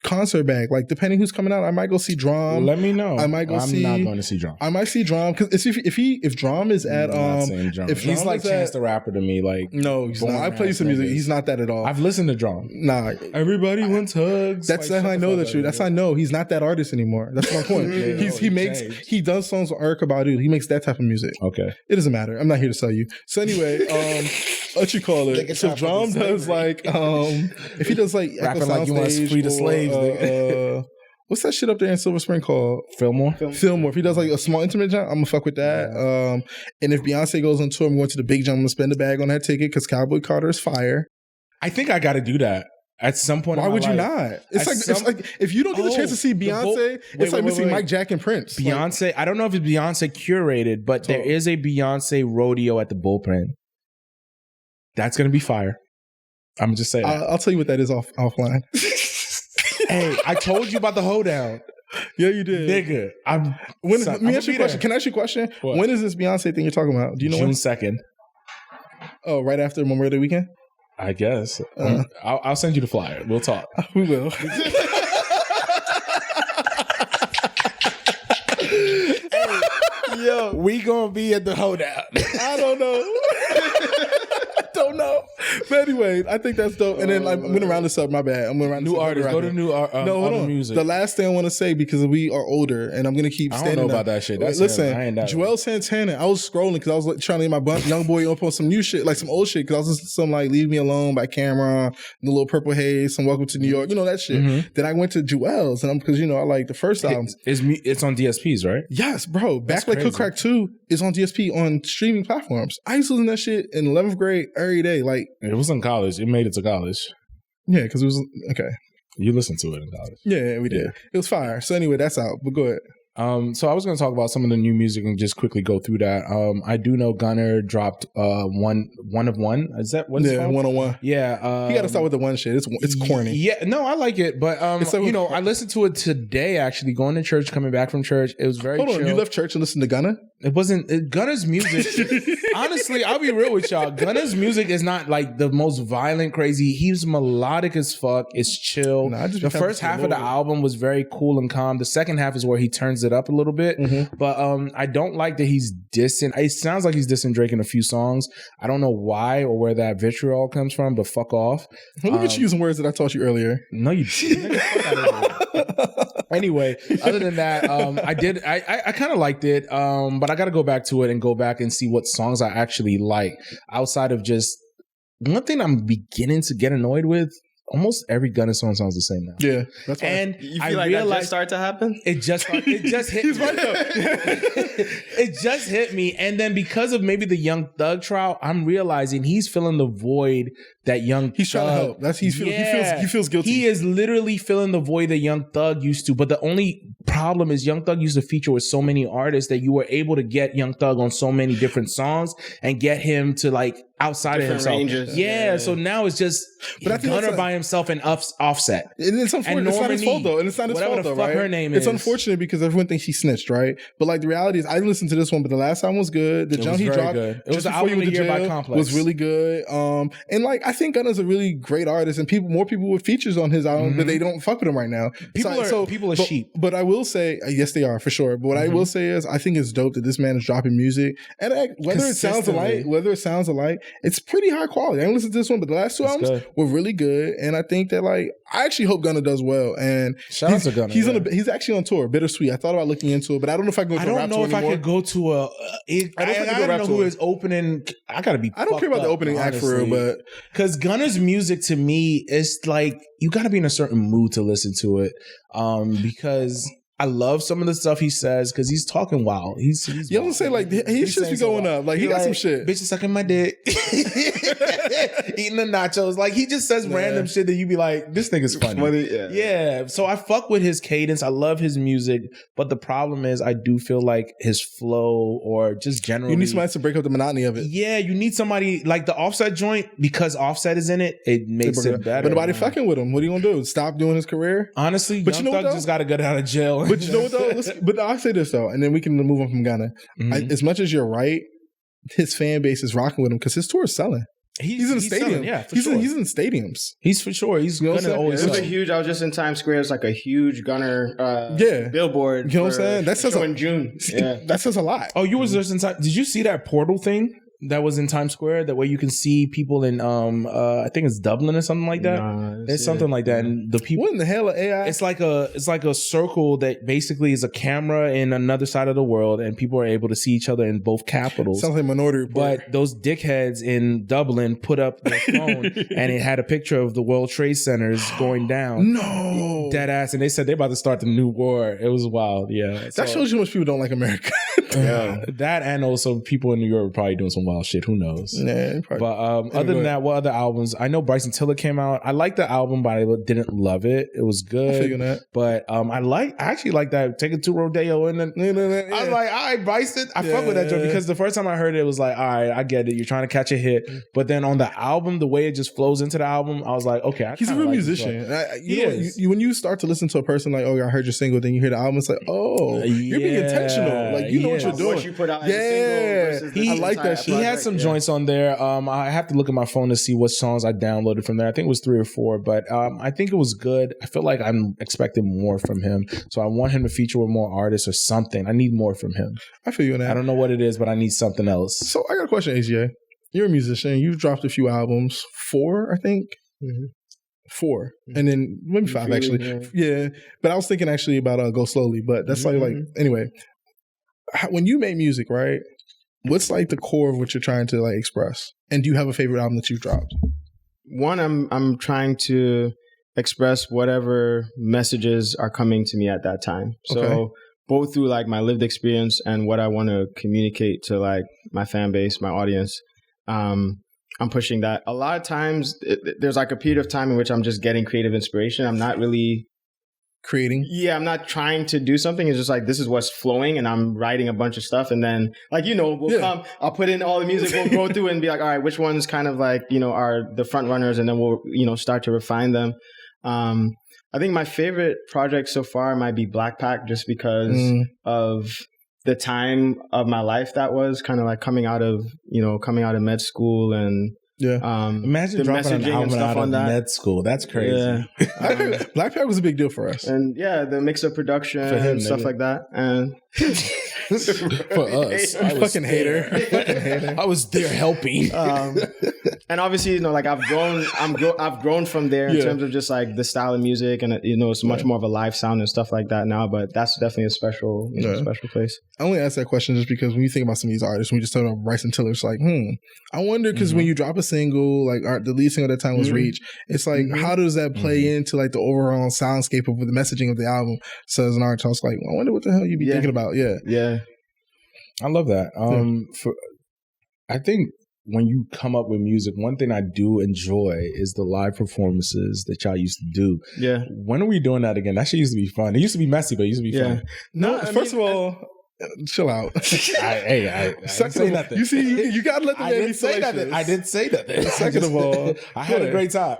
S2: concert bag. Like depending who's coming out, I might go see Drum.
S1: Let me know.
S2: I might go
S1: I'm not going to see Drum.
S2: I might see Drum because if Drum is at
S1: if he's like Chance the Rapper to me, like
S2: no, he's not. I play some music. He's not that at all.
S1: I've listened to Drum.
S2: Nah,
S1: everybody wants hugs.
S2: That's like, how I know that you. That's how I know he's not that artist anymore. That's my point. He does songs with Erykah Badu. He makes that type of music.
S1: Okay,
S2: it doesn't matter. I'm not here to sell you. So anyway, what you call it? So Drum does like if he does like
S1: rapping like you want to free the slaves.
S2: What's that shit up there in Silver Spring called?
S1: Fillmore.
S2: If he does like a small intimate jump, I'm gonna fuck with that. And if Beyonce goes on tour, I'm going to the big jump. I'm gonna spend a bag on that ticket because Cowboy Carter is fire.
S1: I think I got to do that at some point.
S2: Why would you not? It's like if you don't get the chance to see Beyonce, it's like missing Mike, Jack, and Prince.
S1: Beyonce. Like, I don't know if it's Beyonce curated, but there is a Beyonce rodeo at the Bullpen. That's gonna be fire. I'm just saying.
S2: I'll tell you what that is offline.
S1: Hey, I told you about the hoedown.
S2: Yeah, you did.
S1: Nigga.
S2: Let me ask you a question. Can I ask you a question? What? When is this Beyonce thing you're talking about? Do you know
S1: June 2nd.
S2: Oh, right after Memorial Day weekend?
S1: I guess. I'll send you the flyer. We'll talk.
S2: We will.
S1: Hey, yo, we gonna be at the hoedown.
S2: I don't know. Don't know. But anyway, I think that's dope. And then I'm going to round this up. My bad. I'm going to round
S1: new
S2: this up.
S1: Artists. Go to new art music.
S2: The last thing I want to say, because we are older and I'm going to keep standing
S1: I don't know about that shit.
S2: Listen, Joel Santana, I was scrolling because I was like, trying to get my young boy up on some new shit, like some old shit, because I was listening to some like Leave Me Alone by Cameron, The Little Purple Haze, some Welcome to New York, you know, that shit. Then I went to Joel's and because, you know, I like the first album.
S1: It's on DSPs, right?
S2: Yes, bro. Back Like Cook Crack 2 is on DSP on streaming platforms. I used to listen to that shit in 11th grade every day. Like,
S1: it was in college. It made it to college.
S2: Yeah, because it was okay.
S1: You listened to it in college.
S2: Yeah, we did. It was fire. So anyway, that's out. But go ahead.
S1: So I was going to talk about some of the new music and just quickly go through that. I do know Gunner dropped one of one. Is that what it's called?
S2: 101.
S1: Yeah.
S2: You got to start with the one shit. It's corny.
S1: Yeah. No, I like it. But, you know, I listened to it today, actually, going to church, coming back from church. It was very chill.
S2: Hold on. You left church and listened to Gunner?
S1: It wasn't Gunner's music. Honestly, I'll be real with y'all. Gunner's music is not like the most violent, crazy. He's melodic as fuck. It's chill. The first half of the album was very cool and calm. The second half is where he turns it up a little bit. But I don't like that he's dissing. It sounds like he's dissing Drake in a few songs. I don't know why or where that vitriol comes from, but fuck off.
S2: Well, look at you using words that I taught you earlier.
S1: No, you didn't. Anyway, other than that, I kind of liked it, but I got to go back to it and go back and see what songs I actually like outside of just one thing I'm beginning to get annoyed with. Almost every Gunna song sounds the same now.
S2: Yeah, that's right.
S4: And you feel like that just started to happen?
S1: It just hit
S2: He's
S1: me.
S2: right though.
S1: It just hit me. And then because of maybe the Young Thug trial, I'm realizing he's filling the void that Young
S2: He's
S1: Thug.
S2: trying to help. He feels guilty.
S1: He is literally filling the void that Young Thug used to. But the only problem is Young Thug used to feature with so many artists that you were able to get Young Thug on so many different songs and get him to like outside
S4: different
S1: of himself.
S4: Ranges.
S1: Yeah, so now it's just Gunna by himself and Offset.
S2: And it's unfortunate. It's not his fault though. And it's not his fault though, right?
S1: Her name
S2: it's
S1: is.
S2: unfortunate because everyone thinks he snitched, right? But like the reality is I listened to this one, but the last album was good. The jump he dropped
S1: it was the album of the year by Complex.
S2: Was really good. And like I think Gunna's a really great artist and more people with features on his album, but they don't fuck with him right now.
S1: People are sheep.
S2: But I will say, yes, they are for sure. But what I will say is I think it's dope that this man is dropping music. And whether it sounds alike, it's pretty high quality. I didn't listen to this one, but the last two albums were really good. And I think that like I actually hope Gunna does well. And
S1: shout out to Gunna.
S2: He's actually on tour. Bittersweet. I thought about looking into it, but I don't know if I can go to a rap tour anymore.
S1: I could go to a. I don't know who is opening. I gotta be.
S2: I don't care about the opening act for real, but
S1: because Gunna's music to me is like you got to be in a certain mood to listen to it. Because I love some of the stuff he says because he's talking wild. He's
S2: you know what I'm saying? Like his shit be going up. Like he got some shit.
S1: Bitches sucking my dick, eating the nachos. Like he just says random shit that you be like, this nigga's funny. Yeah. So I fuck with his cadence. I love his music, but the problem is I do feel like his flow or just generally,
S2: you need somebody to break up the monotony of it.
S1: Yeah, you need somebody like the Offset joint because Offset is in it. It makes it better.
S2: But nobody fucking with him. What are you gonna do? Stop doing his career?
S1: Honestly, but Young Thug just got to get out of jail.
S2: But you know what though? But I'll say this though, and then we can move on from Ghana. As much as you're right, his fan base is rocking with him because his tour is selling. He's in a stadium. He's in stadiums.
S1: He's for sure. He's gonna always.
S4: It was a huge. I was just in Times Square. It's like a huge Gunner. Billboard.
S2: You know what I'm saying? That says
S4: in June. Yeah,
S2: that says a lot.
S1: Oh, you was just in time. Did you see that portal thing? That was in Times Square, that way you can see people in I think it's Dublin or something like that. It's something like that, and the people.
S2: What in the hell are AI?
S1: It's like a circle that basically is a camera in another side of the world, and people are able to see each other in both capitals.
S2: Sounds like Minority Report.
S1: But those dickheads in Dublin put up their phone, and it had a picture of the World Trade Centers going down.
S2: No,
S1: dead ass, and they said they're about to start the new war. It was wild. Yeah,
S2: that shows you how much people don't like America.
S1: That and also people in New York are probably doing some wild shit. Who knows?
S2: Yeah,
S1: but other than that, what other albums? I know Bryson Tiller came out. I liked the album, but I didn't love it. It was good.
S2: I feel that.
S1: But I actually like that Take It to Rodeo. And then I was like, all right, Bryson. I fuck with that joke because the first time I heard it, it was like, all right, I get it. You're trying to catch a hit. But then on the album, the way it just flows into the album, I was like, okay,
S2: he's a real musician. When you start to listen to a person like, oh, I heard your single, then you hear the album, it's like, oh, you're being intentional. Like, you know what you're doing.
S4: What you put out as a single
S2: I like that shit.
S1: He had some joints on there. I have to look at my phone to see what songs I downloaded from there. I think it was 3 or 4, but I think it was good. I feel like I'm expecting more from him. So I want him to feature with more artists or something. I need more from him.
S2: I feel you on that.
S1: I don't know what it is, but I need something else.
S2: So I got a question, AJ. You're a musician. You've dropped a few albums. 4, I think. 4. And then maybe 5 actually. Yeah. But I was thinking actually about Go Slowly, but that's like anyway. When you make music, right? What's like the core of what you're trying to like express? And do you have a favorite album that you've dropped?
S4: One, I'm trying to express whatever messages are coming to me at that time. So both through like my lived experience and what I want to communicate to like my fan base, my audience. I'm pushing that. A lot of times there's like a period of time in which I'm just getting creative inspiration. I'm not really
S2: creating.
S4: Yeah, I'm not trying to do something. It's just like, this is what's flowing and I'm writing a bunch of stuff. And then like, we'll come, I'll put in all the music, we'll go through and be like, all right, which ones kind of like, are the front runners? And then we'll, start to refine them. I think my favorite project so far might be Blackpack just because of the time of my life that was kind of like coming out of med school and
S1: imagine dropping an album out of med school. That's crazy.
S2: Yeah. Blackpack was a big deal for us.
S4: And the mix of production and stuff like that. And
S1: for us,
S2: I fucking hater.
S1: I was there helping.
S4: And obviously, like I've grown from there in terms of just like the style of music, and it's much more of a live sound and stuff like that now. But that's definitely a special, special place.
S2: I only ask that question just because when you think about some of these artists, when we just talk about Bryson Tiller, it's like, I wonder because when you drop a single, like the lead single at that time was Reach, it's like, how does that play into like the overall soundscape of the messaging of the album? So as an artist, I was like, I wonder what the hell you be thinking about.
S4: Yeah.
S1: I love that. I think when you come up with music, one thing I do enjoy is the live performances that y'all used to do.
S4: Yeah.
S1: When are we doing that again? That shit used to be fun. It used to be messy, but it used to be fun.
S2: No, first of all, chill out.
S1: I say nothing.
S2: You see, you gotta let the man be selective.
S1: I didn't say nothing.
S2: Second of all,
S1: I had a great time.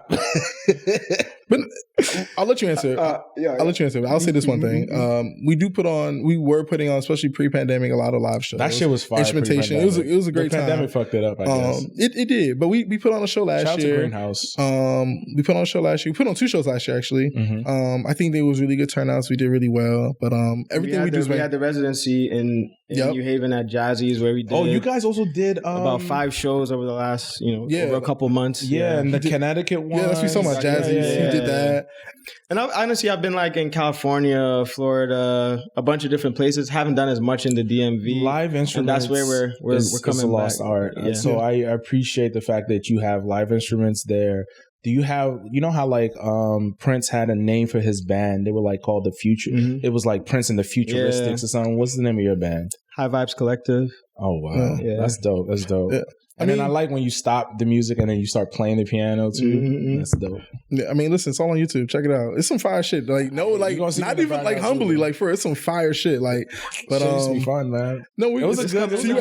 S2: But I'll let you answer. I'll let you answer. I'll say this one thing. We were putting on, especially pre-pandemic, a lot of live shows.
S1: That shit was fire.
S2: Instrumentation. It was a great time.
S1: The pandemic fucked it up, I guess.
S2: It did. But we put on a show last year.
S1: Shout out to Greenhouse.
S2: We put on a show last year. We put on 2 shows last year, actually. I think there was really good turnouts. We did really well. But everything we do.
S4: We had the residency in New Haven at Jazzy's where we did.
S1: Oh, you guys also did
S4: about 5 shows over the last, over a couple months.
S1: Yeah, and the Connecticut one.
S2: Yeah, that's what we talking about. Jazzy's. He did that.
S4: And honestly, I've been like in California, Florida, a bunch of different places. Haven't done as much in the DMV.
S1: Live instruments.
S4: And that's where we're coming
S1: lost
S4: back.
S1: art. Yeah. So I appreciate the fact that you have live instruments there. Do you have, you know how like Prince had a name for his band? They were like called the Future. It was like Prince and the Futuristics or something. What's the name of your band?
S4: High Vibes Collective.
S1: Oh wow, that's dope. That's dope. Yeah. Then I like when you stop the music and then you start playing the piano too. That's dope.
S2: Yeah, I mean, listen, it's all on YouTube. Check it out. It's some fire shit. Like not even like humbly. Like for it's some fire shit. Like, but
S1: it used to be fun, man.
S2: No,
S1: it was a good.
S2: So you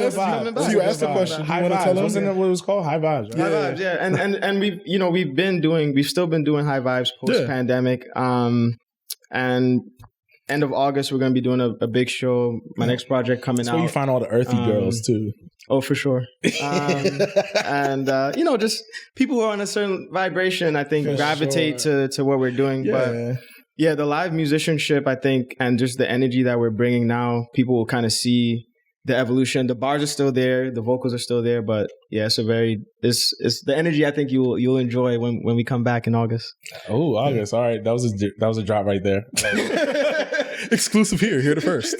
S2: asked the question.
S1: High Vibes. Wasn't that what it was called? High Vibes.
S4: Right? High Vibes. Yeah, and we've still been doing High Vibes post pandemic. And end of August, we're going to be doing a big show. My next project coming out.
S1: That's where you find all the earthy girls too.
S4: Oh, for sure. And, just people who are on a certain vibration, I think, gravitate to what we're doing. Yeah. But yeah, the live musicianship, I think, and just the energy that we're bringing now, people will kind of see the evolution. The bars are still there. The vocals are still there. But yeah, it's the energy I think you'll enjoy when we come back in August.
S1: Oh, August. All right. That was a drop right there.
S2: Exclusive here the first.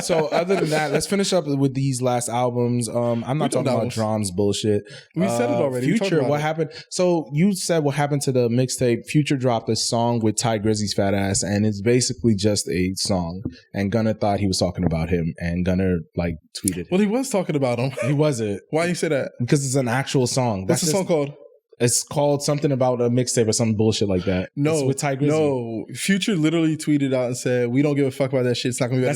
S1: So other than that, let's finish up with these last albums. I'm not talking about Drum's bullshit.
S2: We said it already.
S1: Future, what happened? So you said what happened to the mixtape. Future dropped a song with Ty Grizzy's fat ass, and it's basically just a song. And Gunna thought he was talking about him, and Gunna like tweeted.
S2: Well, he was talking about him.
S1: He wasn't.
S2: Why you say that?
S1: Because it's an actual song.
S2: What's the song called?
S1: It's called something about a mixtape or some bullshit like that.
S2: No,
S1: it's with Ty Grizzy.
S2: No, Future literally tweeted out and said, "We don't give a fuck about that shit. It's not gonna be."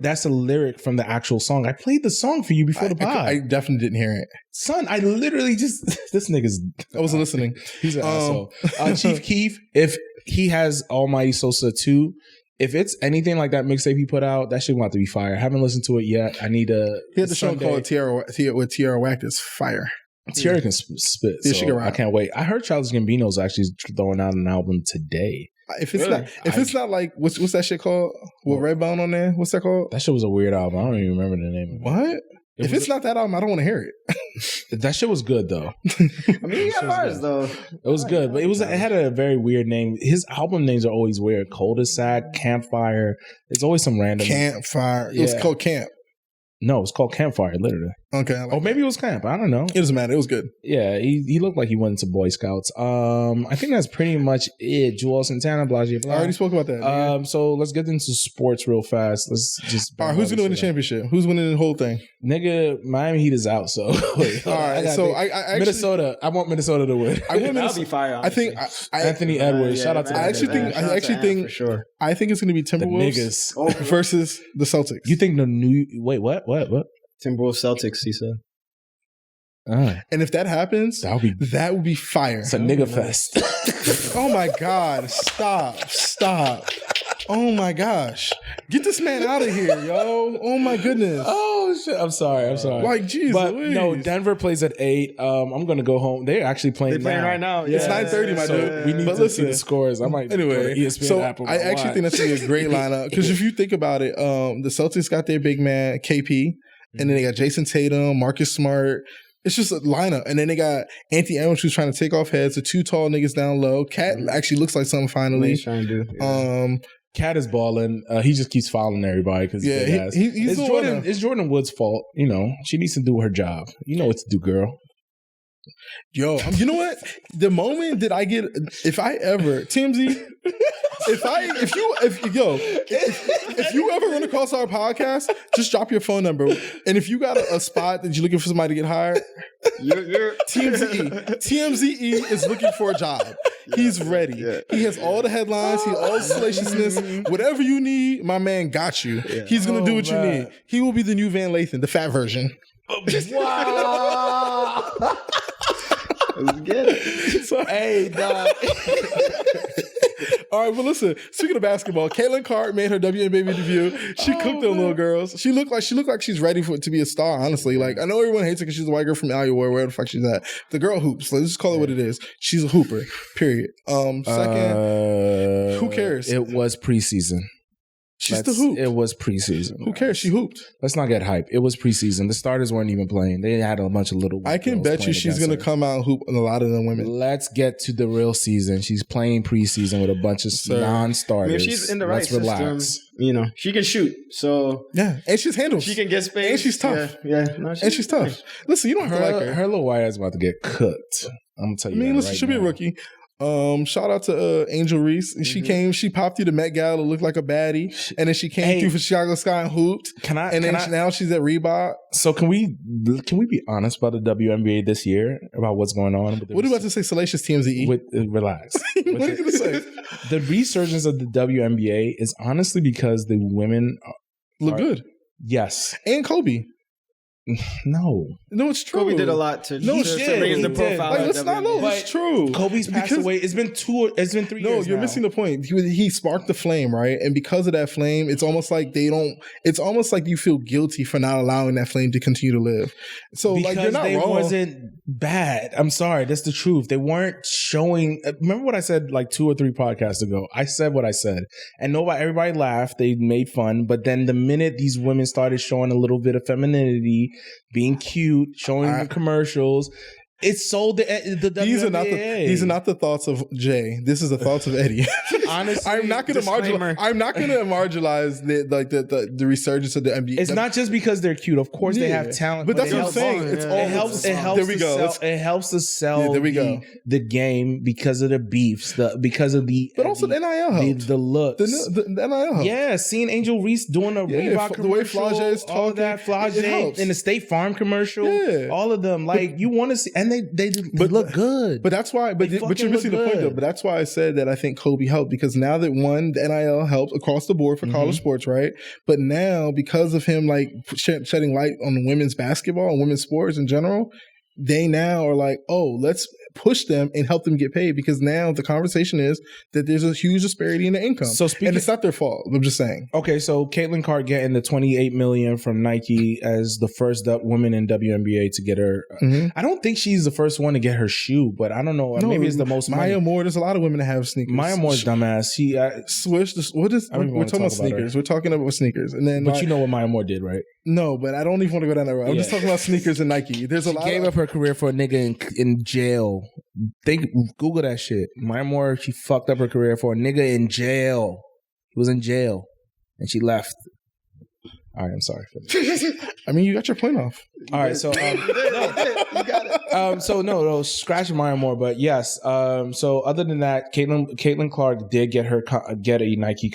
S1: That's a lyric from the actual song. I played the song for you before the pod.
S2: I definitely didn't hear it,
S1: son. I literally just this nigga's.
S2: I wasn't listening.
S1: He's an asshole. Chief Keef, if he has Almighty Sosa 2, if it's anything like that mixtape he put out, that shit want to be fire. I haven't listened to it yet. I need a.
S2: He had the song called Tierra Whack. It's fire.
S1: Tierra can spit, so I can't wait. I heard Childish Gambino's actually throwing out an album today.
S2: If it's not like what's that shit called? With Redbone on there? What's that called?
S1: That shit was a weird album. I don't even remember the name of it.
S2: What? If it's not that album, I don't want to hear it.
S1: That shit was good though.
S4: I mean, he got bars though.
S1: It was good, but it had a very weird name. His album names are always weird. Cul-de-sac, Campfire. It's always some random
S2: Campfire. It was called Camp.
S1: No, it's called Campfire, literally.
S2: Okay.
S1: Maybe it was Camp. I don't know.
S2: It doesn't matter. It was good.
S1: Yeah, he looked like he went to Boy Scouts. I think that's pretty much it. Joel Santana, blah, blah, blah.
S2: I already spoke about that.
S1: So let's get into sports real fast. Let's just.
S2: All right, who's going to win the championship? Who's winning the whole thing?
S1: Nigga, Miami Heat is out, so. Wait,
S2: all right, I actually,
S1: Minnesota. I want Minnesota to win.
S4: I want Minnesota. Be fire, honestly.
S2: I think
S1: Anthony Edwards. Shout out to
S2: I actually think for sure. I think it's going to be Timberwolves versus the Celtics.
S1: You think the new wait, what?
S4: Timberwolves Celtics, he said.
S2: And if that happens, that would be fire.
S1: It's a nigga fest.
S2: Oh my God. Stop. Oh my gosh. Get this man out of here, yo. Oh my goodness.
S1: Oh shit. I'm sorry.
S2: Like, geez,
S1: but
S2: Louise.
S1: No, Denver plays at 8. I'm gonna go home. They're actually playing.
S4: They're playing right now.
S2: Yeah. It's 9:30, my dude.
S1: We need to see the scores. I might
S2: anyway.
S1: ESPN
S2: So
S1: app
S2: I actually think that's gonna be a great lineup because if you think about it, the Celtics got their big man KP. And then they got Jason Tatum, Marcus Smart. It's just a lineup. And then they got Anthony Edwards who's trying to take off heads. The 2 tall niggas down low. Cat actually looks like something finally.
S4: He's trying to do. Yeah.
S1: Cat is balling. He just keeps fouling everybody because it's Jordan Wood's fault. You know, she needs to do her job. You know what to do, girl.
S2: Yo, you know what? The moment that I get, if I ever, TMZ, if you ever run across our podcast, just drop your phone number. And if you got a spot that you're looking for somebody to get hired, you're TMZE is looking for a job. He's ready. Yeah. He has all the headlines. He has all the salaciousness. Whatever you need, my man got you. Yeah. He's going to do what you need. He will be the new Van Lathan, the fat version.
S1: Wow.
S4: Let's get it.
S1: So, hey, dog.
S2: All right, but listen. Speaking of basketball, Caitlin Clark made her WNBA debut. She cooked them little girls. She looked like she's ready to be a star. Honestly, like I know everyone hates her because she's a white girl from Iowa, where the fuck she's at. The girl hoops. Let's just call it what it is. She's a hooper. Period. Second, who cares?
S1: It was preseason.
S2: She's the hoop.
S1: It was preseason.
S2: Who cares? She hooped.
S1: Let's not get hype. It was preseason. The starters weren't even playing. They had a bunch of little.
S2: I can bet you she's going to come out and hoop on a lot of them women.
S1: Let's get to the real season. She's playing preseason with a bunch of non-starters.
S4: I mean, if she's in the right system, you know, she can shoot. So
S2: yeah, and she's handles.
S4: She can get space.
S2: And she's tough.
S4: Yeah. No,
S2: and she's tough. Listen, you don't have to like her.
S1: Her little white ass about to get cooked. I'm gonna tell you.
S2: I mean,
S1: that
S2: listen, she'll be a rookie. Shout out to Angel Reese. Mm-hmm. She popped through the Met Gala to look like a baddie, and then she came through for Chicago Sky and hooped. Now she's at Reebok.
S1: So can we be honest about the WNBA this year about what's going on?
S2: What are you about to say? Salacious TMZ?
S1: Relax.
S2: What are you gonna say?
S1: The resurgence of the WNBA is honestly because the women
S2: look good.
S1: Yes,
S2: and Kobe.
S1: No,
S2: it's true.
S4: Kobe did a lot to raise the profile.
S2: Like, let's not know. It's true.
S1: Kobe's passed away. It's been 3 years.
S2: No, you're missing the point. He sparked the flame, right? And because of that flame, it's almost like it's almost like you feel guilty for not allowing that flame to continue to live. So
S1: because
S2: like, you're not wrong.
S1: Wasn't bad. I'm sorry. That's the truth. They weren't showing. Remember what I said like 2 or 3 podcasts ago? I said what I said, and everybody laughed. They made fun. But then the minute these women started showing a little bit of femininity, being cute, showing the commercials, it's sold the WNBA.
S2: These are not the thoughts of Jay. This is the thoughts of Eddie.
S1: Honestly,
S2: I'm not going to marginalize the resurgence of the NBA.
S1: It's not just because they're cute. Of course, they have talent,
S2: but that's what I'm saying. It helps. There we go.
S1: It helps to sell the game because of the beefs, because of the.
S2: But also the NIL helps.
S1: The looks,
S2: the NIL helps.
S1: Yeah, seeing Angel Reese doing a Reebok commercial, the way Flage is talking, all that Flage in the State Farm commercial, all of them. Like you want to see, and they look good.
S2: But that's why. But you're missing the point though. But that's why I said that I think Kobe helped, because now that the NIL helps across the board for college sports, right? But now because of him like shedding light on women's basketball and women's sports in general, they now are like, oh, let's push them and help them get paid, because now the conversation is that there's a huge disparity in the income. And it's not their fault. I'm just saying. Okay, so Caitlin Clark getting the $28 million from Nike as the first woman in WNBA to get her. I don't think she's the first one to get her shoe, but I don't know. No, maybe it's the most. Maya Moore. There's a lot of women that have sneakers.
S1: Maya Moore's dumbass. She
S2: Swish. We're talking about sneakers. We're talking about sneakers, and then.
S1: But you know what Maya Moore did, right?
S2: No, but I don't even want to go down that road. I'm just talking about sneakers and Nike. There's a lot.
S1: She gave up her career for a nigga in jail. Google that shit. Maya Moore, she fucked up her career for a nigga in jail. He was in jail, and she left. All right, I'm sorry.
S2: I mean, you got your point off.
S1: All right, so you got it. So scratch Maya Moore, but yes. So other than that, Caitlin Clark did get a Nike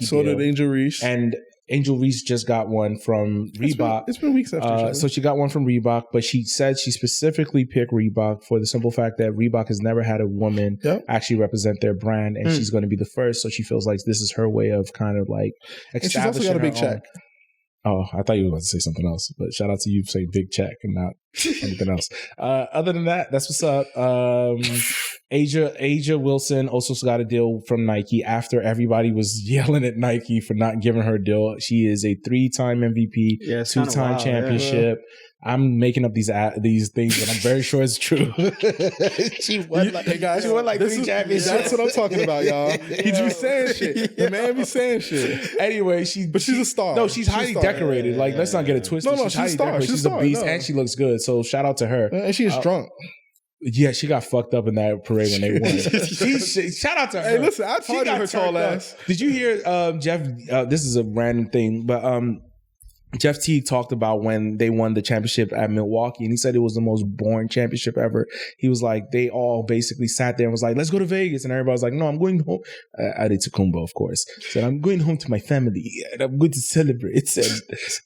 S2: So
S1: deal.
S2: did Angel Reese,
S1: and Angel Reese just got one from Reebok.
S2: It's been weeks after.
S1: So she got one from Reebok, but she said she specifically picked Reebok for the simple fact that Reebok has never had a woman actually represent their brand, and she's going to be the first. So she feels like this is her way of kind of like establishing. And she's also got a big check. Oh, I thought you were going to say something else, but shout out to you for saying big check and not anything else. Other than that, that's what's up. Asia Wilson also got a deal from Nike after everybody was yelling at Nike for not giving her a deal. She is a 3-time MVP, 2-time championship. Yeah. I'm making up these things, and I'm very sure it's true. She won like 3 championships.
S2: That's what I'm talking about, y'all. He just be saying shit. The man be saying shit.
S1: Anyway, she's a star. No, she's highly decorated. Like, let's not get it twisted.
S2: No, she's highly decorated.
S1: She's a beast, and she looks good. So shout out to her.
S2: And she is drunk.
S1: Yeah, she got fucked up in that parade when they won. Shout out to her.
S2: Hey, listen, I told her tall ass.
S1: Did you hear Jeff? This is a random thing, but Jeff Teague talked about when they won the championship at Milwaukee, and he said it was the most boring championship ever. He was like, they all basically sat there and was like, let's go to Vegas. And everybody was like, no, I'm going home. Adetokunbo, of course, said, I'm going home to my family and I'm going to celebrate.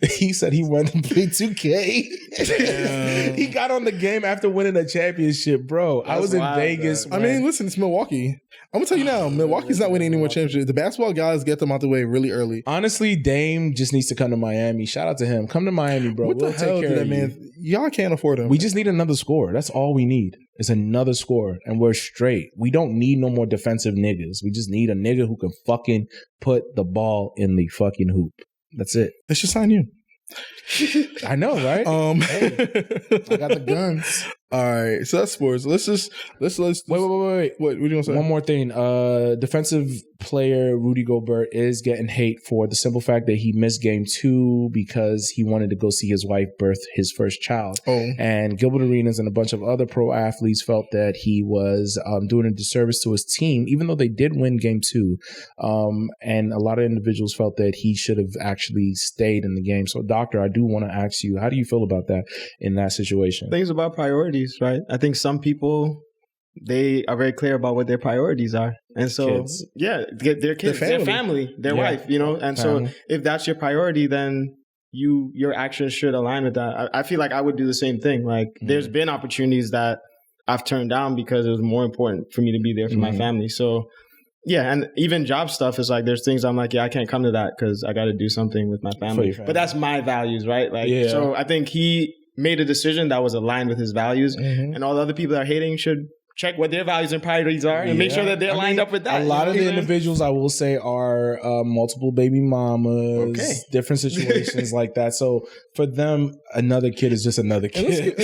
S1: He said he went and played 2K. He got on the game after winning a championship, bro. I was in Vegas.
S2: I mean, listen, it's Milwaukee. I'm going to tell you now, Milwaukee's not winning any more championships. The basketball guys get them out the way really early.
S1: Honestly, Dame just needs to come to Miami. Shout out to him. Come to Miami, bro.
S2: What the hell did that man? Y'all can't afford him.
S1: We just need another scorer. That's all we need. Is another scorer, and we're straight. We don't need no more defensive niggas. We just need a nigga who can fucking put the ball in the fucking hoop. That's it.
S2: They should sign you.
S1: I know, right? Hey, I got the guns.
S2: All right, so that's sports. Let's
S1: wait.
S2: What are you gonna say?
S1: One more thing. Defensive player Rudy Gobert is getting hate for the simple fact that he missed game 2 because he wanted to go see his wife birth his first child. And Gilbert Arenas and a bunch of other pro athletes felt that he was doing a disservice to his team, even though they did win game 2. And a lot of individuals felt that he should have actually stayed in the game. So, Doctor, I do want to ask you, how do you feel about that in that situation?
S4: Things about priorities. priorities, right? I think some people, they are very clear about what their priorities are. And so,
S1: Kids.
S4: yeah, their kids, their family, their wife, you know? And
S1: family.
S4: so if that's your priority, then your actions should align with that. I feel like I would do the same thing. Like there's been opportunities that I've turned down because it was more important for me to be there for my family. So yeah, and even job stuff is like, there's things I'm like, yeah, I can't come to that because I got to do something with my family. But that's my values, right? Like, so I think he made a decision that was aligned with his values, and all the other people that are hating should check what their values and priorities are and make sure that they're lined up with that.
S1: A lot of the individuals, I will say, are multiple baby mamas, different situations like that. So for them, another kid is just another kid.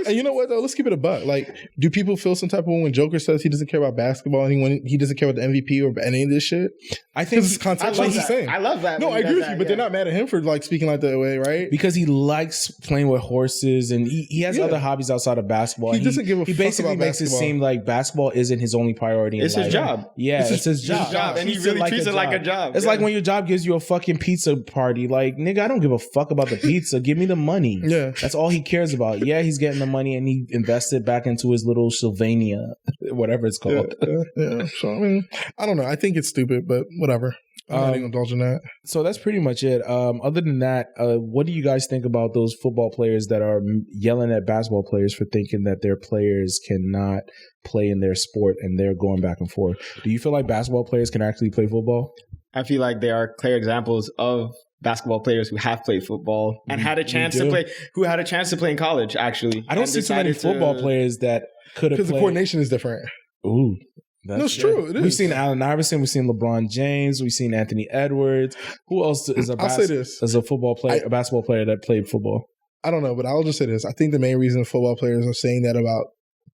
S2: And you know what, though? Let's keep it a buck. Like, do people feel some type of way when Joker says he doesn't care about basketball and he doesn't care about the MVP or any of this shit?
S1: I think
S2: it's contextually the same.
S4: I love that.
S2: No, I agree with you, but they're not mad at him for like speaking like that way, right?
S1: Because he likes playing with horses and he has other hobbies outside of basketball.
S2: He doesn't give a fuck about
S1: basically makes it seem like basketball isn't his only priority in
S4: life.
S1: his
S4: job.
S1: Yeah, it's his job.
S4: And he really treats it like a job.
S1: It's like when your job gives you a fucking pizza party. Like, nigga, I don't give a fuck about the pizza. Give me the money.
S2: Yeah.
S1: That's all he cares about. Yeah, he's getting the money and he invested back into his little Sylvania, whatever it's called.
S2: Yeah. So, I mean, I don't know. I think it's stupid, but whatever. I'm not even indulging that.
S1: So that's pretty much it. Other than that, what do you guys think about those football players that are yelling at basketball players for thinking that their players cannot play in their sport and they're going back and forth? Do you feel like basketball players can actually play football?
S4: I feel like there are clear examples of basketball players who have played football and had a chance to play, who had a chance to play in college, actually.
S1: I don't see too many football players that could have played.
S2: Because the coordination is different.
S1: Ooh.
S2: No, it's true. It is.
S1: We've seen Allen Iverson. We've seen LeBron James. We've seen Anthony Edwards. Who else is a football player, a basketball player that played football?
S2: I don't know, but I'll just say this. I think the main reason football players are saying that about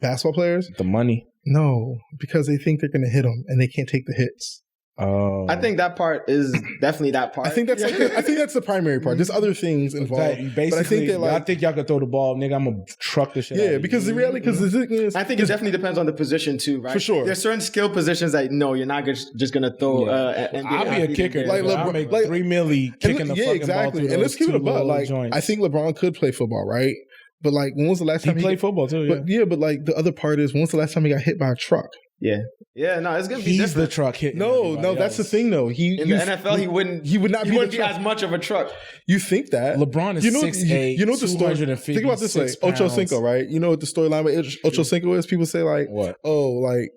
S2: basketball players,
S1: the money.
S2: No, because they think they're going to hit them and they can't take the hits.
S4: I think that part is definitely that part.
S2: I think that's I think that's the primary part. There's other things involved.
S1: Basically, but I think that I think y'all could throw the ball, nigga. I'm gonna truck the shit.
S2: Yeah, because the reality, because the thing is,
S4: I think it definitely depends on the position too, right?
S2: For sure.
S4: There's certain skill positions that no, you're not just gonna throw.
S1: I'll be a kicker. Like I'll make $3 million kicking the fucking ball through.
S2: And let's keep it about like I think LeBron could play football, right? But like, when was the last time
S1: he played football too?
S2: But like the other part is, when was the last time he got hit by a truck?
S4: Yeah, no, it's gonna be
S1: He's
S4: different.
S1: the truck hitting.
S2: No, that's the thing though.
S4: In the NFL, he would not be as much of a truck.
S2: You think that
S1: LeBron is 6'8",
S2: you know the story. Think about this way: Ocho Cinco, right? You know what the storyline with Ocho Cinco is? People say like,
S1: what?
S2: Oh, like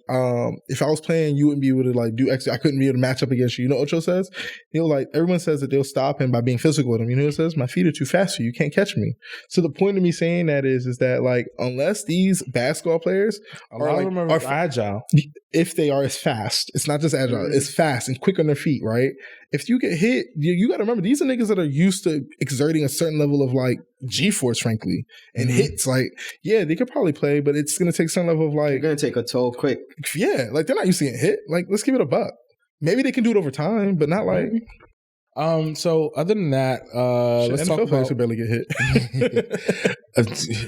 S2: if I was playing, you wouldn't be able to like do X. I couldn't be able to match up against you. You know what Ocho says? He'll like, everyone says that they'll stop him by being physical with him. You know what it says? My feet are too fast for you. You can't catch me. So the point of me saying that is that like, unless these basketball players are
S1: agile.
S2: If they are as fast, it's not just agile, it's fast and quick on their feet, right? If you get hit, you got to remember, these are niggas that are used to exerting a certain level of like G-force, frankly, and hits. Like, yeah, they could probably play, but it's going to take some level of like...
S4: They're going to take a toll quick.
S2: Yeah, like they're not used to getting hit. Like, let's give it a buck. Maybe they can do it over time, but not like...
S1: So other than that, let's talk about
S2: who barely get hit.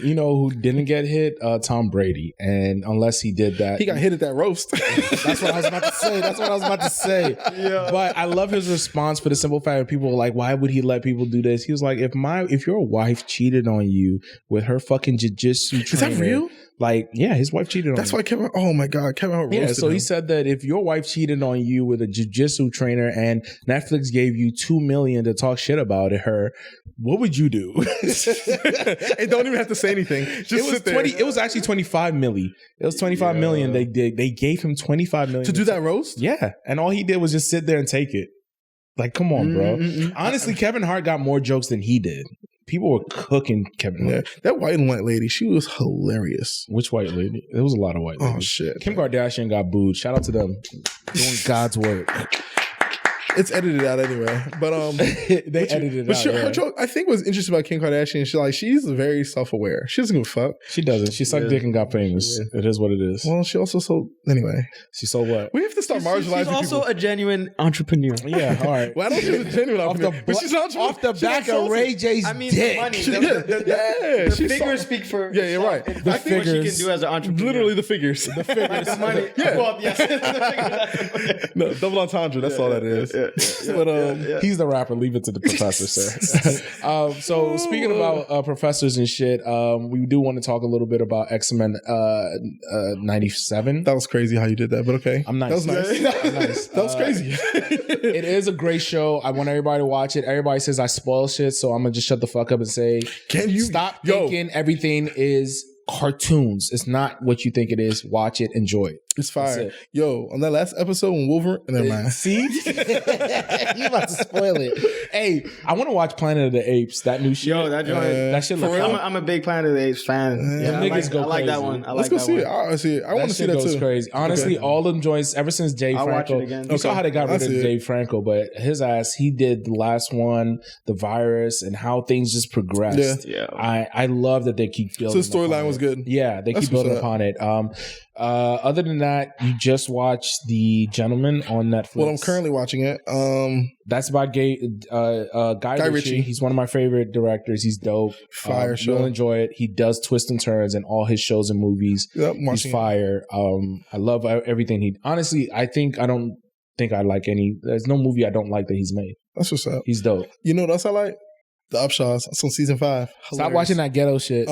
S1: You know who didn't get hit? Tom Brady. And unless he did that,
S2: he got hit at that roast.
S1: That's what I was about to say. Yeah. But I love his response for the simple fact that people were like, why would he let people do this? He was like, if your wife cheated on you with her fucking jiu-jitsu trainer.
S2: Is that real?
S1: Like, yeah, his wife cheated on him.
S2: That's why Kevin, oh my God, Kevin Hart roasted
S1: so
S2: him.
S1: he said that if your wife cheated on you with a jiu-jitsu trainer and Netflix gave you $2 million to talk shit about her, what would you do?
S2: And don't even have to say anything. Just sit there.
S1: It was actually $25 million. It was $25 million. They gave him $25 million
S2: to do that roast.
S1: Yeah, and all he did was just sit there and take it. Like, come on, bro. Honestly, Kevin Hart got more jokes than he did. People were cooking Kevin Hart.
S2: Yeah. That white and white lady, she was hilarious.
S1: Which white lady? There was a lot of white ladies.
S2: Oh, shit.
S1: Kim Kardashian got booed. Shout out to them. Doing God's work.
S2: It's edited out anyway, but
S1: they edited it out.
S2: Her joke, I think, what's interesting about Kim Kardashian, she's very self-aware. She doesn't give a fuck.
S1: She doesn't. She sucked dick and got famous. Yeah. It is what it is.
S2: Well, she also sold anyway.
S1: She sold what?
S2: We have to start marginalizing. She's
S4: also
S2: people.
S4: A genuine entrepreneur.
S1: Yeah, all right.
S2: Well, I don't think she's a genuine entrepreneur, but she's not
S1: off the back of Ray J's dick.
S4: Money. The figures speak for.
S2: Yeah, you're right.
S4: I think what she can do as an entrepreneur.
S2: Literally the figures.
S1: The figures.
S4: The money.
S2: Yeah.
S4: Well, yes.
S2: No, double entendre. That's all that is.
S1: He's the rapper. Leave it to the professor, sir. So speaking about professors and shit, we do want to talk a little bit about X-Men 97.
S2: That was crazy how you did that, but okay.
S1: I'm nice.
S2: That was nice.
S1: I'm nice.
S2: That was crazy.
S1: It is a great show. I want everybody to watch it. Everybody says I spoil shit, so I'm gonna just shut the fuck up and say,
S2: can you
S1: stop thinking everything is cartoons? It's not what you think it is. Watch it, enjoy it.
S2: It's fire. Yo, on that last episode when Wolverine, never mind.
S1: See? You about to spoil it. Hey, I want to watch Planet of the Apes. That new shit.
S4: Yo, that joint.
S1: That shit look fun.
S4: I'm a big Planet of the Apes fan.
S1: Yeah, I like
S4: that one.
S2: Let's go see it. I see it. I want to see that too.
S1: Crazy. Honestly, all them joints ever since Jay Franco. You saw how they got rid of Jay Franco, but his ass, he did the last one, the virus, and how things just progressed.
S4: Yeah.
S1: I love that they keep building.
S2: So the storyline was good.
S1: Yeah, they keep building upon it. Other than that, you just watched The Gentleman on Netflix.
S2: Well, I'm currently watching it.
S1: That's by Guy Ritchie. He's one of my favorite directors. He's dope.
S2: Fire show.
S1: You'll enjoy it. He does twists and turns in all his shows and movies.
S2: Yep,
S1: he's fire. I love everything he. Honestly, I don't think I like any. There's no movie I don't like that he's made.
S2: That's what's up.
S1: He's dope.
S2: You know what else I like? The Upshaws. It's on season 5. Hilarious.
S1: Stop watching that ghetto shit.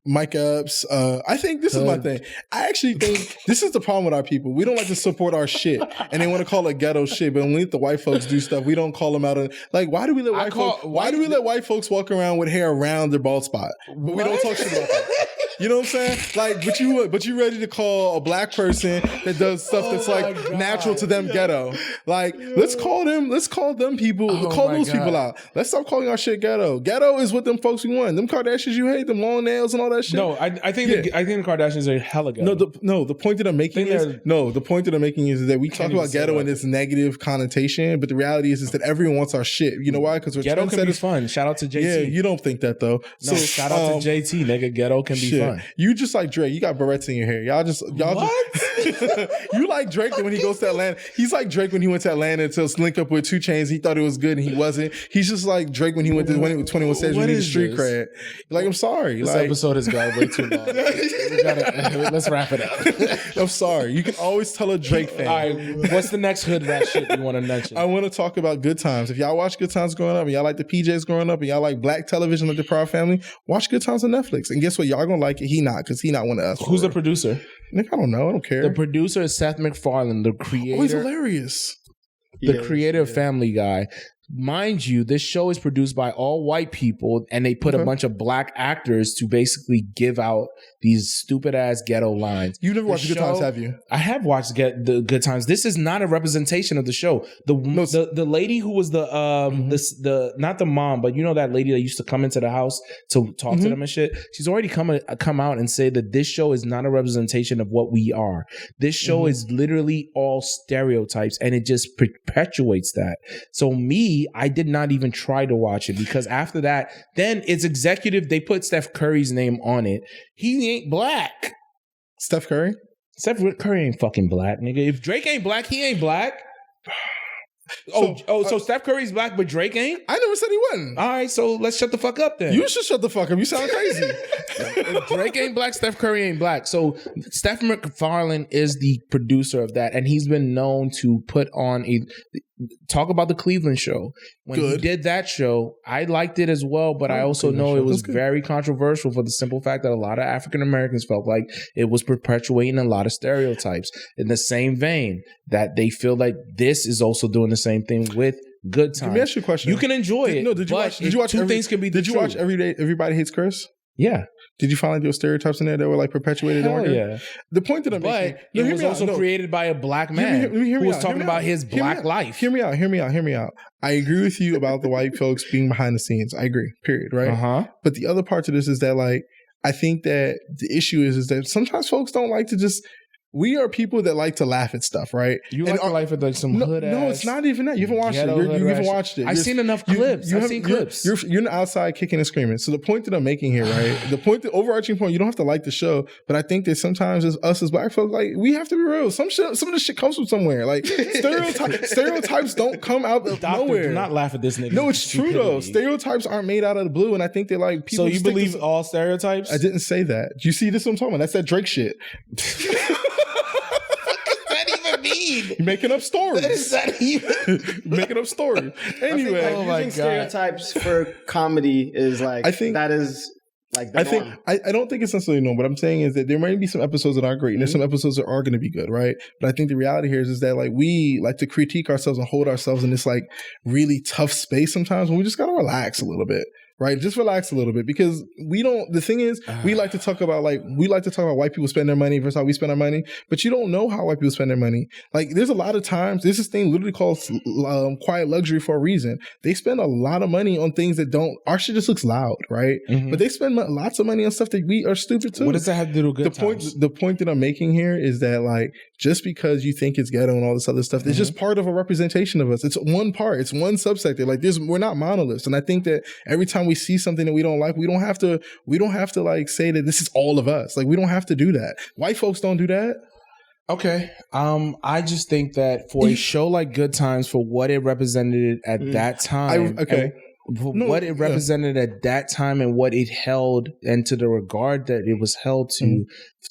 S2: Mike Epps. I think this is my thing. I actually think this is the problem with our people. We don't like to support our shit, and they want to call it ghetto shit. But when we let the white folks do stuff, we don't call them out. Like, why do we let Why do we let white folks walk around with hair around their bald spot? But we don't talk shit about that. You know what I'm saying? Like, but you ready to call a black person that does stuff that's like natural to them ghetto? Like, let's call them people. Call those people out. Let's stop calling our shit ghetto. Ghetto is what them folks we want. Them Kardashians you hate, them long nails and all that shit.
S1: No, I think the Kardashians are hella ghetto.
S2: The point that I'm making is that we talk about ghetto in this negative connotation, but the reality is that everyone wants our shit. You know why? Because
S1: ghetto can be fun. Shout out to JT.
S2: Yeah, you don't think that though.
S1: No, shout out to JT, nigga. Ghetto can be fun.
S2: You just like Drake. You got barrettes in your hair. Y'all just you like Drake when he goes to Atlanta. He's like Drake when he went to Atlanta to link up with 2 Chainz. He thought it was good and he wasn't. He's just like Drake when he went to 21 Savage. We need street cred. Like, I'm sorry.
S1: This episode has gone way too long. Let's wrap it up.
S2: I'm sorry. You can always tell a Drake fan.
S1: All right, what's the next hood rat shit you want to mention?
S2: I want to talk about Good Times. If y'all watch Good Times growing up and y'all like the PJs growing up and y'all like black television like the Proud Family, watch Good Times on Netflix. And guess what? Y'all gonna like it. He not, because he not one of us.
S1: Who's the producer?
S2: Nick, I don't know. I don't care.
S1: The producer is Seth MacFarlane, the creator.
S2: Oh, he's hilarious.
S1: The creator of Family Guy. Mind you, this show is produced by all white people, and they put a bunch of black actors to basically give out these stupid ass ghetto lines.
S2: You've never watched Good Times, have you?
S1: I have watched the Good Times. This is not a representation of the show. The lady who was the not the mom, but you know that lady that used to come into the house to talk to them and shit. She's already come out and said that this show is not a representation of what we are. This show is literally all stereotypes, and it just perpetuates that. So I did not even try to watch it, because after that, then it's executive. They put Steph Curry's name on it. He ain't black.
S2: Steph Curry?
S1: Steph Curry ain't fucking black, nigga. If Drake ain't black, he ain't black. So Steph Curry's black, but Drake ain't?
S2: I never said he wasn't.
S1: All right, so let's shut the fuck up then.
S2: You should shut the fuck up. You sound crazy.
S1: If Drake ain't black, Steph Curry ain't black. So Seth MacFarlane is the producer of that, and he's been known to put on talk about the Cleveland show. When he did that show, I liked it as well, but I also know it was very controversial for the simple fact that a lot of African Americans felt like it was perpetuating a lot of stereotypes. In the same vein that they feel like this is also doing the same thing with Good Times.
S2: Let me ask you a question.
S1: You can enjoy it.
S2: No, did you watch
S1: two things can be the
S2: Did you watch Everybody Hates Chris?
S1: Yeah.
S2: Did you find like there were stereotypes in there that were like perpetuated?
S1: Hell yeah.
S2: The point that I'm making,
S1: it was also created by a black man who was talking about his black life.
S2: Hear me out. I agree with you about the white folks being behind the scenes. I agree. Period. Right. But the other part to this is that, like, I think that the issue is that sometimes folks don't like to just. We are people that like to laugh at stuff, right?
S1: You like to laugh at like some hood ass.
S2: No, it's not even that. You haven't watched it. You haven't watched it.
S1: I've seen enough clips. I've seen clips.
S2: You're outside kicking and screaming. So the point that I'm making here, right? The overarching point, you don't have to like the show, but I think that sometimes as us as black folks, like, we have to be real. Some of this shit comes from somewhere. Like, stereotypes don't come out of nowhere.
S1: Do not laugh at this nigga.
S2: No, it's true though. Stereotypes aren't made out of the blue, and I think they're like people.
S1: So you believe all stereotypes?
S2: I didn't say that. You see this? What I'm talking about? That's that Drake shit.
S1: mean?
S2: You're making up stories.
S1: What is that even?
S2: Making up stories. Anyway,
S4: I think, like, using stereotypes for comedy is like, I think that is like the norm.
S2: I don't think it's necessarily normal. What I'm saying is that there might be some episodes that aren't great, and there's some episodes that are going to be good, right? But I think the reality here is that like we like to critique ourselves and hold ourselves in this like really tough space sometimes when we just got to relax a little bit. Right, just relax a little bit because we don't. The thing is, we like to talk about white people spend their money versus how we spend our money, but you don't know how white people spend their money. Like, there's a lot of times. There's this thing literally called quiet luxury for a reason. They spend a lot of money on things that don't. Our shit just looks loud, right? Mm-hmm. But they spend lots of money on stuff that we are stupid too.
S1: What does that have to do with good times?
S2: The point that I'm making here is that like just because you think it's ghetto and all this other stuff, it's just part of a representation of us. It's one part. It's one subsector. Like we're not monoliths, and I think that every time we see something that we don't like, we don't have to like say that this is all of us. Like we don't have to do that. White folks don't do that.
S1: Okay. I just think that for a show like Good Times, for what it represented at that time, what it represented at that time and what it held and to the regard that it was held to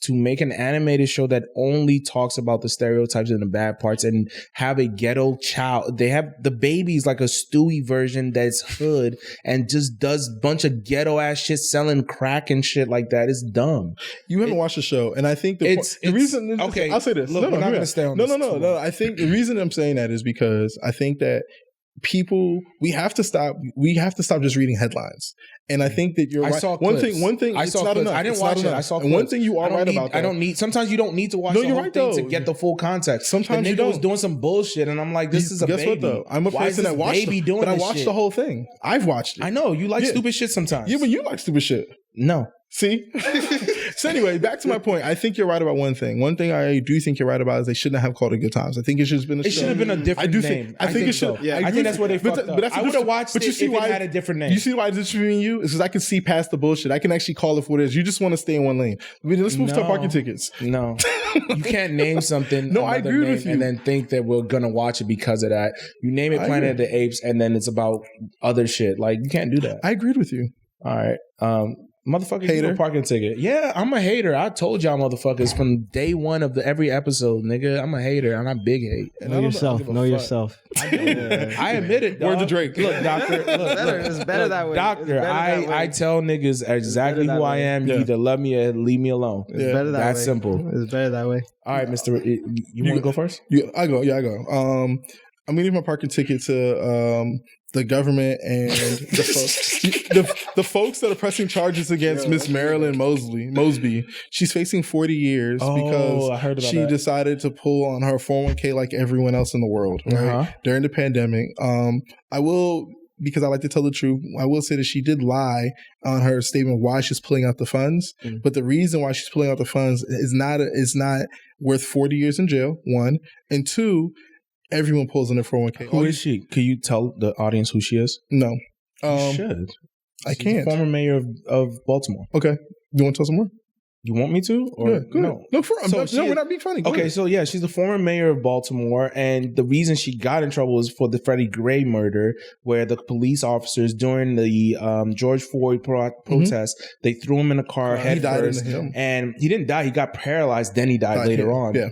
S1: make an animated show that only talks about the stereotypes and the bad parts and have a ghetto child. They have the baby's like a Stewie version that's hood and just does a bunch of ghetto ass shit, selling crack and shit like that. It's dumb.
S2: You haven't watched the show, and I think the reason. Okay, I'll say this.
S1: Look, we're not going to stay on this.
S2: No. I think the reason I'm saying that is because I think that we have to stop just reading headlines. And I think that you're right. One thing,
S1: I saw clips. I didn't watch it. I saw clips.
S2: And one thing you are right about that.
S1: I don't need, sometimes you don't need to watch the whole thing to get the full context.
S2: Sometimes
S1: the nigga was doing some bullshit and I'm like, this is a baby. Guess what though?
S2: I'm a person that watched but I watched the whole thing. I've watched it.
S1: I know. You like stupid shit sometimes.
S2: Yeah, but you like stupid shit.
S1: No.
S2: See? So anyway, back to my point. I think you're right about one thing. One thing I do think you're right about is they shouldn't have called it Good Times. I think it should have been a show.
S1: It should have been a different name.
S2: I think it should.
S1: So. Yeah, I think that's where they fucked up. I would have watched it if it had a different name.
S2: You see why it's between you? It's because I can see past the bullshit. I can actually call it for what it is. You just want to stay in one lane. Let's move to parking tickets.
S1: No. You can't name something
S2: I agree with you.
S1: And then think that we're going to watch it because of that. You name it Planet of the Apes and then it's about other shit. Like, you can't do that.
S2: I agreed with you.
S1: All right. Motherfucker, you a parking ticket. Yeah, I'm a hater. I told y'all motherfuckers from day one of every episode, nigga. I'm a hater and I big hate.
S4: Know yourself. Know yourself.
S1: I admit it, dog.
S2: Word to Drake.
S1: Look, doctor.
S4: It's better that way.
S1: Doctor, I tell niggas exactly who I am. You either love me or leave me alone.
S4: It's better that way.
S1: That's simple.
S4: It's better that way.
S1: All right, Mr. You want to go first?
S2: Yeah, I go. I'm gonna leave my parking ticket to the government and the folks that are pressing charges against Miss Marilyn Mosby. She's facing 40 years because she decided to pull on her 401k like everyone else in the world, right? During the pandemic. Because I like to tell the truth, I will say that she did lie on her statement why she's pulling out the funds. But the reason why she's pulling out the funds is not worth 40 years in jail, one. And two, everyone pulls in their 401k.
S1: Who is she? Can you tell the audience who she is?
S2: No.
S1: You should.
S2: I can't.
S1: Former mayor of Baltimore.
S2: Okay. You want to tell some more?
S1: You want me to? Or
S2: yeah, no? We're not being funny. Go ahead.
S1: So yeah, she's the former mayor of Baltimore, and the reason she got in trouble is for the Freddie Gray murder, where the police officers during the George Floyd protest, they threw him in a car head first, and he didn't die. He got paralyzed. Then he died later on.
S2: Yeah.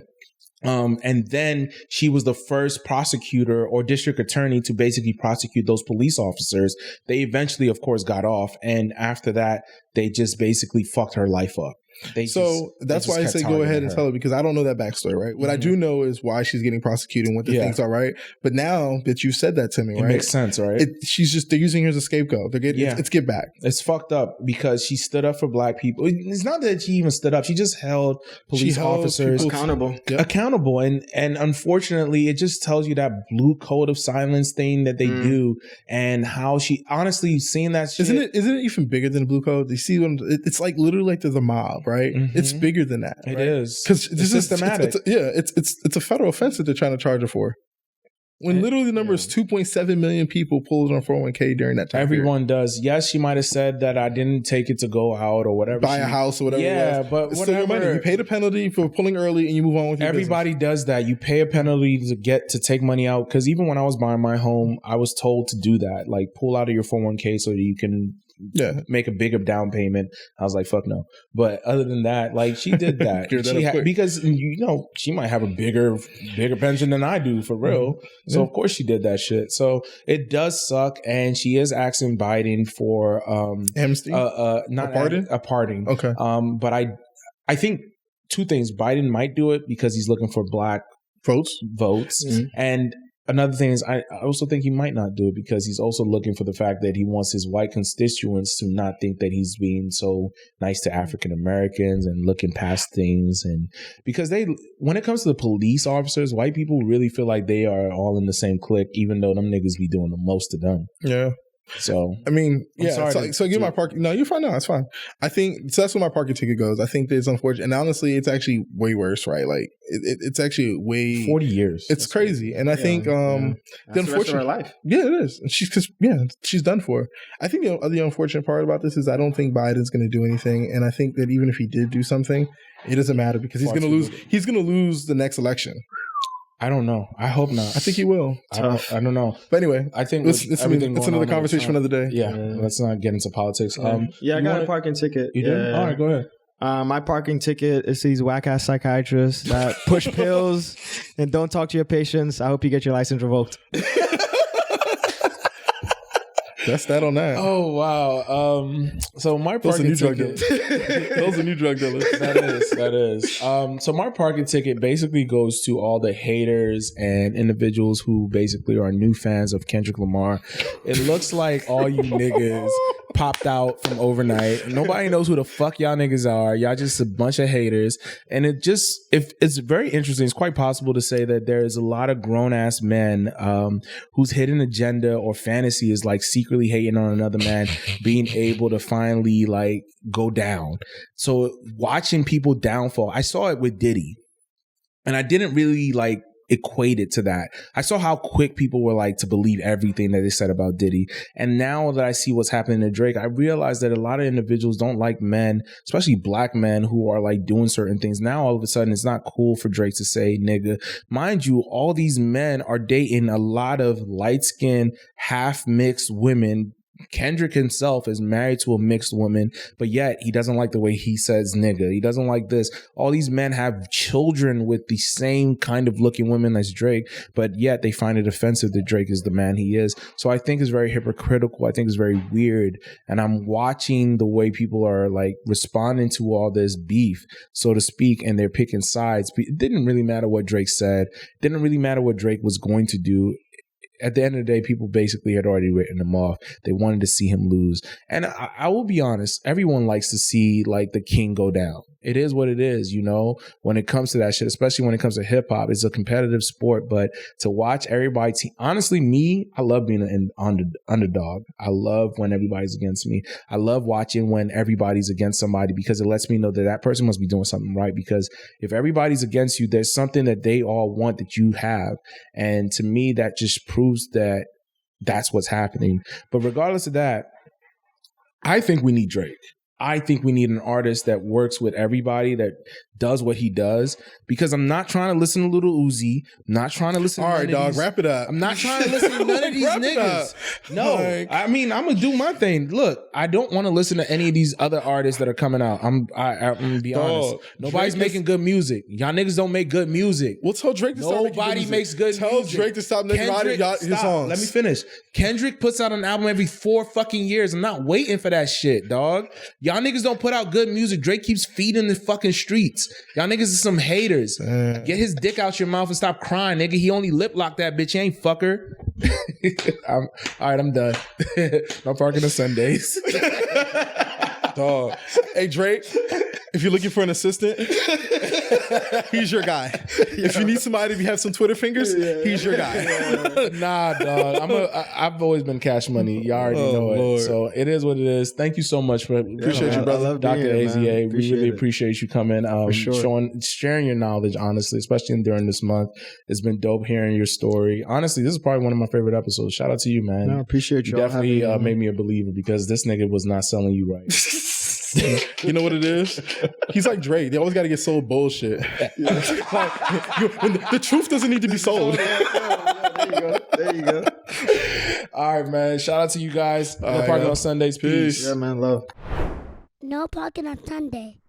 S1: And then she was the first prosecutor or district attorney to basically prosecute those police officers. They eventually, of course, got off. And after that, they just basically fucked her life up.
S2: That's why I say go ahead and tell her, because I don't know that backstory, right? What I do know is why she's getting prosecuted and what the things are, right? But now that you said that to me, right?
S1: It makes sense, right?
S2: They're using her as a scapegoat. It's get back.
S1: It's fucked up because she stood up for black people. It's not that she even stood up. She just held police officers accountable. And unfortunately, it just tells you that blue code of silence thing that they do, and how she honestly seeing that shit.
S2: Isn't it even bigger than the blue code? You see when it's like literally like there's a mob, right? It's bigger than that.
S1: It is
S2: because
S1: it's systematic.
S2: It's a federal offense that they're trying to charge her for. When literally the number is 2.7 million people pulled on 401k during that time.
S1: Everyone does. Yes, she might have said that I didn't take it to go out or whatever.
S2: Buy a house or whatever.
S1: Yeah, but
S2: it's still your money. You paid a penalty for pulling early and you move on with your
S1: Everybody does that. You pay a penalty to take money out. Because even when I was buying my home, I was told to do that. Like pull out of your 401k so that you can make a bigger down payment. I was like, fuck no. But other than that, like she did that. Because she might have a bigger pension than I do for real. So of course she did that shit. So it does suck, and she is asking Biden for
S2: amnesty,
S1: not a pardon.
S2: Okay.
S1: But I think two things. Biden might do it because he's looking for black votes, and another thing is I also think he might not do it because he's also looking for the fact that he wants his white constituents to not think that he's being so nice to African Americans and looking past things. And because when it comes to the police officers, white people really feel like they are all in the same clique, even though them niggas be doing the most of them.
S2: Yeah.
S1: So
S2: I mean, so give my parking. No, you're fine. No, it's fine. I think so. That's where my parking ticket goes. I think that it's unfortunate, and honestly, it's actually way worse, right? Like it's actually way
S1: 40 years.
S2: It's crazy, and I think the unfortunate
S4: her life.
S2: Yeah, it is. She's done for. I think the unfortunate part about this is I don't think Biden's going to do anything, and I think that even if he did do something, it doesn't matter because he's going to lose. He's going to lose the next election.
S1: I don't know. I hope not.
S2: I think he will.
S1: I don't know.
S2: But anyway,
S1: I think
S2: it's another conversation for another day.
S1: Yeah, let's not get into politics.
S4: I got a parking ticket.
S1: You did? All right, go ahead.
S4: My parking ticket is these whack-ass psychiatrists that push pills and don't talk to your patients. I hope you get your license revoked.
S2: That's that on that.
S1: Oh, wow. So my parking ticket...
S2: Those are new drug dealers.
S1: That is. So my parking ticket basically goes to all the haters and individuals who basically are new fans of Kendrick Lamar. It looks like all you niggas popped out from overnight. Nobody knows who the fuck y'all niggas are. Y'all just a bunch of haters. And it's very interesting. It's quite possible to say that there is a lot of grown-ass men whose hidden agenda or fantasy is like secretly hating on another man being able to finally like go down. So watching people downfall, I saw it with Diddy, and I didn't really like equate it to that. I saw how quick people were like to believe everything that they said about Diddy. And now that I see what's happening to Drake, I realize that a lot of individuals don't like men, especially black men who are like doing certain things. Now all of a sudden it's not cool for Drake to say nigga. Mind you, all these men are dating a lot of light-skinned, half-mixed women. Kendrick himself is married to a mixed woman, but yet he doesn't like the way he says nigga. He doesn't like this. All these men have children with the same kind of looking women as Drake, but yet they find it offensive that Drake is the man he is. So I think it's very hypocritical. I think it's very weird. And I'm watching the way people are like responding to all this beef, so to speak, and they're picking sides. It didn't really matter what Drake said. It didn't really matter what Drake was going to do. At the end of the day, people basically had already written him off. They wanted to see him lose. And I will be honest, everyone likes to see like the king go down. It is what it is, you know, when it comes to that shit, especially when it comes to hip hop. It's a competitive sport, but to watch everybody, honestly, me, I love being an underdog. I love when everybody's against me. I love watching when everybody's against somebody because it lets me know that that person must be doing something right. Because if everybody's against you, there's something that they all want that you have. And to me, that just proves that that's what's happening. But regardless of that, I think we need Drake. I think we need an artist that works with everybody, that does what he does, because I'm not trying to listen to Little Uzi. I'm not trying to listen to
S2: all right, dog, wrap it up.
S1: I'm not trying to listen to none of these niggas. No, I mean, I'm going to do my thing. Look, I don't want to listen to any of these other artists that are coming out. I'm going to be honest. Nobody's making good music. Y'all niggas don't make good music.
S2: Well, tell Drake to stop making good music.
S1: Nobody makes good music.
S2: Tell Drake to stop making his songs.
S1: Let me finish. Kendrick puts out an album every 4 fucking years. I'm not waiting for that shit, dog. Y'all niggas don't put out good music. Drake keeps feeding the fucking streets. Y'all niggas are some haters. Get his dick out your mouth and stop crying, nigga. He only lip locked that bitch. He ain't fucker. All right, I'm done. No parking on Sundays.
S2: Dog. Hey, Drake, if you're looking for an assistant, he's your guy. Yeah. If you need somebody to have some Twitter fingers, he's your guy.
S1: Nah, dog. I've always been Cash Money. Y'all already know
S2: Lord.
S1: it. So it is what it is. Thank you so much for
S2: appreciate you, brother.
S1: Dr. AZA. We really appreciate you coming, sharing your knowledge, honestly, especially during this month. It's been dope hearing your story. Honestly, this is probably one of my favorite episodes. Shout out to you, man.
S4: I appreciate you.
S1: Definitely made me a believer because this nigga was not selling you right.
S2: You know what it is? He's like Drake. They always got to get sold bullshit. Like, the truth doesn't need to be sold.
S4: There you go.
S1: All right, man. Shout out to you guys. No
S2: right,
S1: parking
S2: yo.
S1: on Sundays. Peace.
S4: Yeah, man. Love.
S3: No parking on Sunday.